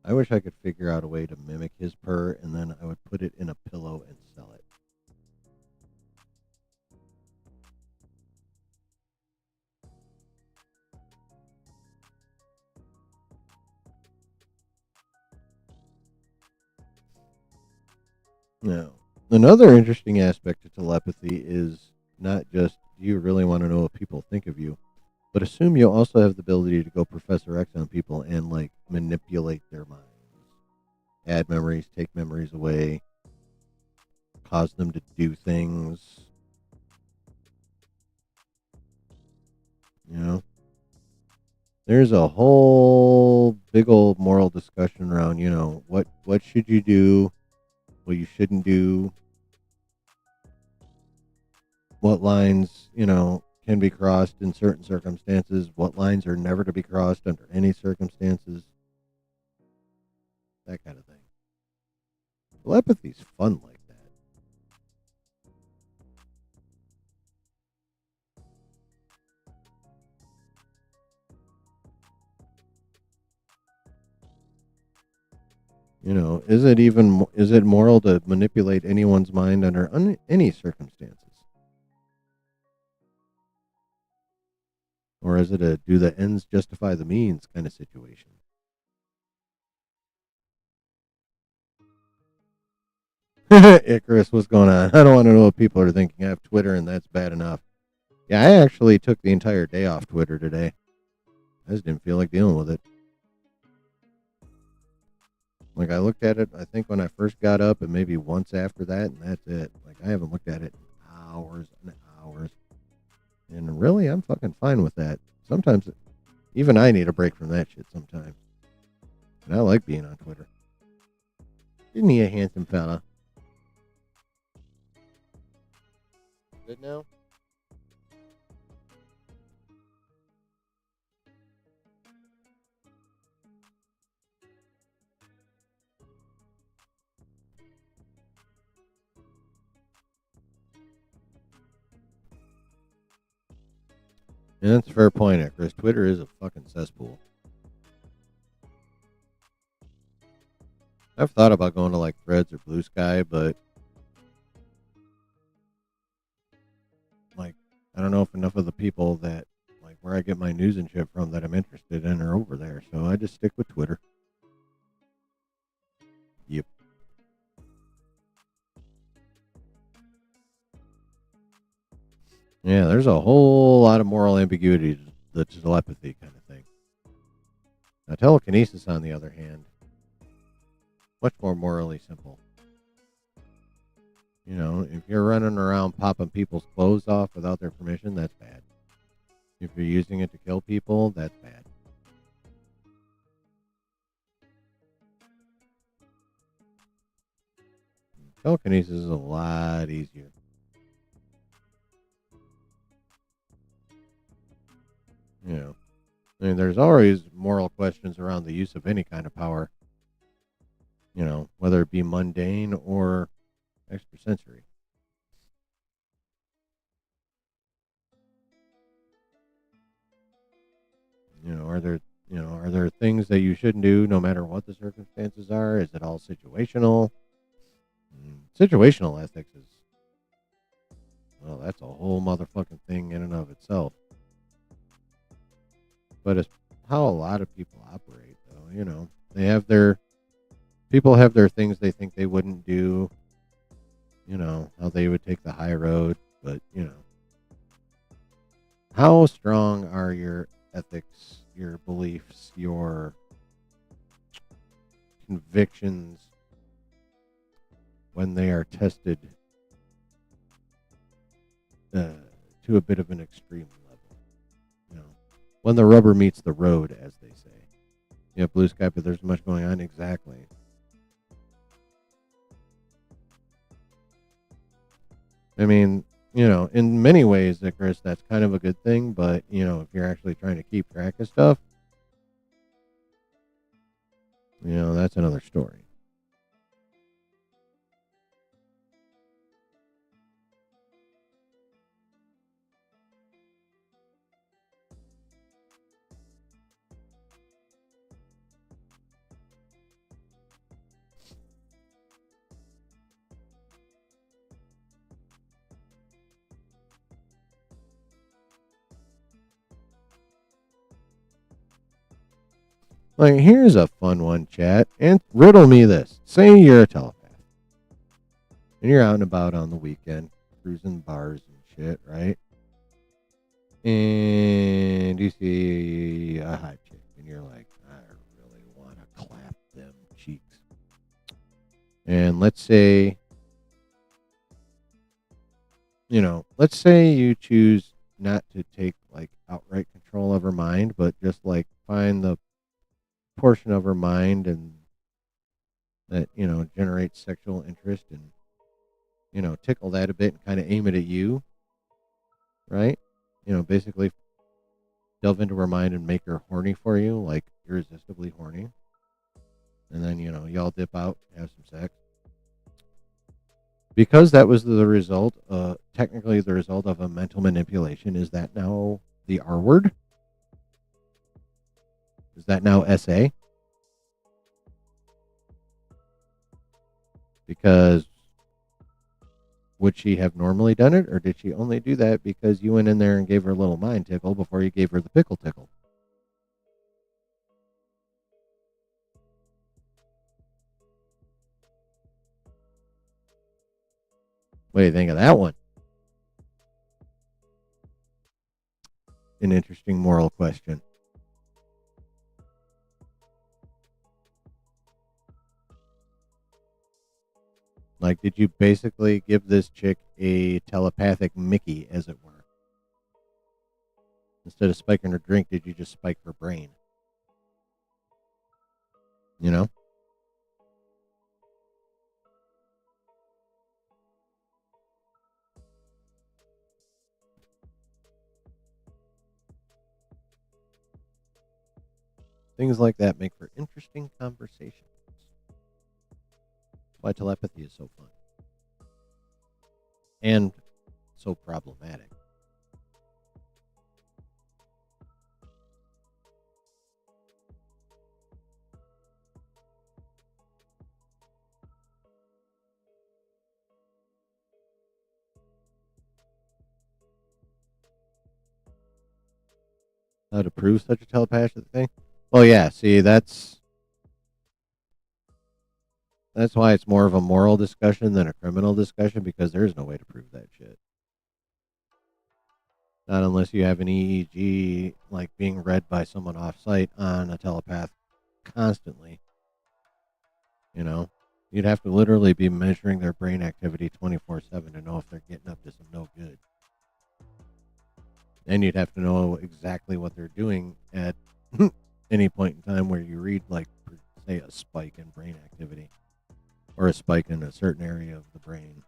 I wish I could figure out a way to mimic his purr, and then I would put it in a pillow and sell it. Now, another interesting aspect of telepathy is not just do you really want to know what people think of you, but assume you also have the ability to go Professor X on people and like manipulate their minds, add memories, take memories away, cause them to do things. You know, there's a whole big old moral discussion around, what should you do, what you shouldn't do, what lines, can be crossed in certain circumstances, what lines are never to be crossed under any circumstances, that kind of thing. Telepathy's fun like that. Is it moral to manipulate anyone's mind under any circumstances? Or is it a do the ends justify the means kind of situation? Icarus, what's going on? I don't want to know what people are thinking. I have Twitter and that's bad enough. Yeah, I actually took the entire day off Twitter today. I just didn't feel like dealing with it. Like, I looked at it, I think, when I first got up, and maybe once after that, and that's it. Like, I haven't looked at it in hours and hours. And really, I'm fucking fine with that. Sometimes, even I need a break from that shit sometimes. And I like being on Twitter. Isn't he a handsome fella? Good now? And that's a fair point, Chris. Twitter is a fucking cesspool. I've thought about going to like Threads or Blue Sky, but like I don't know if enough of the people that like where I get my news and shit from that I'm interested in are over there. So I just stick with Twitter. Yep. Yeah, there's a whole lot of moral ambiguity to the telepathy kind of thing. Now, telekinesis, on the other hand, much more morally simple. If you're running around popping people's clothes off without their permission, that's bad. If you're using it to kill people, that's bad. Telekinesis is a lot easier. I mean, there's always moral questions around the use of any kind of power, whether it be mundane or extrasensory. Are there things that you shouldn't do no matter what the circumstances are? Is it all situational? Situational ethics is, well, that's a whole motherfucking thing in and of itself. But it's how a lot of people operate, though. People have their things they think they wouldn't do, how they would take the high road. But, how strong are your ethics, your beliefs, your convictions when they are tested to a bit of an extreme level? When the rubber meets the road, as they say. Blue Sky, but there's much going on. Exactly. I mean, in many ways, Icarus, that's kind of a good thing. But, if you're actually trying to keep track of stuff, that's another story. Like, here's a fun one, chat. And riddle me this. Say you're a telepath. And you're out and about on the weekend, cruising bars and shit, right? And you see a hot chick, and you're like, I really want to clap them cheeks. And let's say you choose not to take like outright control of her mind, but just like find the portion of her mind and that generates sexual interest and tickle that a bit and kind of aim it at you, right? Basically delve into her mind and make her horny for you, like irresistibly horny. And then y'all dip out, have some sex. Because that was the result, technically the result of a mental manipulation. Is that now the R word? Is that now SA? Because would she have normally done it, or did she only do that because you went in there and gave her a little mind tickle before you gave her the pickle tickle? What do you think of that one? An interesting moral question. Like, did you basically give this chick a telepathic Mickey, as it were? Instead of spiking her drink, did you just spike her brain? You know? Things like that make for interesting conversations. Why telepathy is so fun. And so problematic. How to prove such a telepathic thing? Well, yeah. See, that's why it's more of a moral discussion than a criminal discussion, because there's no way to prove that shit. Not unless you have an EEG like being read by someone off site on a telepath constantly. You know, you'd have to literally be measuring their brain activity 24/7 to know if they're getting up to some no good. And you'd have to know exactly what they're doing at any point in time where you read, like, say, a spike in brain activity or a spike in a certain area of the brain.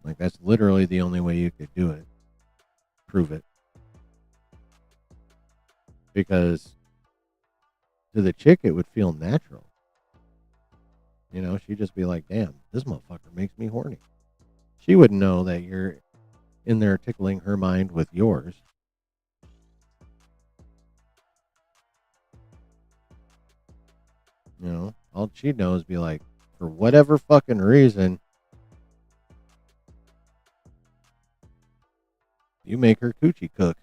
Like, that's literally the only way you could do it. Prove it. Because to the chick, it would feel natural. You know, she'd just be like, damn, this motherfucker makes me horny. She wouldn't know that you're in there tickling her mind with yours. You know, all she'd know is be like, for whatever fucking reason, you make her coochie cook.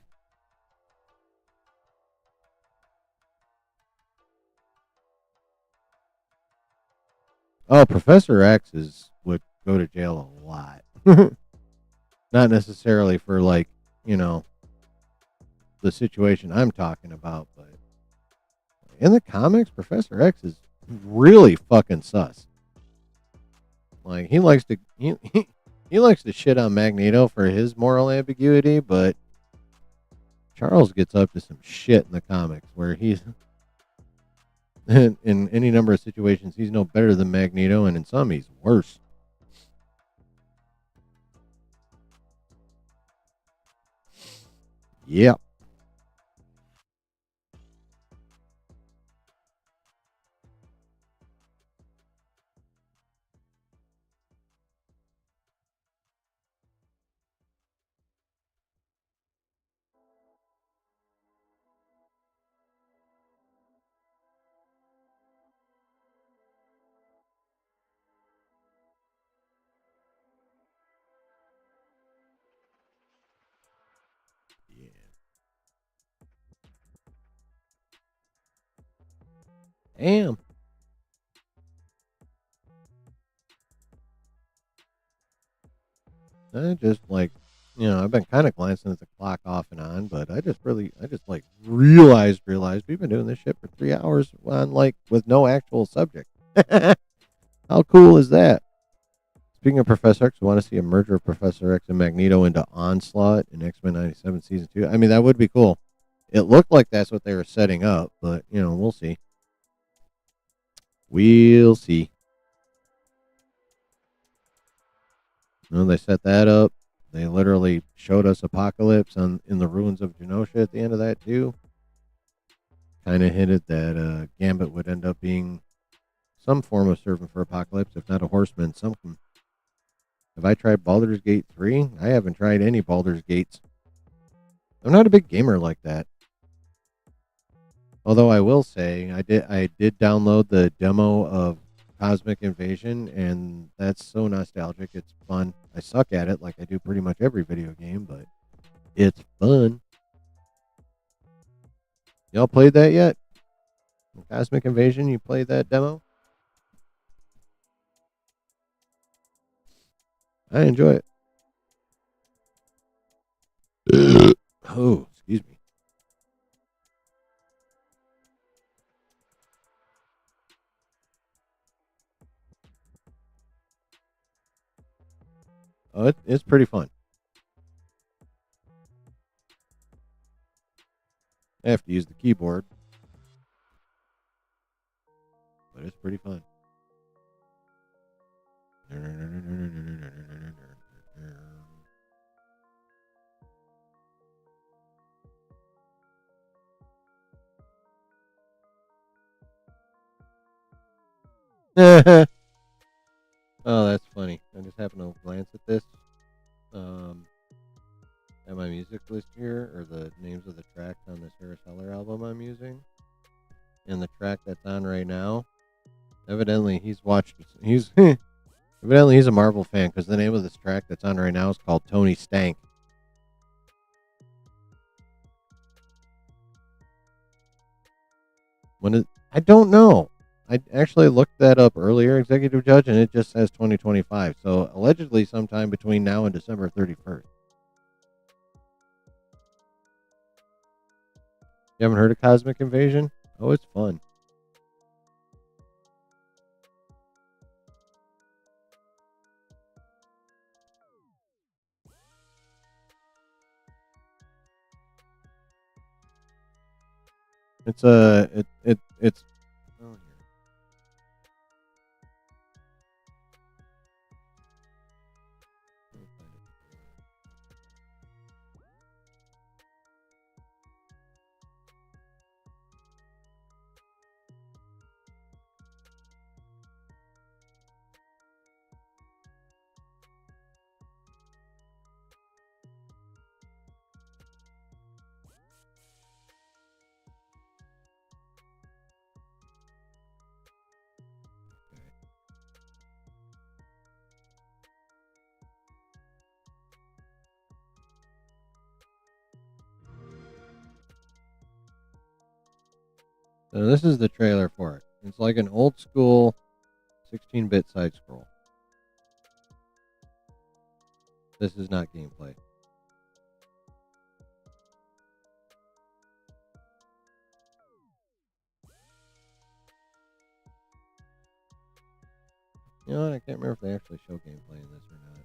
Oh, Professor X would go to jail a lot. Not necessarily for, like, you know, the situation I'm talking about, but in the comics, Professor X is really fucking sus. Like, he likes to he likes to shit on Magneto for his moral ambiguity, but Charles gets up to some shit in the comics where he's in any number of situations he's no better than Magneto, and in some he's worse. Yep. Yeah. Damn. I just, like, I've been kind of glancing at the clock off and on, but I just like realized we've been doing this shit for 3 hours on, like, with no actual subject. How cool is that? Speaking of Professor X, we want to see a merger of Professor X and Magneto into Onslaught in X-Men 97 Season 2. I mean, that would be cool. It looked like that's what they were setting up, but, we'll see. We'll see. They set that up. They literally showed us Apocalypse in the ruins of Genosha at the end of that, too. Kind of hinted that Gambit would end up being some form of servant for Apocalypse, if not a horseman. Have I tried Baldur's Gate 3? I haven't tried any Baldur's Gates. I'm not a big gamer like that. Although I will say, I did download the demo of Cosmic Invasion, and that's so nostalgic. It's fun. I suck at it, like I do pretty much every video game, but it's fun. Y'all played that yet? Cosmic Invasion, you played that demo? I enjoy it. Oh, excuse me. Oh, it's pretty fun. I have to use the keyboard, but it's pretty fun. Oh, that's funny. I just happened to glance at this, um, at my music list here, or the names of the tracks on this Harris Heller album I'm using, and the track that's on right now. Evidently, he's watched. He's evidently he's a Marvel fan because the name of this track that's on right now is called Tony Stank. When it, I don't know. I actually looked that up earlier, Executive Judge, and it just says 2025. So allegedly, sometime between now and December 31st. You haven't heard of Cosmic Invasion? Oh, it's fun. It's a it's. Oh, so this is the trailer for it. It's like an old school 16-bit side scroll. This is not gameplay. You know what? I can't remember if they actually show gameplay in this or not.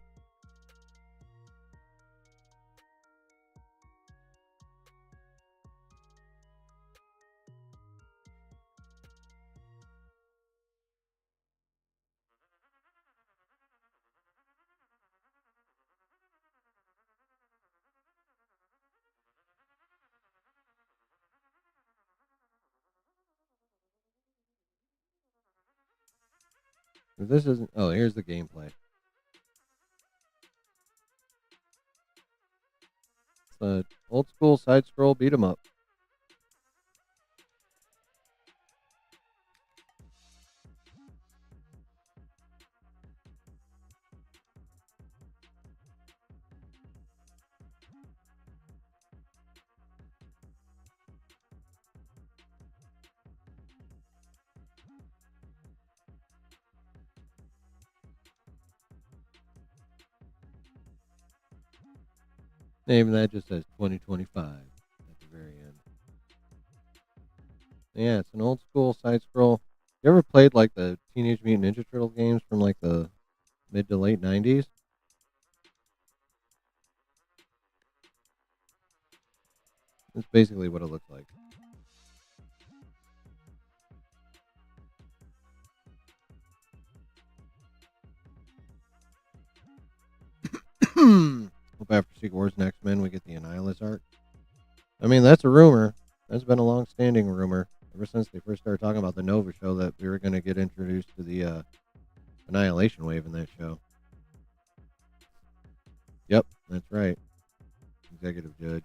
If this isn't. Oh, here's the gameplay. It's an old school side scroll beat 'em up. Even that just says 2025 at the very end. Yeah, it's an old school side scroll. You ever played like the Teenage Mutant Ninja Turtle games from like the mid to late 90s? That's basically what it looks like. Hope after Secret Wars and X-Men we get the Annihilus art. I mean, that's a rumor. That's been a long-standing rumor ever since they first started talking about the Nova show that we were going to get introduced to the Annihilation Wave in that show. Yep, that's right. Executive Judge.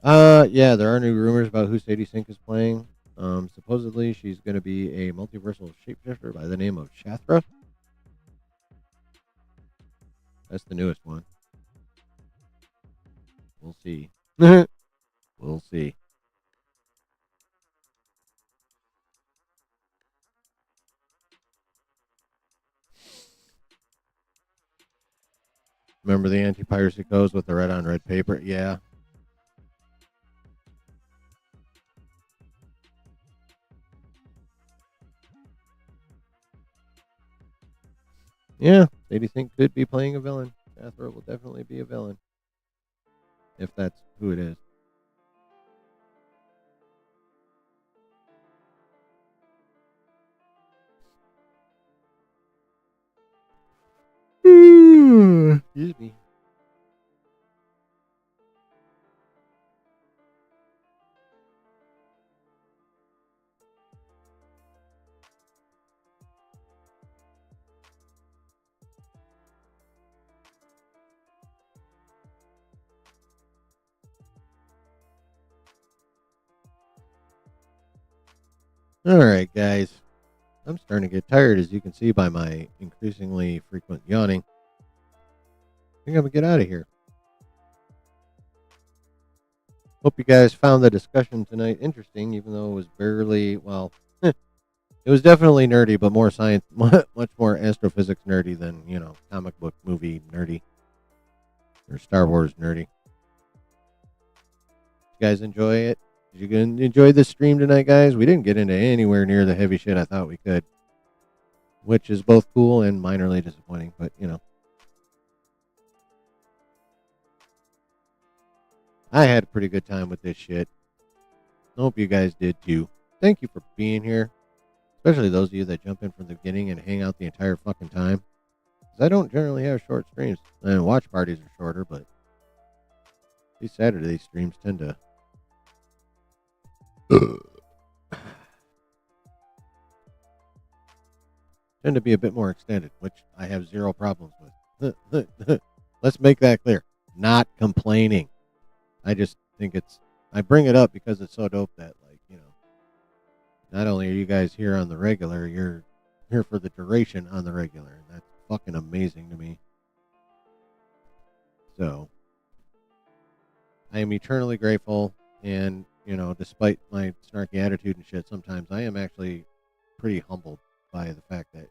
Yeah, there are new rumors about who Sadie Sink is playing. Supposedly she's going to be a multiversal shapeshifter by the name of Shathra. That's the newest one. We'll see. We'll see. Remember the anti-piracy codes with the red on red paper? Yeah. Yeah, Sadie Sink could be playing a villain. Shathra will definitely be a villain. If that's who it is. Excuse me. All right, guys. I'm starting to get tired, as you can see by my increasingly frequent yawning. I think I'm going to get out of here. Hope you guys found the discussion tonight interesting, even though it was barely, well, it was definitely nerdy, but more science, much more astrophysics nerdy than, comic book movie nerdy or Star Wars nerdy. You guys enjoy it? Did you enjoy the stream tonight, guys? We didn't get into anywhere near the heavy shit I thought we could, which is both cool and minorly disappointing, but, I had a pretty good time with this shit. I hope you guys did too. Thank you for being here, especially those of you that jump in from the beginning and hang out the entire fucking time. Because I don't generally have short streams. And watch parties are shorter, but these Saturday streams tend to be a bit more extended, which I have zero problems with. Let's make that clear. Not complaining. I just think I bring it up because it's so dope that, not only are you guys here on the regular, you're here for the duration on the regular. And that's fucking amazing to me. So, I am eternally grateful. And, despite my snarky attitude and shit, sometimes I am actually pretty humbled by the fact that,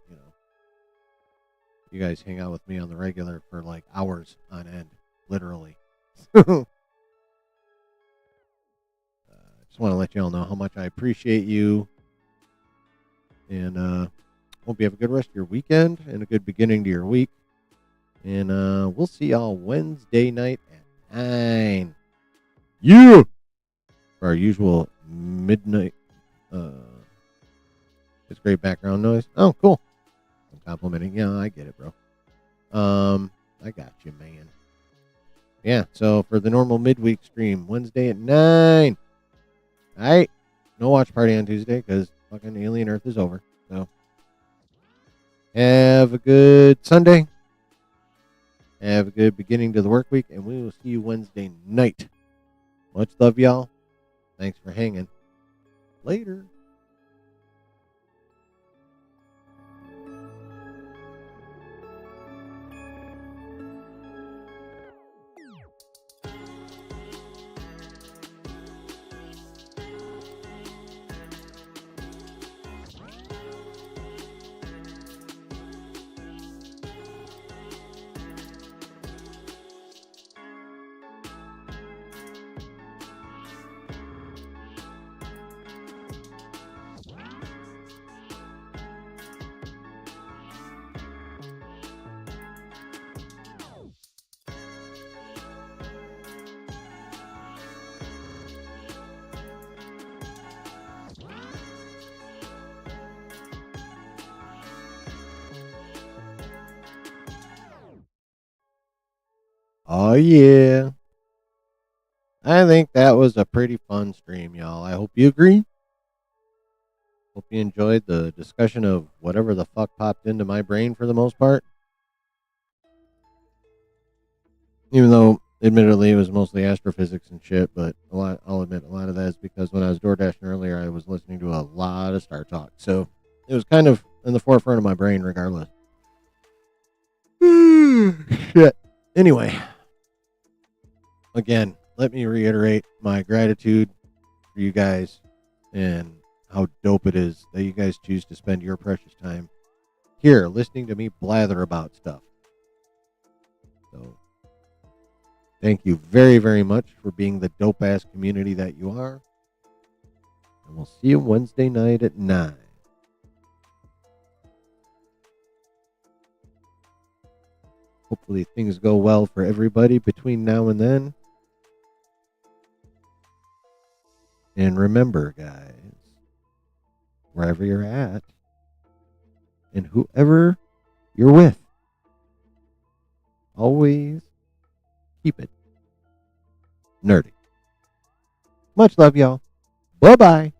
you guys hang out with me on the regular for like hours on end, literally. Just want to let you all know how much I appreciate you. And hope you have a good rest of your weekend and a good beginning to your week. And we'll see y'all Wednesday night at 9. Yeah! For our usual midnight. It's great background noise. Oh, cool. I'm complimenting. Yeah, I get it, bro. I got you, man. Yeah, so for the normal midweek stream, Wednesday at 9. All right. No watch party on Tuesday because fucking Alien Earth is over. So have a good Sunday. Have a good beginning to the work week, and we will see you Wednesday night. Much love, y'all. Thanks for hanging. Later. Oh, yeah. I think that was a pretty fun stream, y'all. I hope you agree. Hope you enjoyed the discussion of whatever the fuck popped into my brain for the most part. Even though Admittedly, it was mostly astrophysics and shit, but I'll admit a lot of that is because when I was door dashing earlier, I was listening to a lot of Star Talk. So it was kind of in the forefront of my brain regardless. Shit. Anyway, again, let me reiterate my gratitude for you guys and how dope it is that you guys choose to spend your precious time here listening to me blather about stuff. So thank you very, very much for being the dope ass community that you are. And we'll see you Wednesday night at 9. Hopefully things go well for everybody between now and then. And remember, guys, wherever you're at and whoever you're with, always keep it nerdy. Much love, y'all. Bye-bye.